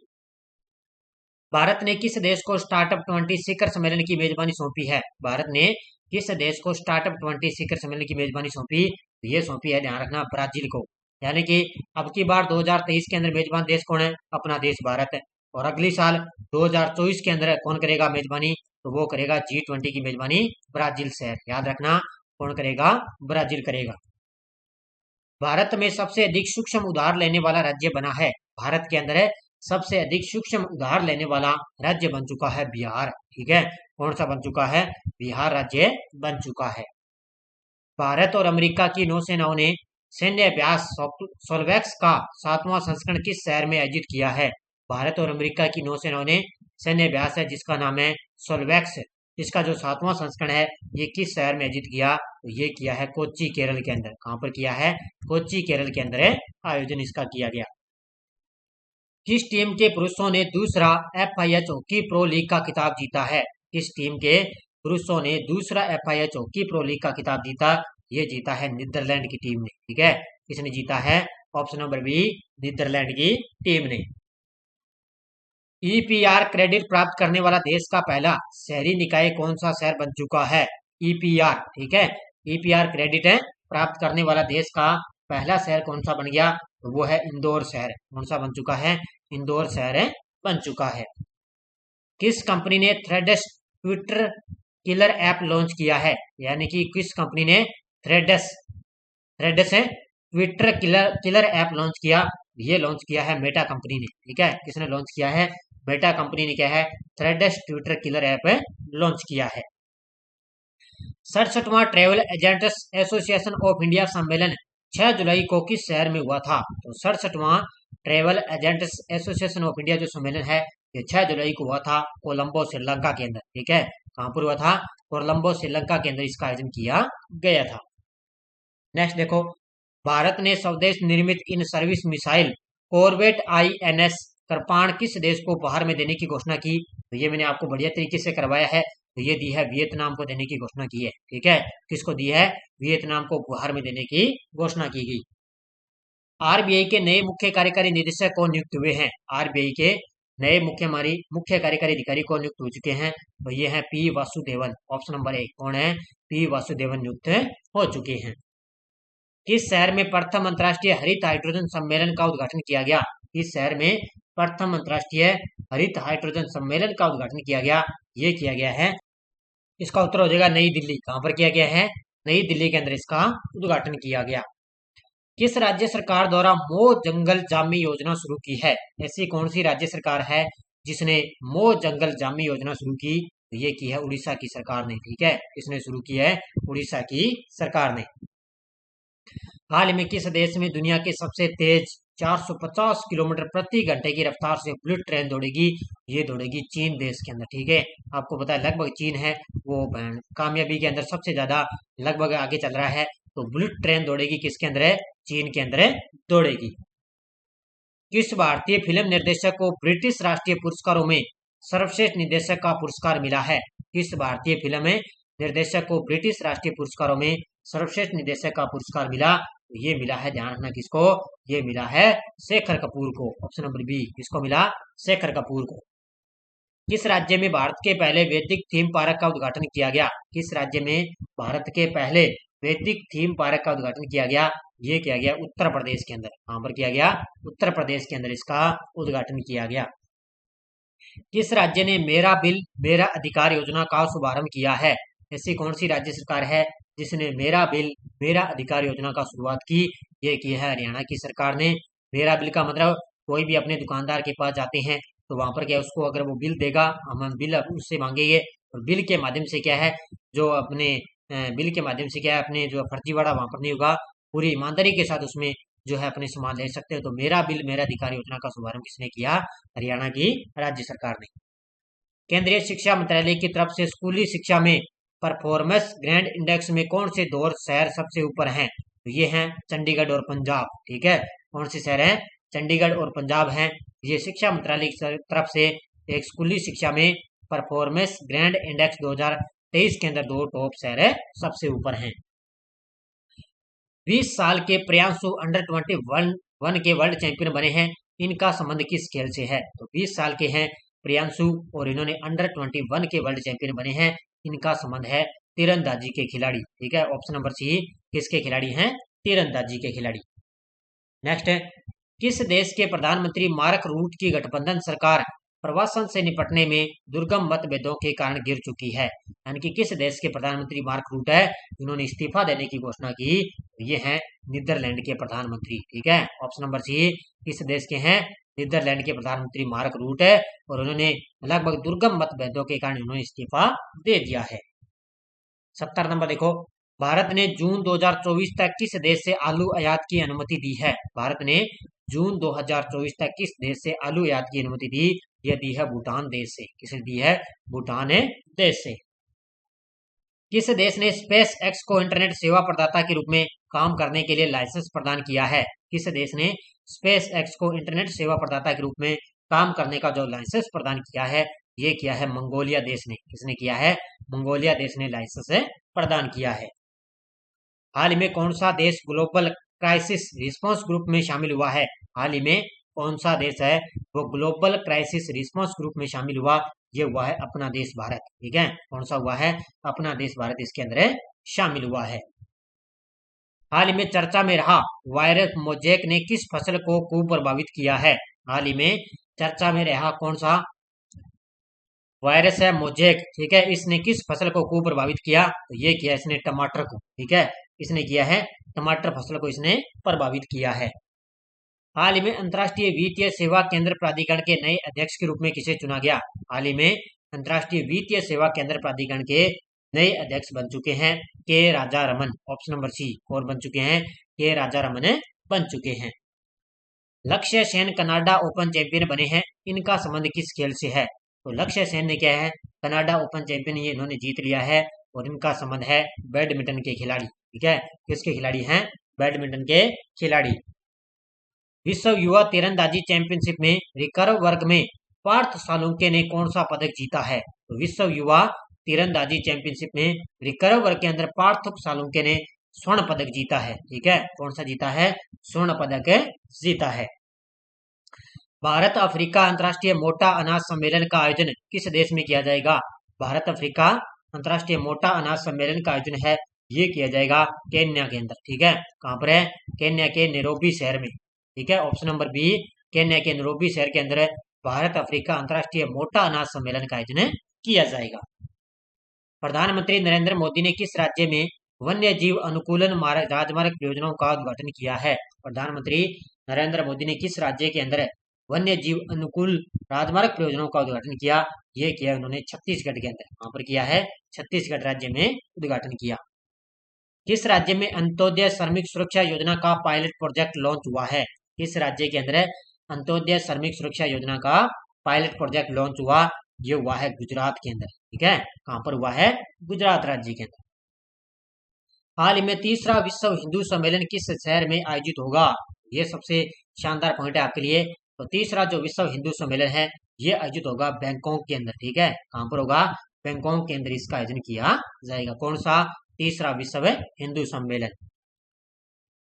भारत ने किस देश को स्टार्टअप 20 शिखर सम्मेलन की मेजबानी सौंपी है? भारत ने किस देश को स्टार्टअप 20 शिखर सम्मेलन की मेजबानी सौंपी? ये सौंपी है, ध्यान रखना, ब्राजील को। यानी कि अब की बार 2023 के अंदर मेजबान देश कौन है? अपना देश भारत है। और अगली साल 2024 के अंदर कौन करेगा मेजबानी? तो वो करेगा G20 की मेजबानी ब्राजील से। याद रखना, कौन करेगा? ब्राजील करेगा। भारत में सबसे अधिक सूक्ष्म उधार लेने वाला राज्य बना है। भारत के अंदर सबसे अधिक सूक्ष्म उधार लेने वाला राज्य बन चुका है बिहार। ठीक है, कौन सा बन चुका है? बिहार राज्य बन चुका है। भारत और अमेरिका की नौसेनाओं ने सैन्य अभ्यास सोलवैक्स का 7वां संस्करण किस शहर में आयोजित किया है? भारत और अमेरिका की नौसेनाओं ने सैन्य अभ्यास है जिसका नाम है सोलवैक्स, इसका जो 7वां संस्करण है ये किस शहर में आयोजित किया, तो ये किया है कोच्चि केरल के अंदर। कहां पर किया है, कोच्चि केरल के अंदर आयोजन इसका किया गया। किस टीम के पुरुषों ने दूसरा FIH हॉकी प्रो लीग का खिताब जीता है, किस टीम के पुरुषों ने दूसरा FIH हॉकी प्रो लीग का खिताब जीता, ये जीता है नीदरलैंड की टीम ने। ठीक है, किसने जीता है, ऑप्शन नंबर बी, नीदरलैंड की टीम ने। EPR क्रेडिट प्राप्त करने वाला देश का पहला शहरी निकाय कौन सा शहर बन चुका है, EPR। ठीक है, EPR क्रेडिट है प्राप्त करने वाला देश का पहला शहर कौन सा बन गया, तो वो है इंदौर शहर। कौन सा बन चुका है, इंदौर शहर बन चुका है। किस कंपनी ने threads Twitter killer app launch किया है, यानी कि किस कंपनी ने थ्रेडस है ट्विटर किलर ऐप लॉन्च किया, ये लॉन्च किया है मेटा कंपनी ने। ठीक है, किसने लॉन्च किया है, मेटा कंपनी ने क्या है Threads Twitter killer app launch किया है। 67वां travel agents association of India सम्मेलन 6 जुलाई को किस शहर में हुआ था, तो 67वां travel agents association of India जो सम्मेलन है ये 6 जुलाई को हुआ था कोलंबो श्रीलंका के अंदर। ठीक है, कहां पर हुआ था, कोलंबो श्रीलंका के अंदर इसका आयोजन किया गया था। नेक्स्ट देखो, भारत ने स्वदेश निर्मित in service missile corvette INS कृपाण किस देश को उपहार में देने की घोषणा की, तो ये मैंने आपको बढ़िया तरीके से करवाया है, तो ये दी है वियतनाम को देने की घोषणा की है। ठीक है, किसको दी है, वियतनाम को उपहार में देने की घोषणा की गई। RBI के नए मुख्य कार्यकारी निदेशक कौन नियुक्त हुए हैं, RBI के नए मुख्य कार्यकारी अधिकारी कौन नियुक्त हो चुके हैं, तो ये है P वासुदेवन। ऑप्शन नंबर 1 कौन है, P वासुदेवन नियुक्त हो चुके हैं। किस शहर में प्रथम अंतर्राष्ट्रीय हरित हाइड्रोजन सम्मेलन का उद्घाटन किया गया, किस शहर में प्रथम अंतर्राष्ट्रीय हरित हाइड्रोजन सम्मेलन का उद्घाटन किया गया, ये किया गया है, इसका उत्तर हो जाएगा नई दिल्ली। कहां पर किया गया है, नई दिल्ली के अंदर इसका उद्घाटन किया गया। किस राज्य सरकार द्वारा मोह जंगल जामी योजना शुरू की है, ऐसी कौन सी राज्य सरकार है जिसने मोह जंगल जामी योजना शुरू की, तो ये की है उड़ीसा की सरकार ने। ठीक है, किसने शुरू की है, उड़ीसा की सरकार ने। हाल में किस देश में दुनिया के सबसे तेज 450 किलोमीटर प्रति घंटे की रफ्तार से बुलेट ट्रेन दौड़ेगी, ये दौड़ेगी चीन देश के अंदर। ठीक है, आपको पता है लगभग चीन है वो कामयाबी के अंदर सबसे ज्यादा लगभग आगे चल रहा है, तो बुलेट ट्रेन दौड़ेगी किसके अंदर है, चीन के अंदर दौड़ेगी। किस भारतीय फिल्म निर्देशक को ब्रिटिश राष्ट्रीय पुरस्कारों में सर्वश्रेष्ठ निर्देशक का पुरस्कार मिला है, किस भारतीय फिल्म निर्देशक को ब्रिटिश राष्ट्रीय पुरस्कारों में सर्वश्रेष्ठ निर्देशक का पुरस्कार मिला, ये मिला है, ध्यान रखना किसको, ये मिला है शेखर कपूर को। ऑप्शन नंबर बी, किसको मिला, शेखर कपूर को। किस राज्य में भारत के पहले वैदिक थीम पार्क का उद्घाटन किया गया, किस राज्य में भारत के पहले वैदिक थीम पार्क का उद्घाटन किया गया, ये किया गया उत्तर प्रदेश के अंदर। कहां पर किया गया, उत्तर प्रदेश के अंदर इसका उद्घाटन किया गया। किस राज्य ने मेरा बिल मेरा अधिकार योजना का शुभारंभ किया है, ऐसी कौन सी राज्य सरकार है जिसने मेरा बिल मेरा अधिकार योजना का शुरुआत की, ये की है हरियाणा की सरकार ने। मेरा बिल का मतलब कोई भी अपने दुकानदार के पास जाते हैं तो वहां पर क्या उसको अगर वो बिल देगा, हम बिल उससे मांगेंगे और बिल के माध्यम से क्या है जो अपने बिल के माध्यम से क्या है अपने जो फर्जीवाड़ा वहां पर नहीं होगा, पूरी ईमानदारी के साथ उसमें जो है अपने सामान ले सकते हो। तो मेरा बिल मेरा अधिकार योजना का शुभारंभ किसने किया, हरियाणा की राज्य सरकार ने। केंद्रीय शिक्षा मंत्रालय की तरफ से स्कूली शिक्षा में परफॉर्मेंस ग्रैंड इंडेक्स में कौन से दो शहर सबसे ऊपर हैं, तो ये हैं चंडीगढ़ और पंजाब। ठीक है, कौन से शहर हैं, चंडीगढ़ और पंजाब हैं। ये शिक्षा मंत्रालय की तरफ से एक स्कूली शिक्षा में परफॉर्मेंस ग्रैंड इंडेक्स 2023 के अंदर दो टॉप शहर सबसे ऊपर हैं। 20 साल के प्रियांशु अंडर 21 के वर्ल्ड चैंपियन बने हैं, इनका संबंध किस खेल से है, तो 20 साल के हैं प्रियांशु और इन्होंने अंडर 21 के वर्ल्ड चैंपियन बने हैं, इनका संबंध है तीरंदाजी के खिलाड़ी। ठीक है, ऑप्शन नंबर सी, किसके खिलाड़ी हैं, तीरंदाजी के खिलाड़ी। नेक्स्ट है, किस देश के प्रधानमंत्री मार्क रूट की गठबंधन सरकार प्रवासन से निपटने में दुर्गम मतभेदों के कारण गिर चुकी है, यानी कि किस देश के प्रधानमंत्री मार्क रूट है, इन्होंने इस्तीफा देने की घोषणा की, ये हैं नीदरलैंड के प्रधानमंत्री। ठीक है, ऑप्शन नंबर सी, किस देश के हैं, नीदरलैंड के प्रधानमंत्री मार्क रूट है और उन्होंने लगभग दुर्गम मतभेदों के कारण उन्होंने इस्तीफा दे दिया है। 70 नंबर देखो, भारत ने जून 2024 तक किस देश से आलू आयात की अनुमति दी है, भारत ने जून 2024 तक किस देश से आलू आयात की अनुमति दी, यह दी है भूटान देश से। किसे दी है, भूटान देश से। किस देश ने स्पेस एक्स को इंटरनेट सेवा प्रदाता के रूप में काम करने के लिए लाइसेंस प्रदान किया है? किस देश ने स्पेस एक्स को इंटरनेट सेवा प्रदाता के रूप में काम करने का जो लाइसेंस प्रदान किया है, ये किया है मंगोलिया देश ने। किसने किया है? मंगोलिया देश ने लाइसेंस प्रदान किया है। हाल ही में कौन सा देश ग्लोबल क्राइसिस रिस्पांस ग्रुप में शामिल हुआ है? हाल ही में कौन सा देश है वो ग्लोबल क्राइसिस रिस्पांस ग्रुप में शामिल हुआ? ये हुआ है अपना देश भारत। ठीक है, कौन सा हुआ है? अपना देश भारत इसके अंदर शामिल हुआ है। हाल ही में चर्चा में रहा वायरस मोजेक ने किस फसल को कुप्रभावित किया है? हाल ही में चर्चा में रहा कौन सा वायरस है? मोजेक। ठीक है, इसने किस फसल को कुप्रभावित किया? तो ये किया इसने टमाटर को। ठीक है, इसने किया है टमाटर फसल को इसने प्रभावित किया है। हाल ही में अंतर्राष्ट्रीय वित्तीय सेवा केंद्र प्राधिकरण के नए अध्यक्ष के रूप में किसे चुना गया? हाल ही में अंतर्राष्ट्रीय वित्तीय सेवा केंद्र प्राधिकरण के नए अध्यक्ष बन चुके हैं K Raja Raman. Option number C. और बन चुके हैं के राजा रमन बन चुके हैं। लक्ष्य सेन कनाडा ओपन चैंपियन बने हैं, इनका संबंध किस खेल से है? तो लक्ष्य सेन ने क्या है? कनाडा ओपन चैंपियन ये इन्होंने जीत लिया है और इनका संबंध है बैडमिंटन के खिलाड़ी। ठीक है, किसके खिलाड़ी हैं? बैडमिंटन के खिलाड़ी। विश्व युवा तीरंदाजी चैंपियनशिप में रिकर्व वर्ग में पार्थ सालुंके ने कौन सा पदक जीता है? तो विश्व युवा तीरंदाजी चैंपियनशिप में रिकर्व वर्ग के अंदर पार्थ सालुंके ने स्वर्ण पदक जीता है। ठीक है, कौन सा जीता है? स्वर्ण पदक जीता है। भारत अफ्रीका अंतर्राष्ट्रीय मोटा अनाज सम्मेलन का आयोजन किस देश में किया जाएगा? भारत अफ्रीका अंतर्राष्ट्रीय मोटा अनाज सम्मेलन का आयोजन है ये किया जाएगा केन्या के अंदर। ठीक है, कहां पर है? केन्या के नैरोबी शहर में। ठीक है, ऑप्शन नंबर बी, केन्या के नैरोबी शहर के अंदर भारत अफ्रीका अंतर्राष्ट्रीय मोटा अनाज सम्मेलन का आयोजन किया जाएगा। प्रधानमंत्री नरेंद्र मोदी ने किस राज्य में वन्य जीव अनुकूलन राजमार्ग परियोजनाओं का उद्घाटन किया है? प्रधानमंत्री नरेंद्र मोदी ने किस राज्य के अंदर वन्य जीव अनुकूल राजमार्ग परियोजनाओं का उद्घाटन किया? ये किया उन्होंने छत्तीसगढ़ के अंदर। वहां पर किया है छत्तीसगढ़ राज्य में उद्घाटन किया। किस राज्य में अंत्योदय श्रमिक सुरक्षा योजना का पायलट प्रोजेक्ट लॉन्च हुआ है? किस राज्य के अंदर अंत्योदय श्रमिक सुरक्षा योजना का पायलट प्रोजेक्ट लॉन्च हुआ? ये हुआ है गुजरात के अंदर। ठीक है, कहां पर हुआ है? गुजरात राज्य के अंदर। हाल ही में तीसरा विश्व हिंदू सम्मेलन किस शहर में आयोजित होगा? ये सबसे शानदार पॉइंट है आपके लिए। तो तीसरा जो विश्व हिंदू सम्मेलन है ये आयोजित होगा बैंकॉक के अंदर। ठीक है, कहां पर होगा? बैंकॉक के अंदर इसका आयोजन किया जाएगा। कौन सा? तीसरा विश्व हिंदू सम्मेलन।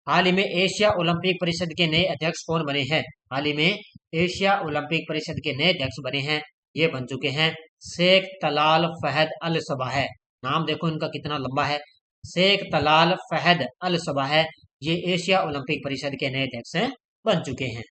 हाल ही में एशिया ओलंपिक परिषद के नए अध्यक्ष कौन बने हैं? हाल ही में एशिया ओलंपिक परिषद के नए अध्यक्ष बने हैं ये बन चुके हैं शेख तलाल फहद अल सबा है। नाम देखो इनका कितना लंबा है, शेख तलाल फहद अल सबा है। ये एशिया ओलंपिक परिषद के नए अध्यक्ष बन चुके हैं।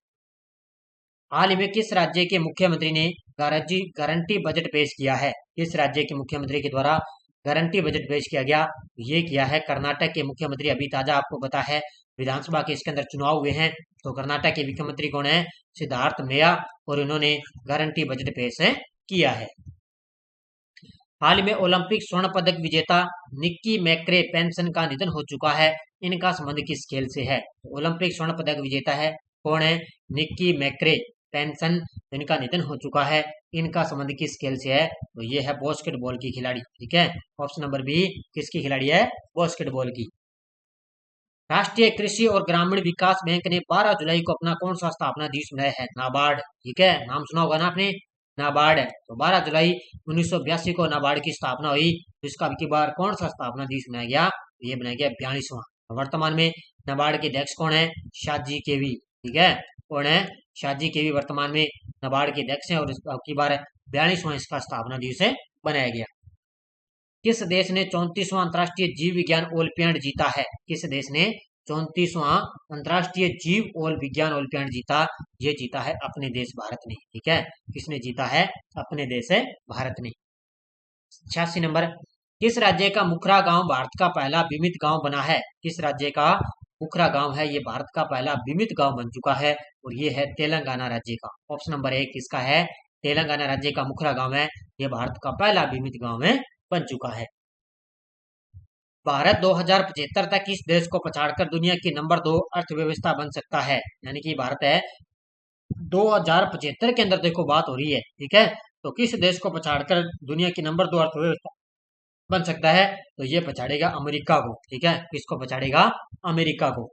हाल ही में किस राज्य के मुख्यमंत्री ने गारंटी बजट पेश किया है? किस राज्य के मुख्यमंत्री के द्वारा गारंटी बजट पेश किया गया? ये किया है कर्नाटक के मुख्यमंत्री। अभी ताजा आपको पता है विधानसभा के इसके अंदर चुनाव हुए हैं, तो कर्नाटक के मुख्यमंत्री कौन है? सिद्धार्थ मैया, और इन्होंने गारंटी बजट पेश किया है। हाल ही में ओलंपिक स्वर्ण पदक विजेता निक्की मैक्रे पेंसन का निधन हो चुका है, इनका संबंध किस खेल से है? ओलंपिक स्वर्ण पदक विजेता है कौन है? निक्की मैक्रे पेंसन, इनका निधन हो चुका है, इनका संबंध किस खेल से है? तो ये है बास्केटबॉल की खिलाड़ी। ठीक है, ऑप्शन नंबर बी, किसकी खिलाड़ी है? बास्केटबॉल की। राष्ट्रीय कृषि और ग्रामीण विकास बैंक ने 12 जुलाई को अपना कौन सा स्थापना दिवस मनाया है? नाबार्ड। ठीक है, नाम सुना होगा ना आपने, नाबार्ड। तो 12 जुलाई 1982 को नाबार्ड की स्थापना हुई। इसका अब की बार कौन सा स्थापना दिवस मनाया गया? ये मनाया गया 42वां। वर्तमान में नाबार्ड के अध्यक्ष कौन है? शाजी केवी। ठीक है, कौन है? शाजी केवी वर्तमान में नाबार्ड के अध्यक्ष हैं और अब की बार 42वां इसका स्थापना दिवस बनाया गया। किस देश ने 34वां अंतर्राष्ट्रीय जीव विज्ञान ओलंपियाड जीता है? किस देश ने 34वां अंतर्राष्ट्रीय जीव और विज्ञान ओलंपियाड जीता? ये जीता है अपने देश भारत ने। ठीक है, किसने जीता है? अपने देश है भारत ने। 86 नंबर, किस राज्य का मुखरा गांव भारत का पहला बीमित गांव बना है? किस राज्य का मुखरा गांव है ये भारत का पहला बीमित गांव बन चुका है और ये है तेलंगाना राज्य का। ऑप्शन नंबर 1 किसका है? तेलंगाना राज्य का मुखरा गांव है, ये भारत का पहला बीमित गांव है बन चुका है। भारत 2075 तक किस देश को पछाड़कर दुनिया की नंबर 2 अर्थव्यवस्था बन सकता है? यानी कि भारत है 2075 के अंदर देखो बात हो रही है। ठीक है, तो किस देश को पछाड़कर दुनिया की नंबर 2 अर्थव्यवस्था बन सकता है, तो ये पछाड़ेगा अमेरिका को। ठीक है, किसको पछाड़ेगा? अमेरिका को।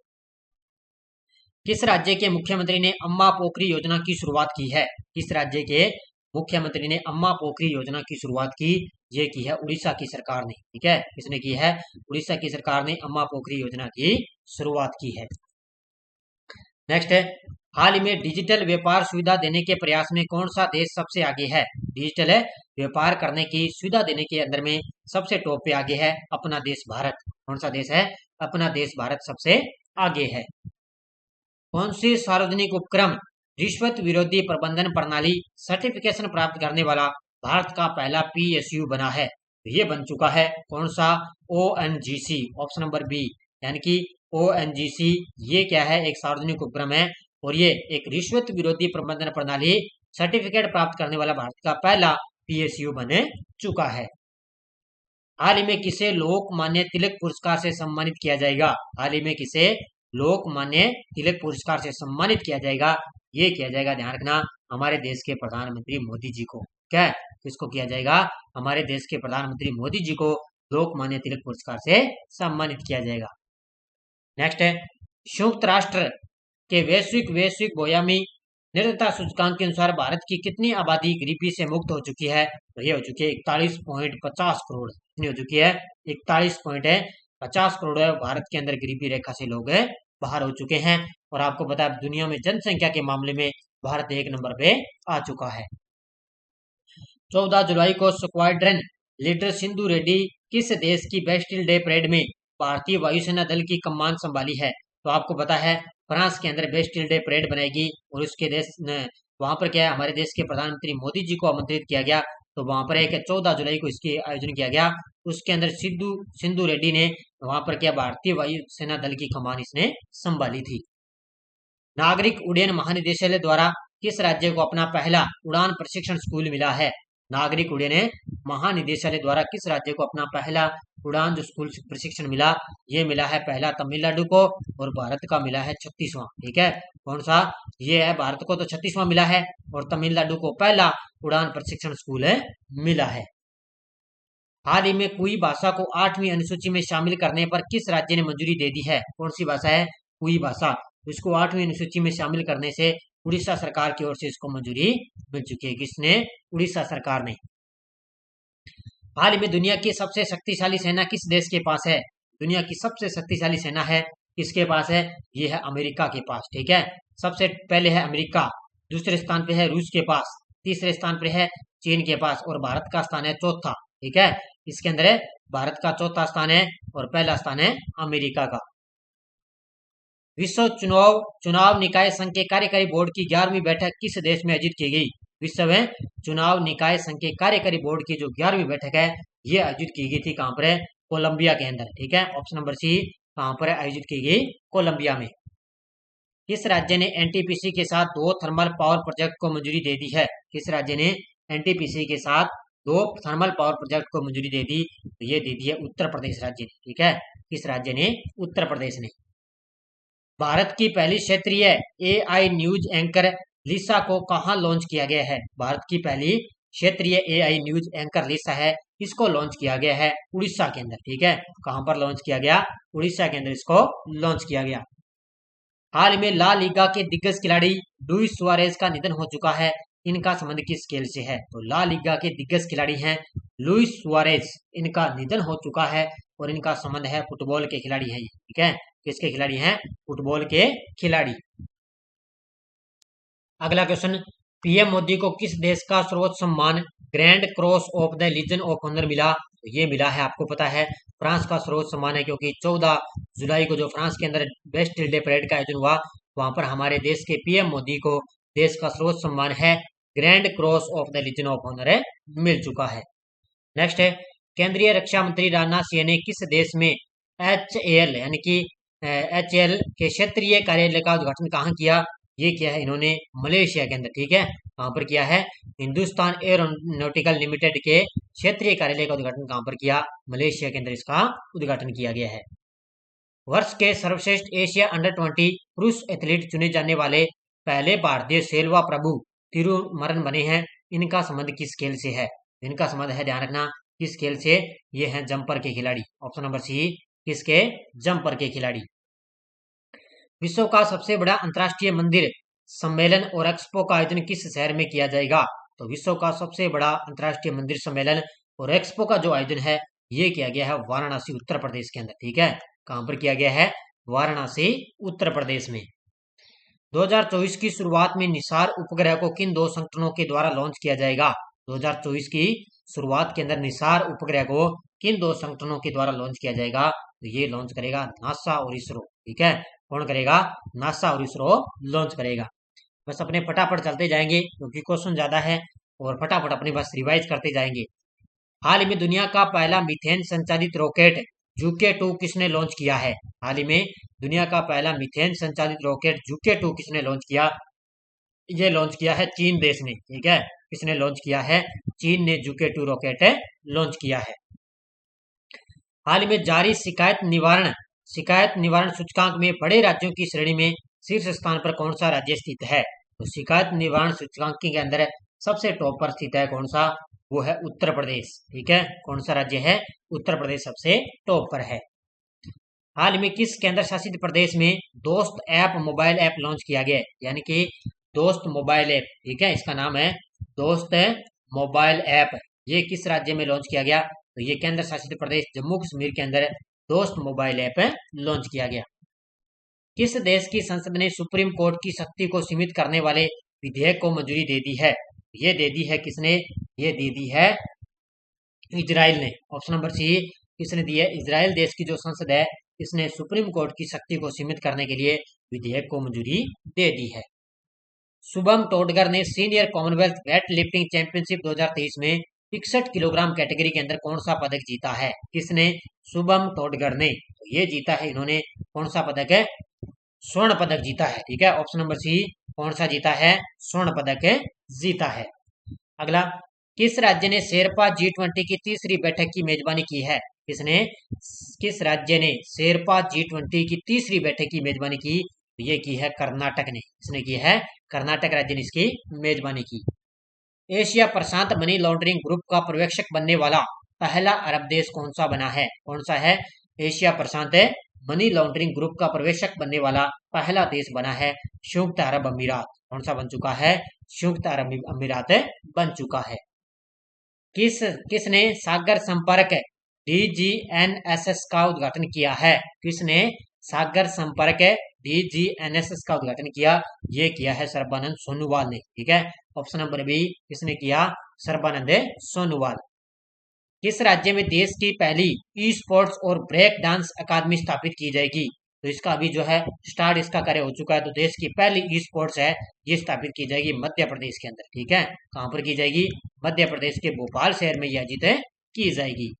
किस राज्य के मुख्यमंत्री ने अम्मा पोखरी योजना की शुरुआत की है? किस राज्य के मुख्यमंत्री ने अम्मा पोखरी योजना की शुरुआत की? ये की है उड़ीसा की सरकार ने। ठीक है, किसने की है? उड़ीसा की सरकार ने अम्मा पोखरी योजना की शुरुआत की है। नेक्स्ट है, हाल ही में डिजिटल व्यापार सुविधा देने के प्रयास में कौन सा देश सबसे आगे है? डिजिटल व्यापार करने की सुविधा देने के अंदर में सबसे टॉप पे आगे है अपना देश भारत। कौन सा देश है? अपना देश भारत सबसे आगे है। कौन सी सार्वजनिक उपक्रम रिश्वत विरोधी प्रबंधन प्रणाली सर्टिफिकेशन प्राप्त करने वाला भारत का पहला PSU बना है? ये बन चुका है कौन सा? ONGC, ऑप्शन नंबर बी, यानी कि ONGC ये क्या है? एक सार्वजनिक उपक्रम है और ये एक रिश्वत विरोधी प्रबंधन प्रणाली सर्टिफिकेट प्राप्त करने वाला भारत का पहला PSU बने चुका है। हाल ही में किसे लोकमान्य तिलक पुरस्कार से सम्मानित किया जाएगा? हाल ही में किसे लोकमान्य तिलक पुरस्कार से सम्मानित किया जाएगा? ये किया जाएगा, ध्यान रखना, हमारे देश के प्रधानमंत्री मोदी जी को। क्या है? किसको किया जाएगा? हमारे देश के प्रधानमंत्री मोदी जी को लोकमान्य तिलक पुरस्कार से सम्मानित किया जाएगा। नेक्स्ट है, संयुक्त राष्ट्र के वैश्विक बोयामी निर्धनता सूचकांक के अनुसार भारत की कितनी आबादी गरीबी से मुक्त हो चुकी है? तो ये हो चुकी है 41.50 करोड़। कितनी हो चुकी है? 41.50 करोड़ है भारत के अंदर गरीबी रेखा से लोग बाहर हो चुके हैं। और आपको पता है दुनिया में जनसंख्या के मामले में भारत 1 नंबर पे आ चुका है। 14 जुलाई को स्क्वाड्रन लीडर सिंधु रेड्डी किस देश की बेस्टिल डे परेड में भारतीय वायुसेना दल की कमान संभाली है? तो आपको पता है फ्रांस के अंदर बेस्टिल डे परेड बनेगी और उसके देश वहां पर क्या है, हमारे देश के प्रधानमंत्री मोदी जी को आमंत्रित किया गया। तो वहां पर एक 14 जुलाई को इसकी आयोजन किया गया। उसके अंदर सिंधु रेड्डी ने वहां पर क्या भारतीय वायुसेना दल की कमान इसने संभाली थी। नागरिक उड्डयन महानिदेशालय द्वारा किस राज्य को अपना पहला उड़ान प्रशिक्षण स्कूल मिला है? नागरिक उड्डयन महानिदेशालय द्वारा किस राज्य को अपना पहला उड़ान जो स्कूल प्रशिक्षण मिला? ये मिला है पहला तमिलनाडु को और भारत का मिला है 36वां। ठीक है, कौन सा? ये है भारत को तो 36वां मिला है और तमिलनाडु को पहला उड़ान प्रशिक्षण स्कूल मिला है। हाल ही में कुई भाषा को 8वीं अनुसूची में शामिल करने पर किस राज्य ने मंजूरी दे दी है? कौन सी भाषा है? कुई भाषा। इसको 8वीं अनुसूची में शामिल करने से उड़ीसा सरकार की ओर से इसको मंजूरी मिल चुकी है। किसने? उड़ीसा सरकार ने। हाल ही में दुनिया की सबसे शक्तिशाली सेना किस देश के पास है? दुनिया की सबसे शक्तिशाली सेना है किसके पास है? ये है अमेरिका के पास। ठीक है, सबसे पहले है अमेरिका, दूसरे स्थान पे है रूस के पास, तीसरे स्थान पे है चीन के पास और भारत का स्थान है चौथा। ठीक है, इसके अंदर है भारत का चौथा स्थान है और पहला स्थान है अमेरिका का। विश्व चुनाव निकाय संघ के कार्यकारी बोर्ड की 11वीं बैठक किस देश में आयोजित की गई? विश्व चुनाव निकाय संघ के कार्यकारी बोर्ड की जो 11वीं बैठक है ये आयोजित की गई थी कहां पर है? कोलंबिया के अंदर। ठीक है, ऑप्शन नंबर सी, कहां पर आयोजित की गई? कोलंबिया में। किस राज्य ने NTPC के साथ 2 थर्मल पावर प्रोजेक्ट को मंजूरी दे दी है? किस राज्य ने NTPC के साथ 2 थर्मल पावर प्रोजेक्ट को मंजूरी दे दी? तो ये दे दी है उत्तर प्रदेश राज्य ने। ठीक है, किस राज्य ने? उत्तर प्रदेश ने। भारत की पहली क्षेत्रीय AI न्यूज एंकर लिसा को कहां लॉन्च किया गया है? भारत की पहली क्षेत्रीय AI न्यूज एंकर लिसा है, इसको लॉन्च किया गया है उड़ीसा के अंदर। ठीक है, कहां पर लॉन्च किया गया? उड़ीसा के अंदर इसको लॉन्च किया गया। हाल में ला लीगा के दिग्गज खिलाड़ी लुइस सुआरेज का निधन हो चुका है, इनका संबंध किस खेल से है? तो ला लीगा के दिग्गज खिलाड़ी हैं लुइस सुआरेज, इनका निधन हो चुका है और इनका संबंध है फुटबॉल के खिलाड़ी हैं। ठीक है, किसके खिलाड़ी हैं? फुटबॉल के खिलाड़ी। अगला क्वेश्चन, PM मोदी को किस देश का सर्वोच्च सम्मान Grand Cross of the Legion of Honour मिला? तो ये मिला है, आपको पता है फ्रांस का सर्वोच्च सम्मान है, क्योंकि 14 जुलाई को जो फ्रांस के अंदर बेस्टिल डे परेड का आयोजन हुआ वहां पर हमारे देश के PM मोदी को देश का सर्वोच्च सम्मान है Grand Cross of the Legion of Honour मिल चुका है। नेक्स्ट है, केंद्रीय रक्षा मंत्री राजनाथ सिंह ने किस देश में HAL यानी कि HAL के क्षेत्रीय कार्यालय का उद्घाटन कहाँ किया? ये किया है इन्होंने मलेशिया के अंदर। ठीक है, कहां पर किया है? हिंदुस्तान एरोनॉटिकल लिमिटेड के क्षेत्रीय कार्यालय का उद्घाटन कहां पर किया? मलेशिया के अंदर इसका उद्घाटन किया गया है। वर्ष के सर्वश्रेष्ठ एशिया अंडर-20 पुरुष एथलीट चुने जाने वाले पहले भारतीय सेल्वा प्रभु तिरुमरन बने हैं, इनका संबंध किस खेल से है? इनका संबंध है, ध्यान रखना, किस खेल से? ये हैं जंपर के खिलाड़ी। ऑप्शन नंबर सी, किसके? जंपर के खिलाड़ी। विश्व का सबसे बड़ा अंतर्राष्ट्रीय मंदिर सम्मेलन और एक्सपो का आयोजन किस शहर में किया जाएगा? तो विश्व का सबसे बड़ा अंतर्राष्ट्रीय मंदिर सम्मेलन और एक्सपो का जो आयोजन है ये किया गया है वाराणसी उत्तर प्रदेश के अंदर। ठीक है, कहां पर किया गया है? वाराणसी उत्तर प्रदेश में। 2024 की शुरुआत में निसार उपग्रह को किन दो संगठनों के द्वारा लॉन्च किया जाएगा? 2024 की शुरुआत के अंदर निसार उपग्रह को किन दो संगठनों के द्वारा लॉन्च किया जाएगा? तो ये लॉन्च करेगा नासा और इसरो। ठीक है, कौन करेगा? नासा और इसरो लॉन्च करेगा। बस अपने फटाफट चलते जाएंगे क्योंकि क्वेश्चन ज्यादा है और फटाफट अपने बस रिवाइज करते जाएंगे। हाल ही में दुनिया का पहला मीथेन संचालित रॉकेट जूके 2 किसने लॉन्च किया है? हाल ही में दुनिया का पहला मीथेन संचालित रॉकेट जूके 2 किसने लॉन्च किया? ये लॉन्च किया है चीन देश ने। ठीक है, किसने लॉन्च किया है? चीन ने जूके 2 रॉकेट लॉन्च किया है। हाल ही में जारी शिकायत निवारण सूचकांक में बड़े राज्यों की श्रेणी में शीर्ष स्थान पर कौन सा राज्य स्थित है? तो शिकायत निवारण सूचकांक के अंदर सबसे टॉप पर स्थित है कौन सा? वो है उत्तर प्रदेश। ठीक है, कौन सा राज्य है? उत्तर प्रदेश सबसे टॉप पर है। हाल में किस केंद्र शासित प्रदेश में दोस्त ऐप मोबाइल ऐप लॉन्च किया गया? यानी कि दोस्त मोबाइल ऐप। ठीक है, इसका नाम है दोस्त मोबाइल ऐप। ये किस राज्य में लॉन्च किया गया? तो ये केंद्र शासित प्रदेश जम्मू कश्मीर के अंदर दोस्त मोबाइल ऐप लॉन्च किया गया। किस देश की संसद ने सुप्रीम कोर्ट की शक्ति को सीमित करने वाले विधेयक को मंजूरी दे दी है? ये दे दी है किसने? ये दे दी है इजराइल ने। ऑप्शन नंबर सी, किसने दी है? इजराइल देश की जो संसद है इसने सुप्रीम कोर्ट की शक्ति को सीमित करने के लिए विधेयक को मंजूरी दे दी है। शुभम तोडकर ने senior Commonwealth weight lifting championship 2023 में 61 किलोग्राम कैटेगरी के अंदर कौन सा पदक जीता है? किसने? शुभम तोडकर ने। तो ये जीता है इन्होंने कौन सा पदक है? स्वर्ण पदक जीता है। ठीक है, ऑप्शन नंबर सी, कौन सा जीता है? स्वर्ण पदक जीता है। अगला, किस राज्य ने शेरपा G20 की तीसरी बैठक की मेजबानी की है? किसने? किस राज्य ने शेरपा G20 की तीसरी बैठक की मेजबानी की? ये की है कर्नाटक ने। इसने की है कर्नाटक राज्य ने इसकी मेजबानी की। एशिया प्रशांत मनी लॉन्ड्रिंग ग्रुप का पर्यवेक्षक बनने वाला पहला अरब देश कौन सा बना है? कौन सा है? एशिया प्रशांत मनी लॉन्ड्रिंग ग्रुप का पर्यवेक्षक बनने वाला पहला देश बना है संयुक्त अरब अमीरात। कौन सा बन चुका है? संयुक्त अरब अमीरात बन चुका है। किसने सागर संपर्क DGNSS का उद्घाटन किया है? किसने सागर संपर्क DGNSS का उद्घाटन किया? ये किया है सर्बानंद सोनोवाल ने। ठीक है, ऑप्शन नंबर बी, किसने किया? सर्बानंद सोनोवाल। किस राज्य में देश की पहली ई स्पोर्ट्स और ब्रेक डांस अकादमी स्थापित की जाएगी? तो इसका अभी जो है स्टार्ट इसका कार्य हो चुका है। तो देश की पहली ई स्पोर्ट्स है ये स्थापित की जाएगी मध्य प्रदेश के अंदर। ठीक है, कहां पर की जाएगी? मध्य प्रदेश के भोपाल शहर में यह आयोजित की जाएगी।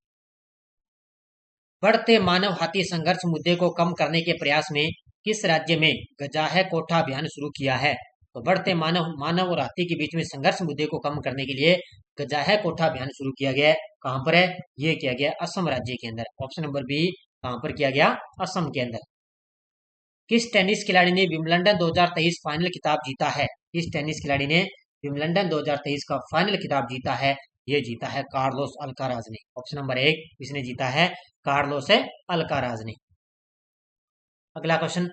बढ़ते मानव हाथी संघर्ष मुद्दे को कम करने के प्रयास में किस राज्य में गजा है कोठा अभियान शुरू किया है? तो बढ़ते मानव और हाथी के बीच में संघर्ष मुद्दे को कम करने के लिए गजा है कोठा अभियान शुरू किया गया है। कहां पर है? ये किया गया असम राज्य के अंदर। ऑप्शन नंबर बी, कहां पर किया गया? असम के अंदर। किस टेनिस खिलाड़ी ने विंबलडन 2023 फाइनल खिताब जीता है? किस टेनिस खिलाड़ी ने विंबलडन 2023 का फाइनल खिताब जीता है? ये जीता है कार्लोस अल्काराज ने। ऑप्शन नंबर एक, किसने जीता है? कार्लोस अल्काराज ने। अगला क्वेश्चन,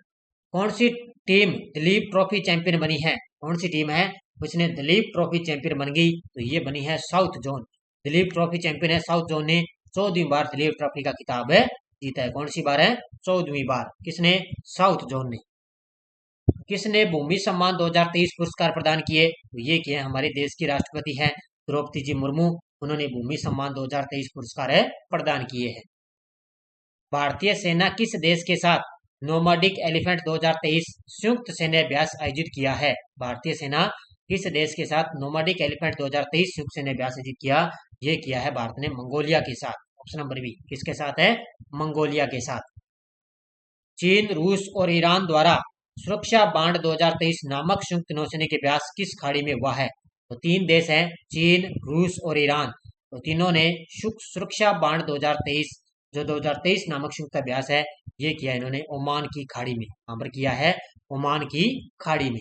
कौन सी टीम दिलीप ट्रॉफी चैंपियन बनी है? कौन सी टीम है उसने दिलीप ट्रॉफी चैंपियन बन गई? तो ये बनी है south zone. Dilip trophy champion है साउथ जोन ने 14वीं बार दिलीप ट्रॉफी का खिताब जीता है। कौन सी बार है? 14वीं बार। किसने? साउथ जोन ने। किसने भूमि सम्मान 2023 पुरस्कार प्रदान किए? तो ये किए हमारे देश की राष्ट्रपति हैं द्रौपदी जी मुर्मू। उन्होंने भूमि सम्मान 2023 पुरस्कार प्रदान किए हैं। भारतीय सेना किस देश के साथ नोमैडिक एलिफेंट 2023 संयुक्त सैन्य अभ्यास आयोजित किया है? भारतीय सेना किस देश के साथ नोमैडिक एलिफेंट 2023 संयुक्त सैन्य अभ्यास आयोजित किया? ये किया है भारत ने मंगोलिया के साथ। ऑप्शन नंबर बी, किसके साथ है? मंगोलिया के साथ। चीन, रूस और ईरान द्वारा सुरक्षा बांड 2023 नामक संयुक्त नौसैनिक अभ्यास किस खाड़ी में हुआ है? तो तीन देश हैं, चीन, रूस और ईरान। तो तीनों ने सुरक्षा बांड 2023 जो 2023 नामक संयुक्त अभ्यास है ये किया इन्होंने ओमान की खाड़ी में। कहां पर किया है? ओमान की खाड़ी में।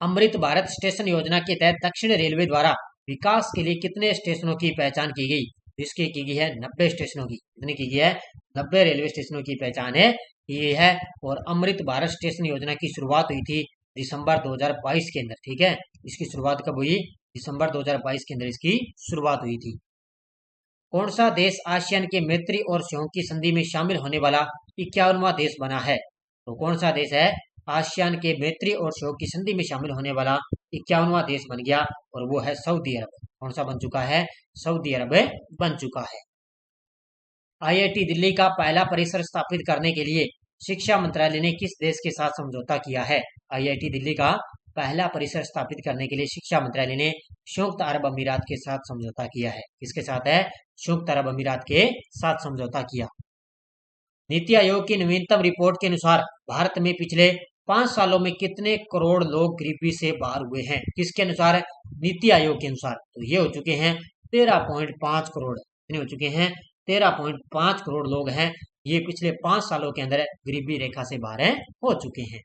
अमृत भारत स्टेशन योजना के तहत दक्षिण रेलवे द्वारा विकास के लिए कितने स्टेशनों की पहचान की गई? इसकी की गई है 90 स्टेशनों की। कितनी की गई है? 90 रेलवे स्टेशनों की पहचान है की है। और अमृत भारत स्टेशन योजना की शुरुआत हुई थी दिसंबर 2022 के अंदर। ठीक है, इसकी शुरुआत कब हुई? दिसंबर 2022 के अंदर इसकी शुरुआत हुई थी। कौन सा देश आसियान के मैत्री और सहयोग की संधि में शामिल होने वाला 51वां देश बना है? तो कौन सा देश है आसियान के मैत्री और सहयोग की संधि में शामिल होने वाला 51वां देश बन गया? और वो है सऊदी अरब। कौन सा बन चुका है? सऊदी अरब बन चुका है। आईआईटी दिल्ली का पहला परिसर स्थापित करने के लिए शिक्षा मंत्रालय ने किस देश के साथ समझौता किया है? आईआईटी दिल्ली का पहला परिसर स्थापित करने के लिए शिक्षा मंत्रालय ने संयुक्त अरब अमीरात के साथ समझौता किया है। किसके साथ है? संयुक्त अरब अमीरात के साथ समझौता किया। नीति आयोग की नवीनतम रिपोर्ट के अनुसार भारत में पिछले 5 सालों में कितने करोड़ लोग गरीबी से बाहर हुए हैं? किसके अनुसार? नीति आयोग के अनुसार। तो ये हो चुके हैं 13.5 करोड़। कितने हो चुके हैं? 13.5 करोड़ लोग हैं। ये पिछले 5 सालों के अंदर गरीबी रेखा से बाहर हो चुके हैं।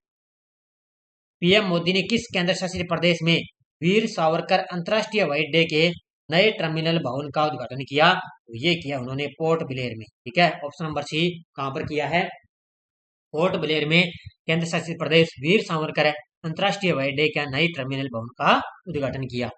पीएम मोदी ने किस केंद्र शासित प्रदेश में वीर सावरकर अंतर्राष्ट्रीय हवाई अड्डे के नए टर्मिनल भवन का उद्घाटन किया? तो ये किया उन्होंने पोर्ट ब्लेयर में। ठीक है, ऑप्शन नंबर सी कहां पर किया है? पोर्ट ब्लेयर में केंद्र शासित प्रदेश वीर सावरकर अंतर्राष्ट्रीय हवाई अड्डे का नई टर्मिनल भवन का उद्घाटन किया।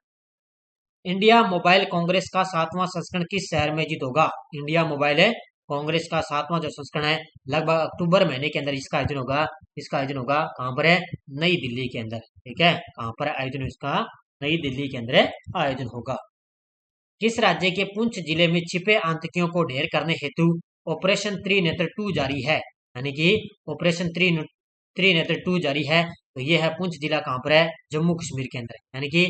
इंडिया मोबाइल कांग्रेस का 7वां संस्करण किस शहर में आयोजित होगा? इंडिया मोबाइल कांग्रेस का 7वां जो संस्करण है लगभग अक्टूबर महीने के अंदर इसका आयोजन होगा। इसका आयोजन होगा कहां पर है? नई दिल्ली के अंदर। ठीक है, कहां पर आयोजन? इसका नई दिल्ली के अंदर आयोजन होगा। किस राज्य के पुंछ जिले में छिपे आतंकियों को ढेर करने हेतु ऑपरेशन त्रिनेत्र 2 जारी है? यानी कि ऑपरेशन त्रिनेत्र 2 जारी है। तो ये है पुंछ जिला कहां पर है? जम्मू कश्मीर के अंदर। यानी कि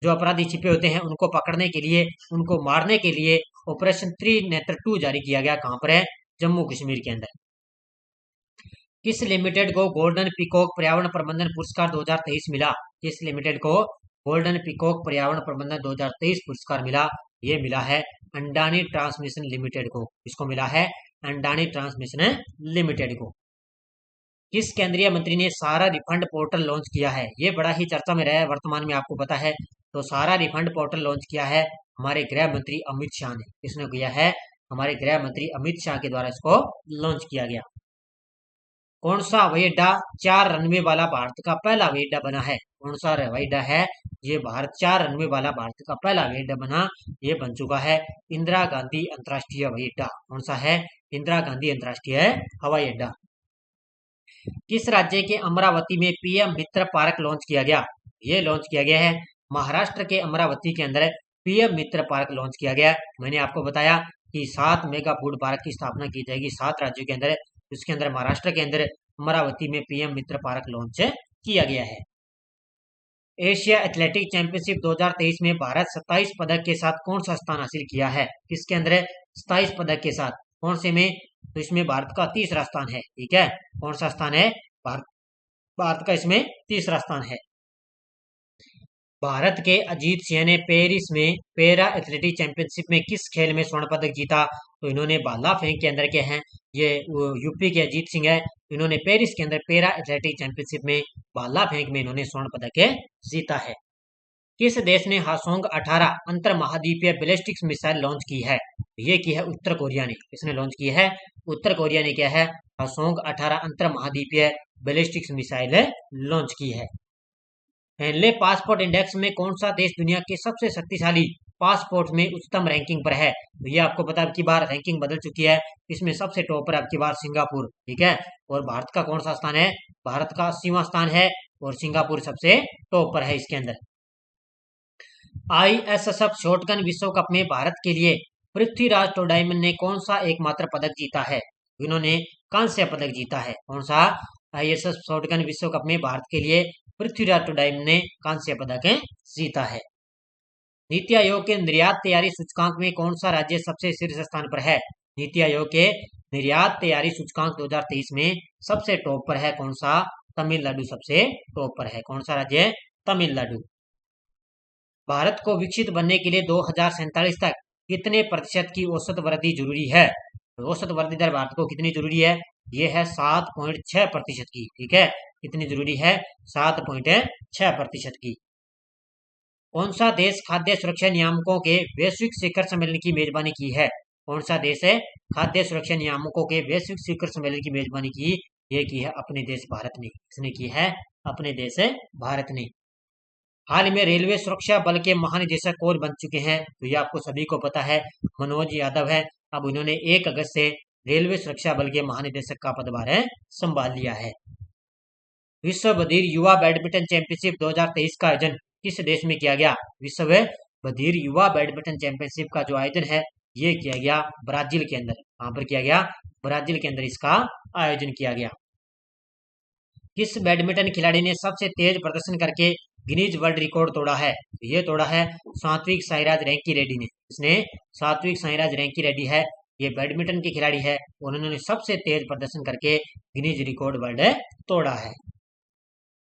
जो अपराधी छिपे होते हैं उनको पकड़ने के लिए, उनको मारने के लिए ऑपरेशन त्रिनेत्र 2 जारी किया गया। कहां पर है? जम्मू कश्मीर के अंदर। किस लिमिटेड को गोल्डन पीकॉक पर्यावरण प्रबंधन पुरस्कार 2023 मिला? किस लिमिटेड को गोल्डन पीकॉक पर्यावरण प्रबंधन 2023 पुरस्कार मिला? ये मिला है अंडानी ट्रांसमिशन लिमिटेड को। इसको मिला है अंडानी ट्रांसमिशन लिमिटेड को। किस केंद्रीय मंत्री ने सारा रिफंड पोर्टल लॉन्च किया है? ये बड़ा ही चर्चा में रहा है वर्तमान में, आपको पता है। तो सारा रिफंड पोर्टल लॉन्च किया है हमारे गृह मंत्री अमित शाह ने। किसने किया है? हमारे गृह मंत्री अमित शाह के द्वारा इसको लॉन्च किया गया। कौन सा हवाई अड्डा 4 रनवे वाला भारत का पहला हवाई अड्डा बना है? कौन सा हवाई अड्डा है ये 4 रनवे वाला भारत का पहला हवाई अड्डा बना? ये बन चुका है इंदिरा गांधी अंतर्राष्ट्रीय हवाई अड्डा। कौन सा है? इंदिरा गांधी अंतर्राष्ट्रीय हवाई अड्डा। किस राज्य के अमरावती में पीएम मित्र पार्क लॉन्च किया गया? ये लॉन्च किया गया है महाराष्ट्र के अमरावती के अंदर पीएम मित्र पार्क लॉन्च किया गया। मैंने आपको बताया कि 7 मेगा फूड पार्क की स्थापना की जाएगी 7 राज्यों के अंदर। इसके अंदर महाराष्ट्र के अंदर अमरावती में पीएम मित्र पार्क लॉन्च किया गया है। एशिया एथलेटिक चैंपियनशिप 2023 में भारत 27 पदक के साथ कौन सा स्थान हासिल किया है? किसके अंदर? 27 पदक के साथ। कौन से में? तो इसमें भारत का तीसरा स्थान है। ठीक है, कौन सा स्थान है? भारत का इसमें तीसरा स्थान है। भारत के अजीत सिंह ने पेरिस में पैरा एथलेटिक चैंपियनशिप में किस खेल में स्वर्ण पदक जीता? तो इन्होंने भाला फेंक के अंदर के हैं। ये यूपी के अजीत सिंह है। इन्होंने पेरिस के अंदर पैरा एथलेटिक चैंपियनशिप में भाला फेंक में इन्होंने स्वर्ण पदक जीता है। किस देश ने हासोंग 18 अंतर महाद्वीपीय बैलिस्टिक मिसाइल लॉन्च की है? ये की है उत्तर कोरिया ने। किसने लॉन्च की है? उत्तर कोरिया ने क्या है हासोंग 18 अंतर महाद्वीपीय बैलिस्टिक मिसाइल लॉन्च की है। हेनले पासपोर्ट इंडेक्स में कौन सा देश दुनिया के सबसे शक्तिशाली पासपोर्ट में उच्चतम रैंकिंग पर है? तो ये आपको पता है अब की बार रैंकिंग बदल चुकी है। इसमें सबसे टॉप पर अब की बार सिंगापुर। ठीक है, और भारत का कौन सा स्थान है? भारत का 80वां स्थान है और सिंगापुर सबसे टॉप पर है इसके अंदर। आईएसएसएफ शॉटगन विश्व कप में भारत के लिए पृथ्वीराज टोडामन ने कौन सा एकमात्र पदक जीता है? इन्होंने कांस्य पदक जीता है। कौन सा? आईएसएसएफ शॉटगन विश्व कप में भारत के लिए पृथ्वीराज टोडामन ने कांस्य पदक जीता है। नीति आयोग के निर्यात तैयारी सूचकांक में कौन सा राज्य सबसे शीर्ष स्थान पर है? नीति आयोग के निर्यात तैयारी सूचकांक 2023 में सबसे टॉप पर है कौन सा? तमिलनाडु सबसे टॉप पर है। कौन सा राज्य? तमिलनाडु। भारत को विकसित बनने के लिए 2047 तक कितने प्रतिशत की औसत वृद्धि जरूरी है? औसत वृद्धि दर भारत को कितनी जरूरी है? ये है 7.6% की। ठीक है, कितनी जरूरी है? 7.6% की। कौन सा देश खाद्य सुरक्षा नियामकों के वैश्विक शिखर सम्मेलन की मेजबानी की है? कौन सा देश है खाद्य सुरक्षा नियामकों के वैश्विक शिखर सम्मेलन की मेजबानी की? ये की है अपने देश भारत ने। इसने की है अपने देश भारत ने। हाल में रेलवे सुरक्षा बल के महानिदेशक कौन बन चुके हैं? तो ये आपको सभी को पता है, मनोज यादव है। अब उन्होंने 1 अगस्त से रेलवे सुरक्षा बल के महानिदेशक का पदभार संभाल लिया है। विश्व बधिर युवा बैडमिंटन चैंपियनशिप 2023 का आयोजन किस देश में किया गया? विश्व बधिर युवा बैडमिंटन चैंपियनशिप का जो आयोजन है ये किया गया ब्राजील के अंदर। कहां पर किया गया? ब्राजील के अंदर इसका आयोजन किया गया। किस बैडमिंटन खिलाड़ी ने सबसे तेज प्रदर्शन करके गिनीज वर्ल्ड रिकॉर्ड तोड़ा है? ये तोड़ा है सात्विक साईराज रैंकी रेड्डी ने। इसने सात्विक साईराज रैंकी रेड्डी है, ये बैडमिंटन के खिलाड़ी है, उन्होंने सबसे तेज प्रदर्शन करके गिनीज रिकॉर्ड वर्ल्ड तोड़ा है।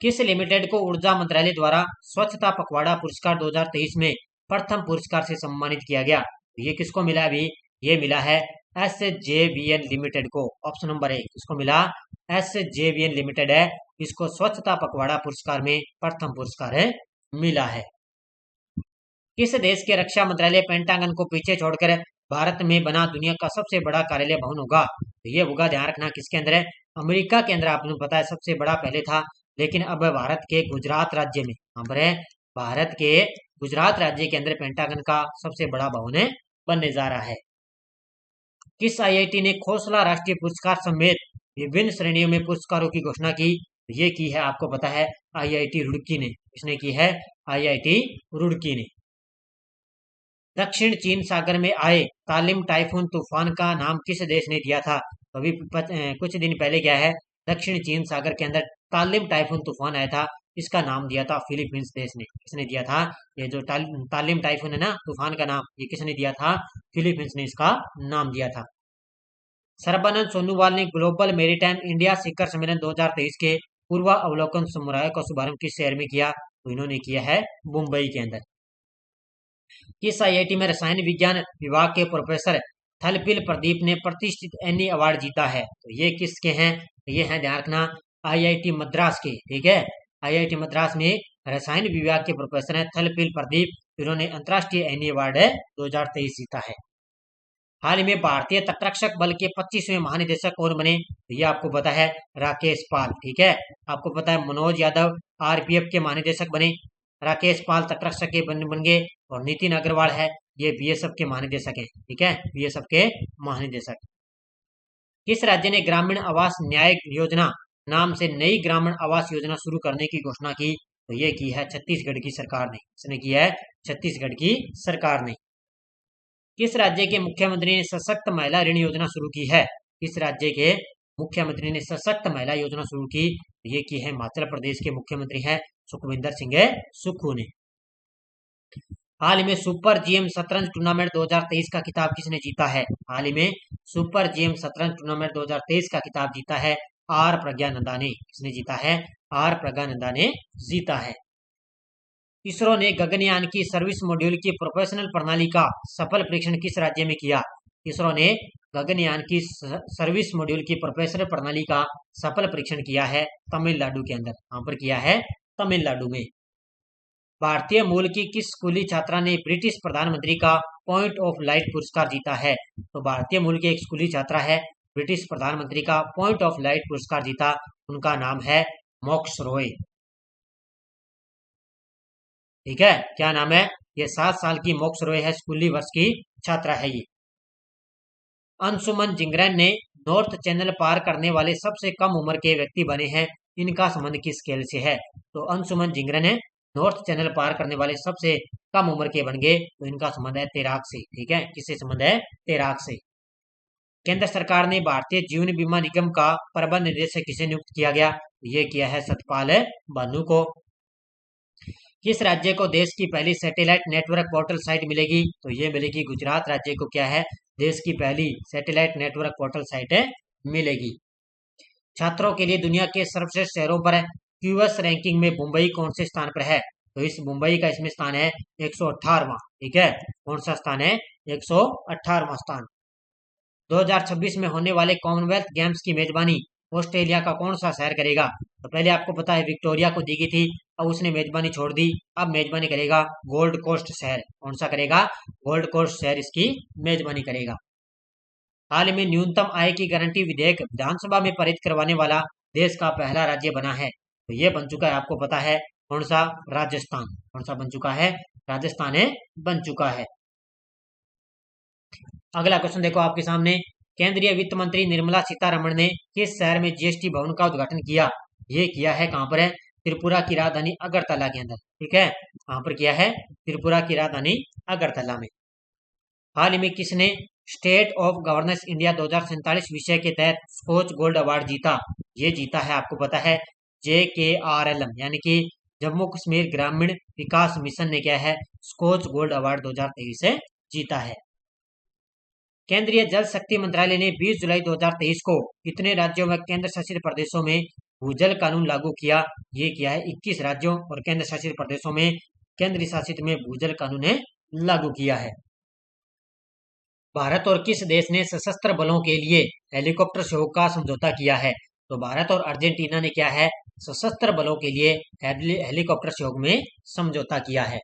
किस लिमिटेड को ऊर्जा मंत्रालय द्वारा स्वच्छता पखवाड़ा पुरस्कार 2023 में प्रथम पुरस्कार से सम्मानित किया गया? ये किसको मिला? अभी ये मिला है SJVN लिमिटेड को। ऑप्शन नंबर 1 इसको मिला, SJVN लिमिटेड है, इसको स्वच्छता पखवाड़ा पुरस्कार में प्रथम पुरस्कार मिला है। किस देश के रक्षा मंत्रालय पेंटागन को पीछे छोड़कर भारत में बना दुनिया का सबसे बड़ा कार्यालय भवन होगा? ये होगा, ध्यान रखना, किसके अंदर है? अमेरिका के अंदर। आपको पता है सबसे बड़ा पहले था, लेकिन अब भारत के गुजरात राज्य में, यहाँ पर है भारत के गुजरात राज्य के अंदर पेंटागन का सबसे बड़ा भवन बनने जा रहा है। किस IIT ने खोसला राष्ट्रीय पुरस्कार समेत विभिन्न श्रेणियों में पुरस्कारों की घोषणा की? ये की है, आपको पता है, IIT रुड़की ने। इसने की है IIT रुड़की ने। दक्षिण चीन सागर में आए तालिम टाइफून तूफान का नाम किस देश ने दिया था? अभी कुछ दिन पहले क्या है, दक्षिण चीन सागर के अंदर तालिम टाइफून तूफान आया था, इसका नाम दिया था फिलीपींस देश ने। किसने दिया था? ये जो तालिम टाइफून है ना, तूफान का नाम, ये किसने दिया था? फिलीपींस ने इसका नाम दिया था। सर्बानंद सोनोवाल ने ग्लोबल मेरीटाइम इंडिया शिखर सम्मेलन 2023 के पूर्वावलोकन समारोह का शुभारंभ किस शहर में किया? तो इन्होंने किया है मुंबई के अंदर। किस IIT में रसायन विज्ञान विभाग के प्रोफेसर थलपिल प्रदीप ने प्रतिष्ठित एनी अवार्ड जीता है? तो ये किसके हैं? ये हैं, ध्यान रखना, IIT मद्रास के। ठीक है, IIT मद्रास में रसायन विभाग के प्रोफेसर हैं थलपिल प्रदीप, इन्होंने अंतर्राष्ट्रीय एनी अवार्ड 2023 जीता है। हाल में भारतीय तटरक्षक बल के 25वें महानिदेशक कौन बने? ये आपको पता है, राकेश पाल। ठीक है, आपको पता है मनोज यादव RPF के महानिदेशक बने, राकेश पाल तटरक्षक के बन गए, और नितिन अग्रवाल है, ये BSF के महानिदेशक हैं। ठीक है, BSF के महानिदेशक। किस राज्य ने ग्रामीण आवास न्याय योजना नाम से नई ग्रामीण आवास योजना शुरू करने की घोषणा की? तो ये की है छत्तीसगढ़ की सरकार ने। इसने की है छत्तीसगढ़ की सरकार ने। किस राज्य के मुख्यमंत्री ने सशक्त महिला ऋण योजना शुरू की है? किस राज्य के मुख्यमंत्री ने सशक्त महिला योजना शुरू की? ये की है हिमाचल प्रदेश के मुख्यमंत्री हैं सुखविंदर सिंह सुक्खू ने। हाल में सुपर GM शतरंज टूर्नामेंट 2023 का खिताब किसने जीता है? हाल में सुपर GM शतरंज टूर्नामेंट 2023 का खिताब जीता है R प्रज्ञानंदा ने। किसने जीता है? R प्रज्ञानंदा ने जीता है। इसरो ने गगनयान की सर्विस मॉड्यूल की प्रोफेशनल प्रणाली का सफल परीक्षण किस राज्य में किया? इसरो ने गगनयान की सर्विस मॉड्यूल की प्रोफेशनल प्रणाली का सफल परीक्षण किया है तमिलनाडु के अंदर। यहाँ पर किया है तमिलनाडु में। भारतीय मूल की किस स्कूली छात्रा ने ब्रिटिश प्रधानमंत्री का पॉइंट ऑफ लाइट पुरस्कार जीता है? तो भारतीय मूल की एक स्कूली छात्रा है, ब्रिटिश प्रधानमंत्री का पॉइंट ऑफ लाइट पुरस्कार जीता, उनका नाम है मोक्ष रॉय। ठीक है, क्या नाम है? ये 7 साल की मोक्ष रॉय है, स्कूली वर्ष की छात्रा है ये। अंशुमन जिंगरन ने नॉर्थ चैनल पार करने वाले सबसे कम उम्र के व्यक्ति बने हैं, इनका संबंध किस खेल से है? तो अंशुमन जिंगरन है नॉर्थ चैनल पार करने वाले सबसे कम उम्र के बन गए, तो इनका संबंध है तैराक से। ठीक है, किससे संबंध है? तैराक से। केंद्र सरकार ने भारतीय जीवन बीमा निगम का प्रबंध निदेशक किसे नियुक्त किया गया? ये किया है सतपाल भानु को। किस राज्य को देश की पहली सैटेलाइट नेटवर्क पोर्टल साइट मिलेगी? तो ये मिलेगी गुजरात राज्य को। क्या है? देश की पहली सैटेलाइट नेटवर्क पोर्टल साइट मिलेगी। छात्रों के लिए दुनिया के सर्वश्रेष्ठ शहरों पर QS रैंकिंग में मुंबई कौन से स्थान पर है? तो इस मुंबई का इसमें स्थान है 118वां। ठीक है, कौन सा स्थान है? 118वां स्थान। 2026 में होने वाले कॉमनवेल्थ गेम्स की मेजबानी ऑस्ट्रेलिया का कौन सा शहर करेगा? तो पहले आपको पता है विक्टोरिया को दी गई थी, अब उसने मेजबानी छोड़ दी। अब मेजबानी करेगा गोल्ड कोस्ट शहर। कौन सा करेगा? गोल्ड कोस्ट शहर इसकी मेजबानी करेगा। हाल में न्यूनतम आय की गारंटी विधेयक विधानसभा में पारित करवाने वाला देश का पहला राज्य बना है। तो ये बन चुका है, आपको पता है कौन सा? राजस्थान। कौन सा बन चुका है? राजस्थान बन चुका है। अगला क्वेश्चन देखो आपके सामने, केंद्रीय वित्त मंत्री निर्मला सीतारमण ने किस शहर में जीएसटी भवन का उद्घाटन किया? ये किया है कहां पर? है त्रिपुरा की राजधानी अगरतला के अंदर। ठीक है, कहां पर किया है? त्रिपुरा की राजधानी अगरतला में। हाल ही में किसने स्टेट ऑफ गवर्नेंस इंडिया 2047 विषय के तहत स्कोच गोल्ड अवार्ड जीता? ये जीता है, आपको पता है, JKRLM यानी कि जम्मू कश्मीर ग्रामीण विकास मिशन ने क्या है? स्कोच गोल्ड अवार्ड 2023 से जीता है। केंद्रीय जल शक्ति मंत्रालय ने 20 जुलाई 2023 को कितने राज्यों व केंद्र शासित प्रदेशों में भूजल कानून लागू किया? ये किया है 21 राज्यों और केंद्र शासित प्रदेशों में, केंद्र शासित में भूजल कानून लागू किया है। भारत और किस देश ने सशस्त्र बलों के लिए हेलीकॉप्टर सहयोग का समझौता किया है? तो भारत और अर्जेंटीना ने क्या है? सशस्त्र बलों के लिए हेलीकॉप्टर सहयोग में समझौता किया है।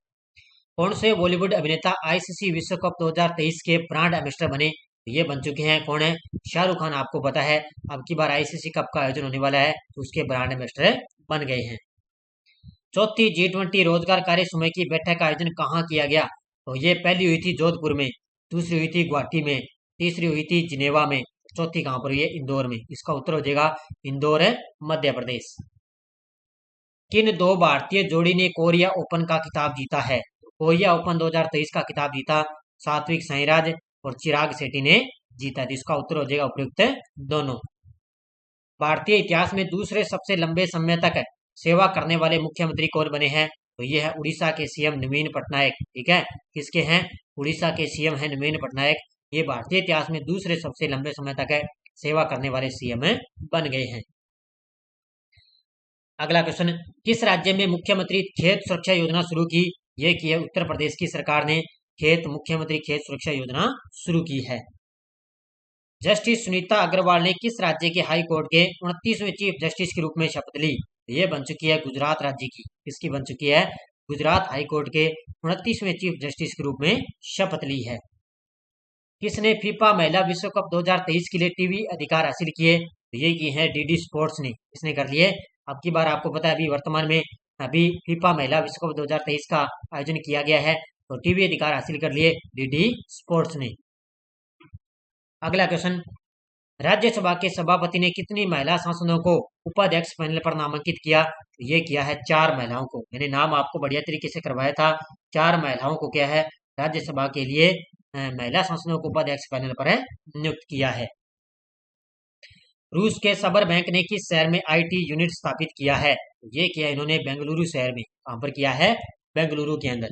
कौन से बॉलीवुड अभिनेता आईसीसी विश्व कप 2023 के ब्रांड एम्बेसडर बने? ये बन चुके हैं, कौन है? शाहरुख खान। आपको पता है अब की बार आईसीसी कप का आयोजन होने वाला है, तो उसके ब्रांड एम्बेसडर बन गए हैं। चौथी G20 रोजगार कार्य समूह की बैठक का आयोजन कहाँ किया गया? तो ये पहली हुई थी जोधपुर में, दूसरी हुई थी गुवाहाटी में, तीसरी हुई थी जिनेवा में, चौथी कहां पर हुई है? इंदौर में। इसका उत्तर हो जाएगा इंदौर है, मध्य प्रदेश। किन दो भारतीय जोड़ी ने कोरिया ओपन का खिताब जीता है? कोरिया ओपन 2023 का खिताब जीता सात्विक साईराज और चिराग शेट्टी ने जीता। जिसका उत्तर हो जाएगा उपयुक्त दोनों। भारतीय इतिहास में दूसरे सबसे लंबे समय तक सेवा करने वाले मुख्यमंत्री कौन बने हैं? तो ये है उड़ीसा के सीएम नवीन पटनायक। ठीक है, किसके हैं? उड़ीसा के सीएम है नवीन पटनायक। ये भारतीय इतिहास में दूसरे सबसे लंबे समय तक सेवा करने वाले सीएम बन गए हैं। अगला क्वेश्चन, किस राज्य में मुख्यमंत्री खेत सुरक्षा योजना शुरू की? ये की है उत्तर प्रदेश की सरकार ने मुख्यमंत्री खेत सुरक्षा योजना शुरू की है। जस्टिस सुनीता अग्रवाल ने किस राज्य के हाई कोर्ट के 29वें चीफ जस्टिस के रूप में शपथ ली? ये बन चुकी है गुजरात राज्य की। किसकी बन चुकी है? गुजरात हाई कोर्ट के 29वें चीफ जस्टिस के रूप में शपथ ली है। किसने फीफा महिला विश्व कप 2023 के लिए टीवी अधिकार हासिल किए? ये की है डीडी स्पोर्ट्स ने। इसने कर लिए। अब की बार आपको पता है अभी वर्तमान में अभी फीफा महिला विश्व कप 2023 का आयोजन किया गया है, तो टीवी अधिकार हासिल कर लिए डीडी स्पोर्ट्स ने। अगला क्वेश्चन, राज्यसभा के सभापति ने कितनी महिला सांसदों को उपाध्यक्ष पैनल पर नामांकित किया? ये किया है 4 महिलाओं को। मैंने नाम आपको बढ़िया तरीके से करवाया था। 4 महिलाओं को क्या है? राज्यसभा के लिए महिला सांसदों को उपाध्यक्ष पैनल पर नियुक्त किया है। रूस के सबर बैंक ने किस शहर में आईटी यूनिट स्थापित किया है? ये किया इन्होंने बेंगलुरु शहर में। कहां पर किया है? बेंगलुरु के अंदर।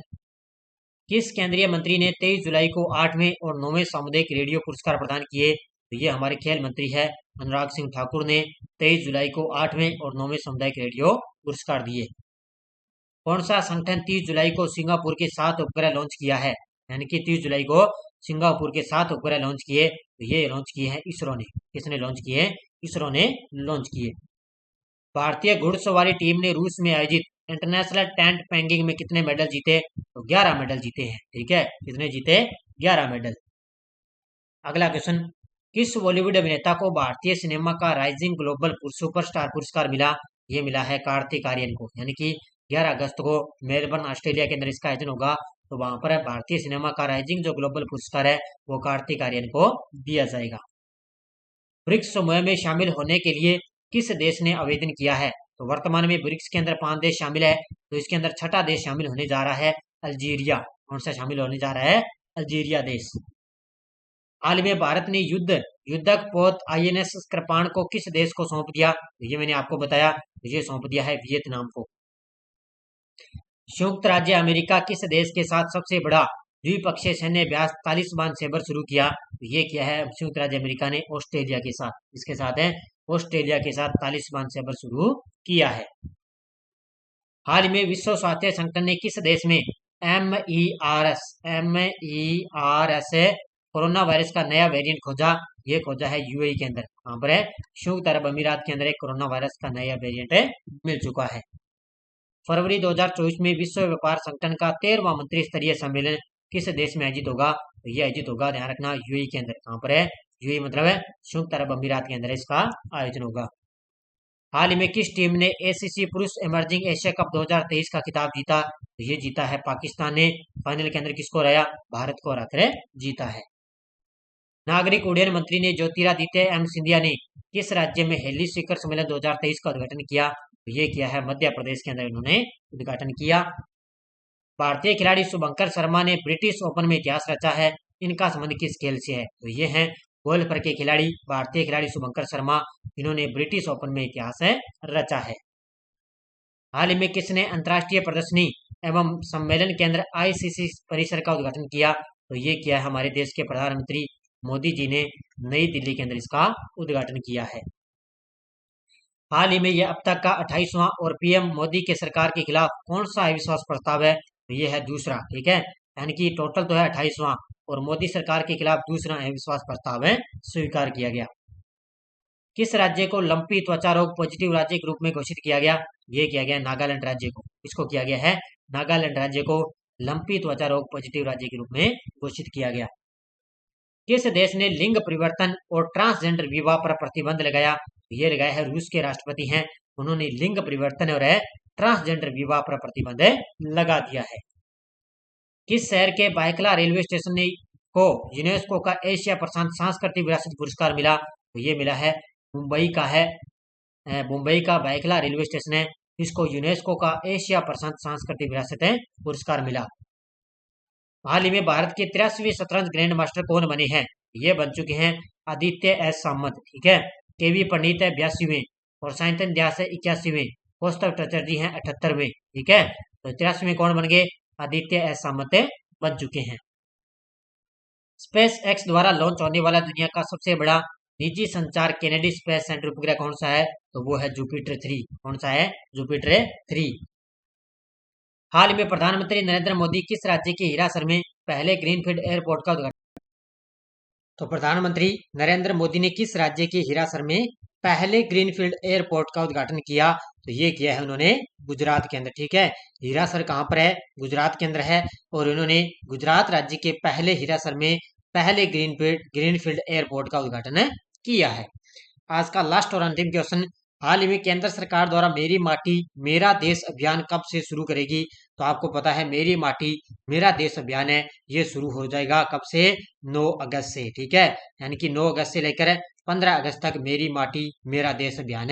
किस केंद्रीय मंत्री ने 23 जुलाई को 8वें और 9वें सामुदायिक रेडियो पुरस्कार प्रदान किए? तो ये हमारे खेल मंत्री है अनुराग सिंह ठाकुर ने 23 जुलाई को 8वें और 9वें सामुदायिक रेडियो पुरस्कार दिए। कौन सा संगठन 30 जुलाई को सिंगापुर के 7 उपग्रह लॉन्च किया है? यानी कि 30 जुलाई को सिंगापुर के 7 उपग्रह लॉन्च किए, तो ये लॉन्च किए हैं इसरो ने। किसने लॉन्च किए? इसरो ने लॉन्च किए। भारतीय घुड़सवारी टीम ने रूस में आयोजित इंटरनेशनल टेंट पेंगिंग में कितने मेडल जीते? तो 11 मेडल जीते हैं। ठीक है, कितने जीते? 11 मेडल। अगला क्वेश्चन, किस बॉलीवुड अभिनेता को भारतीय सिनेमा का राइजिंग ग्लोबल सुपरस्टार पुरस्कार मिला? ये मिला है कार्तिक आर्यन को। यानी कि 11 अगस्त को मेलबर्न ऑस्ट्रेलिया के अंदर इसका आयोजन होगा, तो वहां पर भारतीय सिनेमा का राइजिंग जो ग्लोबल पुरस्कार है वो कार्तिक आर्यन को दिया जाएगा। ब्रिक्स समूह में शामिल होने के लिए किस देश ने आवेदन किया है? तो वर्तमान में ब्रिक्स के अंदर 5 देश शामिल है, तो इसके अंदर छठा देश शामिल होने जा रहा है अल्जीरिया। कौन सा शामिल होने जा रहा है? अल्जीरिया देश। हाल में भारत ने युद्धक पोत INS कृपाण को किस देश को सौंप दिया? ये मैंने आपको बताया, ये सौंप दिया है वियतनाम को। संयुक्त राज्य अमेरिका किस देश के साथ सबसे बड़ा द्विपक्षीय सैन्य अभ्यास तालिबान सेबर शुरू किया? ये किया है संयुक्त राज्य अमेरिका ने ऑस्ट्रेलिया के साथ। इसके साथ है ऑस्ट्रेलिया के साथ तालिबान सेबर शुरू किया है। हाल में विश्व स्वास्थ्य संगठन ने किस देश में MERS कोरोना वायरस का नया वेरिएंट खोजा? ये खोजा है UAE के अंदर। कहां पर है? संयुक्त अरब अमीरात के अंदर एक कोरोना वायरस का नया वेरिएंट मिल चुका है। फरवरी 2024 में विश्व व्यापार संगठन का 13वां मंत्री स्तरीय सम्मेलन किस देश में आयोजित होगा? तो ये आयोजित होगा, ध्यान रखना, यूएई के अंदर। कहाँ पर है? यूएई मतलब है संयुक्त अरब अमीरात के अंदर इसका आयोजन होगा। हाल ही में किस टीम ने एसीसी पुरुष इमर्जिंग एशिया कप 2023 का खिताब जीता? तो ये जीता है पाकिस्तान ने। फाइनल के अंदर किसको हराया? भारत को हराकर जीता है। नागरिक उड्डयन मंत्री ने ज्योतिरादित्य एम सिंधिया ने किस राज्य में हेली शिखर सम्मेलन 2023 का उद्घाटन किया? तो ये किया है मध्य प्रदेश के अंदर इन्होंने उद्घाटन किया। भारतीय खिलाड़ी शुभंकर शर्मा ने ब्रिटिश ओपन में इतिहास रचा है। इनका संबंध किस खेल से है? तो ये हैं गोल्फ के खिलाड़ी, भारतीय खिलाड़ी शुभंकर शर्मा। इन्होंने ब्रिटिश ओपन में इतिहास रचा है। हाल ही में किसने अंतर्राष्ट्रीय प्रदर्शनी एवं सम्मेलन केंद्र आईसीसी परिसर का उद्घाटन किया? तो ये किया है हमारे देश के प्रधानमंत्री मोदी जी ने नई दिल्ली के अंदर इसका उद्घाटन किया है। हाल ही में यह अब तक का 28वां और पीएम मोदी के सरकार के खिलाफ कौन सा अविश्वास प्रस्ताव है? तो ये है दूसरा, ठीक है, यानी कि टोटल तो है 28वां और मोदी सरकार के खिलाफ दूसरा अविश्वास प्रस्ताव है स्वीकार किया गया। किस राज्य को लंपी त्वचा रोग पॉजिटिव राज्य के रूप में घोषित किया गया? ये किया गया नागालैंड राज्य को। इसको किया गया है नागालैंड राज्य को लंपी त्वचा रोग पॉजिटिव राज्य के रूप में घोषित किया गया। किस देश ने लिंग परिवर्तन और ट्रांसजेंडर विवाह पर प्रतिबंध लगाया? ये लगाया है रूस के राष्ट्रपति हैं। उन्होंने लिंग परिवर्तन और ट्रांसजेंडर विवाह पर प्रतिबंध लगा दिया है। किस शहर के बायकला रेलवे स्टेशन को यूनेस्को का एशिया प्रशांत सांस्कृतिक विरासत पुरस्कार मिला? तो ये मिला है मुंबई का है। मुंबई का बायकला रेलवे स्टेशन है, इसको यूनेस्को का एशिया प्रशांत सांस्कृतिक विरासत पुरस्कार मिला। हाल ही में भारत के 83वें शतरंज ग्रैंड मास्टर कौन बने हैं? ये बन चुके हैं आदित्य एस सामंत, ठीक है। केवी पंडित है 82वें और साइंतन व्यास है 81वें, कौस्तव चटर्जी हैं 78वें, ठीक है। तो 83वें कौन बन गए? आदित्य एस सामंत बन चुके हैं। स्पेस एक्स द्वारा लॉन्च होने वाला दुनिया का सबसे बड़ा निजी संचार केनेडी स्पेस सेंटर उपग्रह कौन सा है? तो वो है जुपिटर 3। कौन सा है? जुपिटर 3। हाल में प्रधानमंत्री नरेंद्र मोदी किस राज्य के हिरासर में पहले ग्रीनफील्ड एयरपोर्ट का उद्घाटन? तो प्रधानमंत्री नरेंद्र मोदी ने किस राज्य के हिरासर में पहले ग्रीनफील्ड एयरपोर्ट का उद्घाटन किया? तो ये किया है उन्होंने गुजरात के अंदर, ठीक है। हिरासर कहाँ पर है? गुजरात के अंदर है और उन्होंने गुजरात राज्य के पहले हिरासर में पहले ग्रीनफील्ड एयरपोर्ट का उद्घाटन किया है। आज का लास्ट और अंतिम क्वेश्चन, हाल ही में केंद्र सरकार द्वारा मेरी माटी मेरा देश अभियान कब से शुरू करेगी? तो आपको पता है मेरी माटी मेरा देश अभियान है, ये शुरू हो जाएगा कब से? 9 अगस्त से, ठीक है। यानी कि 9 अगस्त से लेकर 15 अगस्त तक मेरी माटी मेरा देश अभियान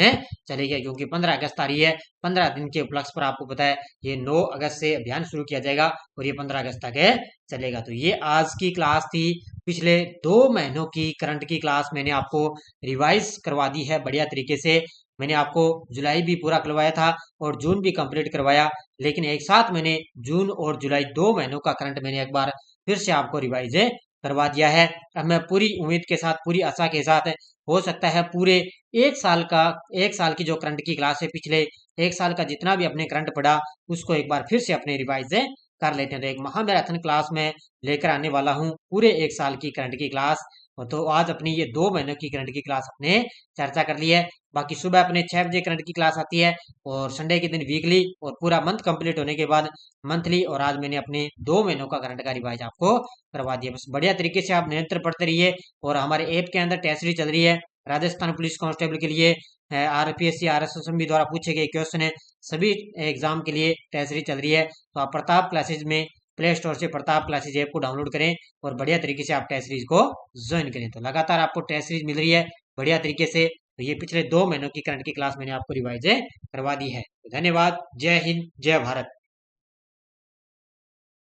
चलेगा, क्योंकि 15 अगस्त आ रही है। 15 दिन के उपलक्ष्य पर आपको पता है ये 9 अगस्त से अभियान शुरू किया जाएगा और ये 15 अगस्त तक चलेगा। तो ये आज की क्लास थी। पिछले 2 महीनों की करंट की क्लास मैंने आपको रिवाइज करवा दी है बढ़िया तरीके से। मैंने आपको जुलाई भी पूरा करवाया था और जून भी कंप्लीट करवाया, लेकिन एक साथ मैंने जून और जुलाई 2 महीनों का करंट मैंने एक बार फिर से आपको रिवाइज करवा दिया है। अब मैं पूरी उम्मीद के साथ, पूरी आशा के साथ, हो सकता है पूरे एक साल की जो करंट की क्लास है, पिछले एक साल का जितना भी अपने करंट पड़ा उसको एक बार फिर से अपने रिवाइज कर लेते हैं। तो एक महामैराथन क्लास में लेकर आने वाला हूँ पूरे एक साल की करंट की क्लास। तो आज अपनी ये 2 महीनों की करंट की क्लास अपने चर्चा कर ली है। बाकी सुबह अपने 6 बजे करंट की क्लास आती है और संडे के दिन वीकली, और पूरा मंथ कंप्लीट होने के बाद मंथली। और आज मैंने अपने 2 महीनों का करंट का रिवाइज आपको करवा दिया। बस बढ़िया तरीके से आप निरंतर पढ़ते रहिए। और हमारे ऐप के अंदर टेस्ट सीरीज चल रही है राजस्थान पुलिस कांस्टेबल के लिए, आरपीएससी आरएसएसबी द्वारा पूछे गए क्वेश्चन है सभी एग्जाम के लिए टेस्ट सीरीज चल रही है। तो आप प्रताप क्लासेज में प्ले स्टोर से प्रताप क्लासेज ऐप को डाउनलोड करें और बढ़िया तरीके से आप टेस्ट सीरीज को ज्वाइन करें। तो लगातार आपको टेस्ट सीरीज मिल रही है बढ़िया तरीके से। तो ये पिछले 2 महीनों की करंट की क्लास मैंने आपको रिवाइज करवा दी है। धन्यवाद। जय हिंद, जय भारत।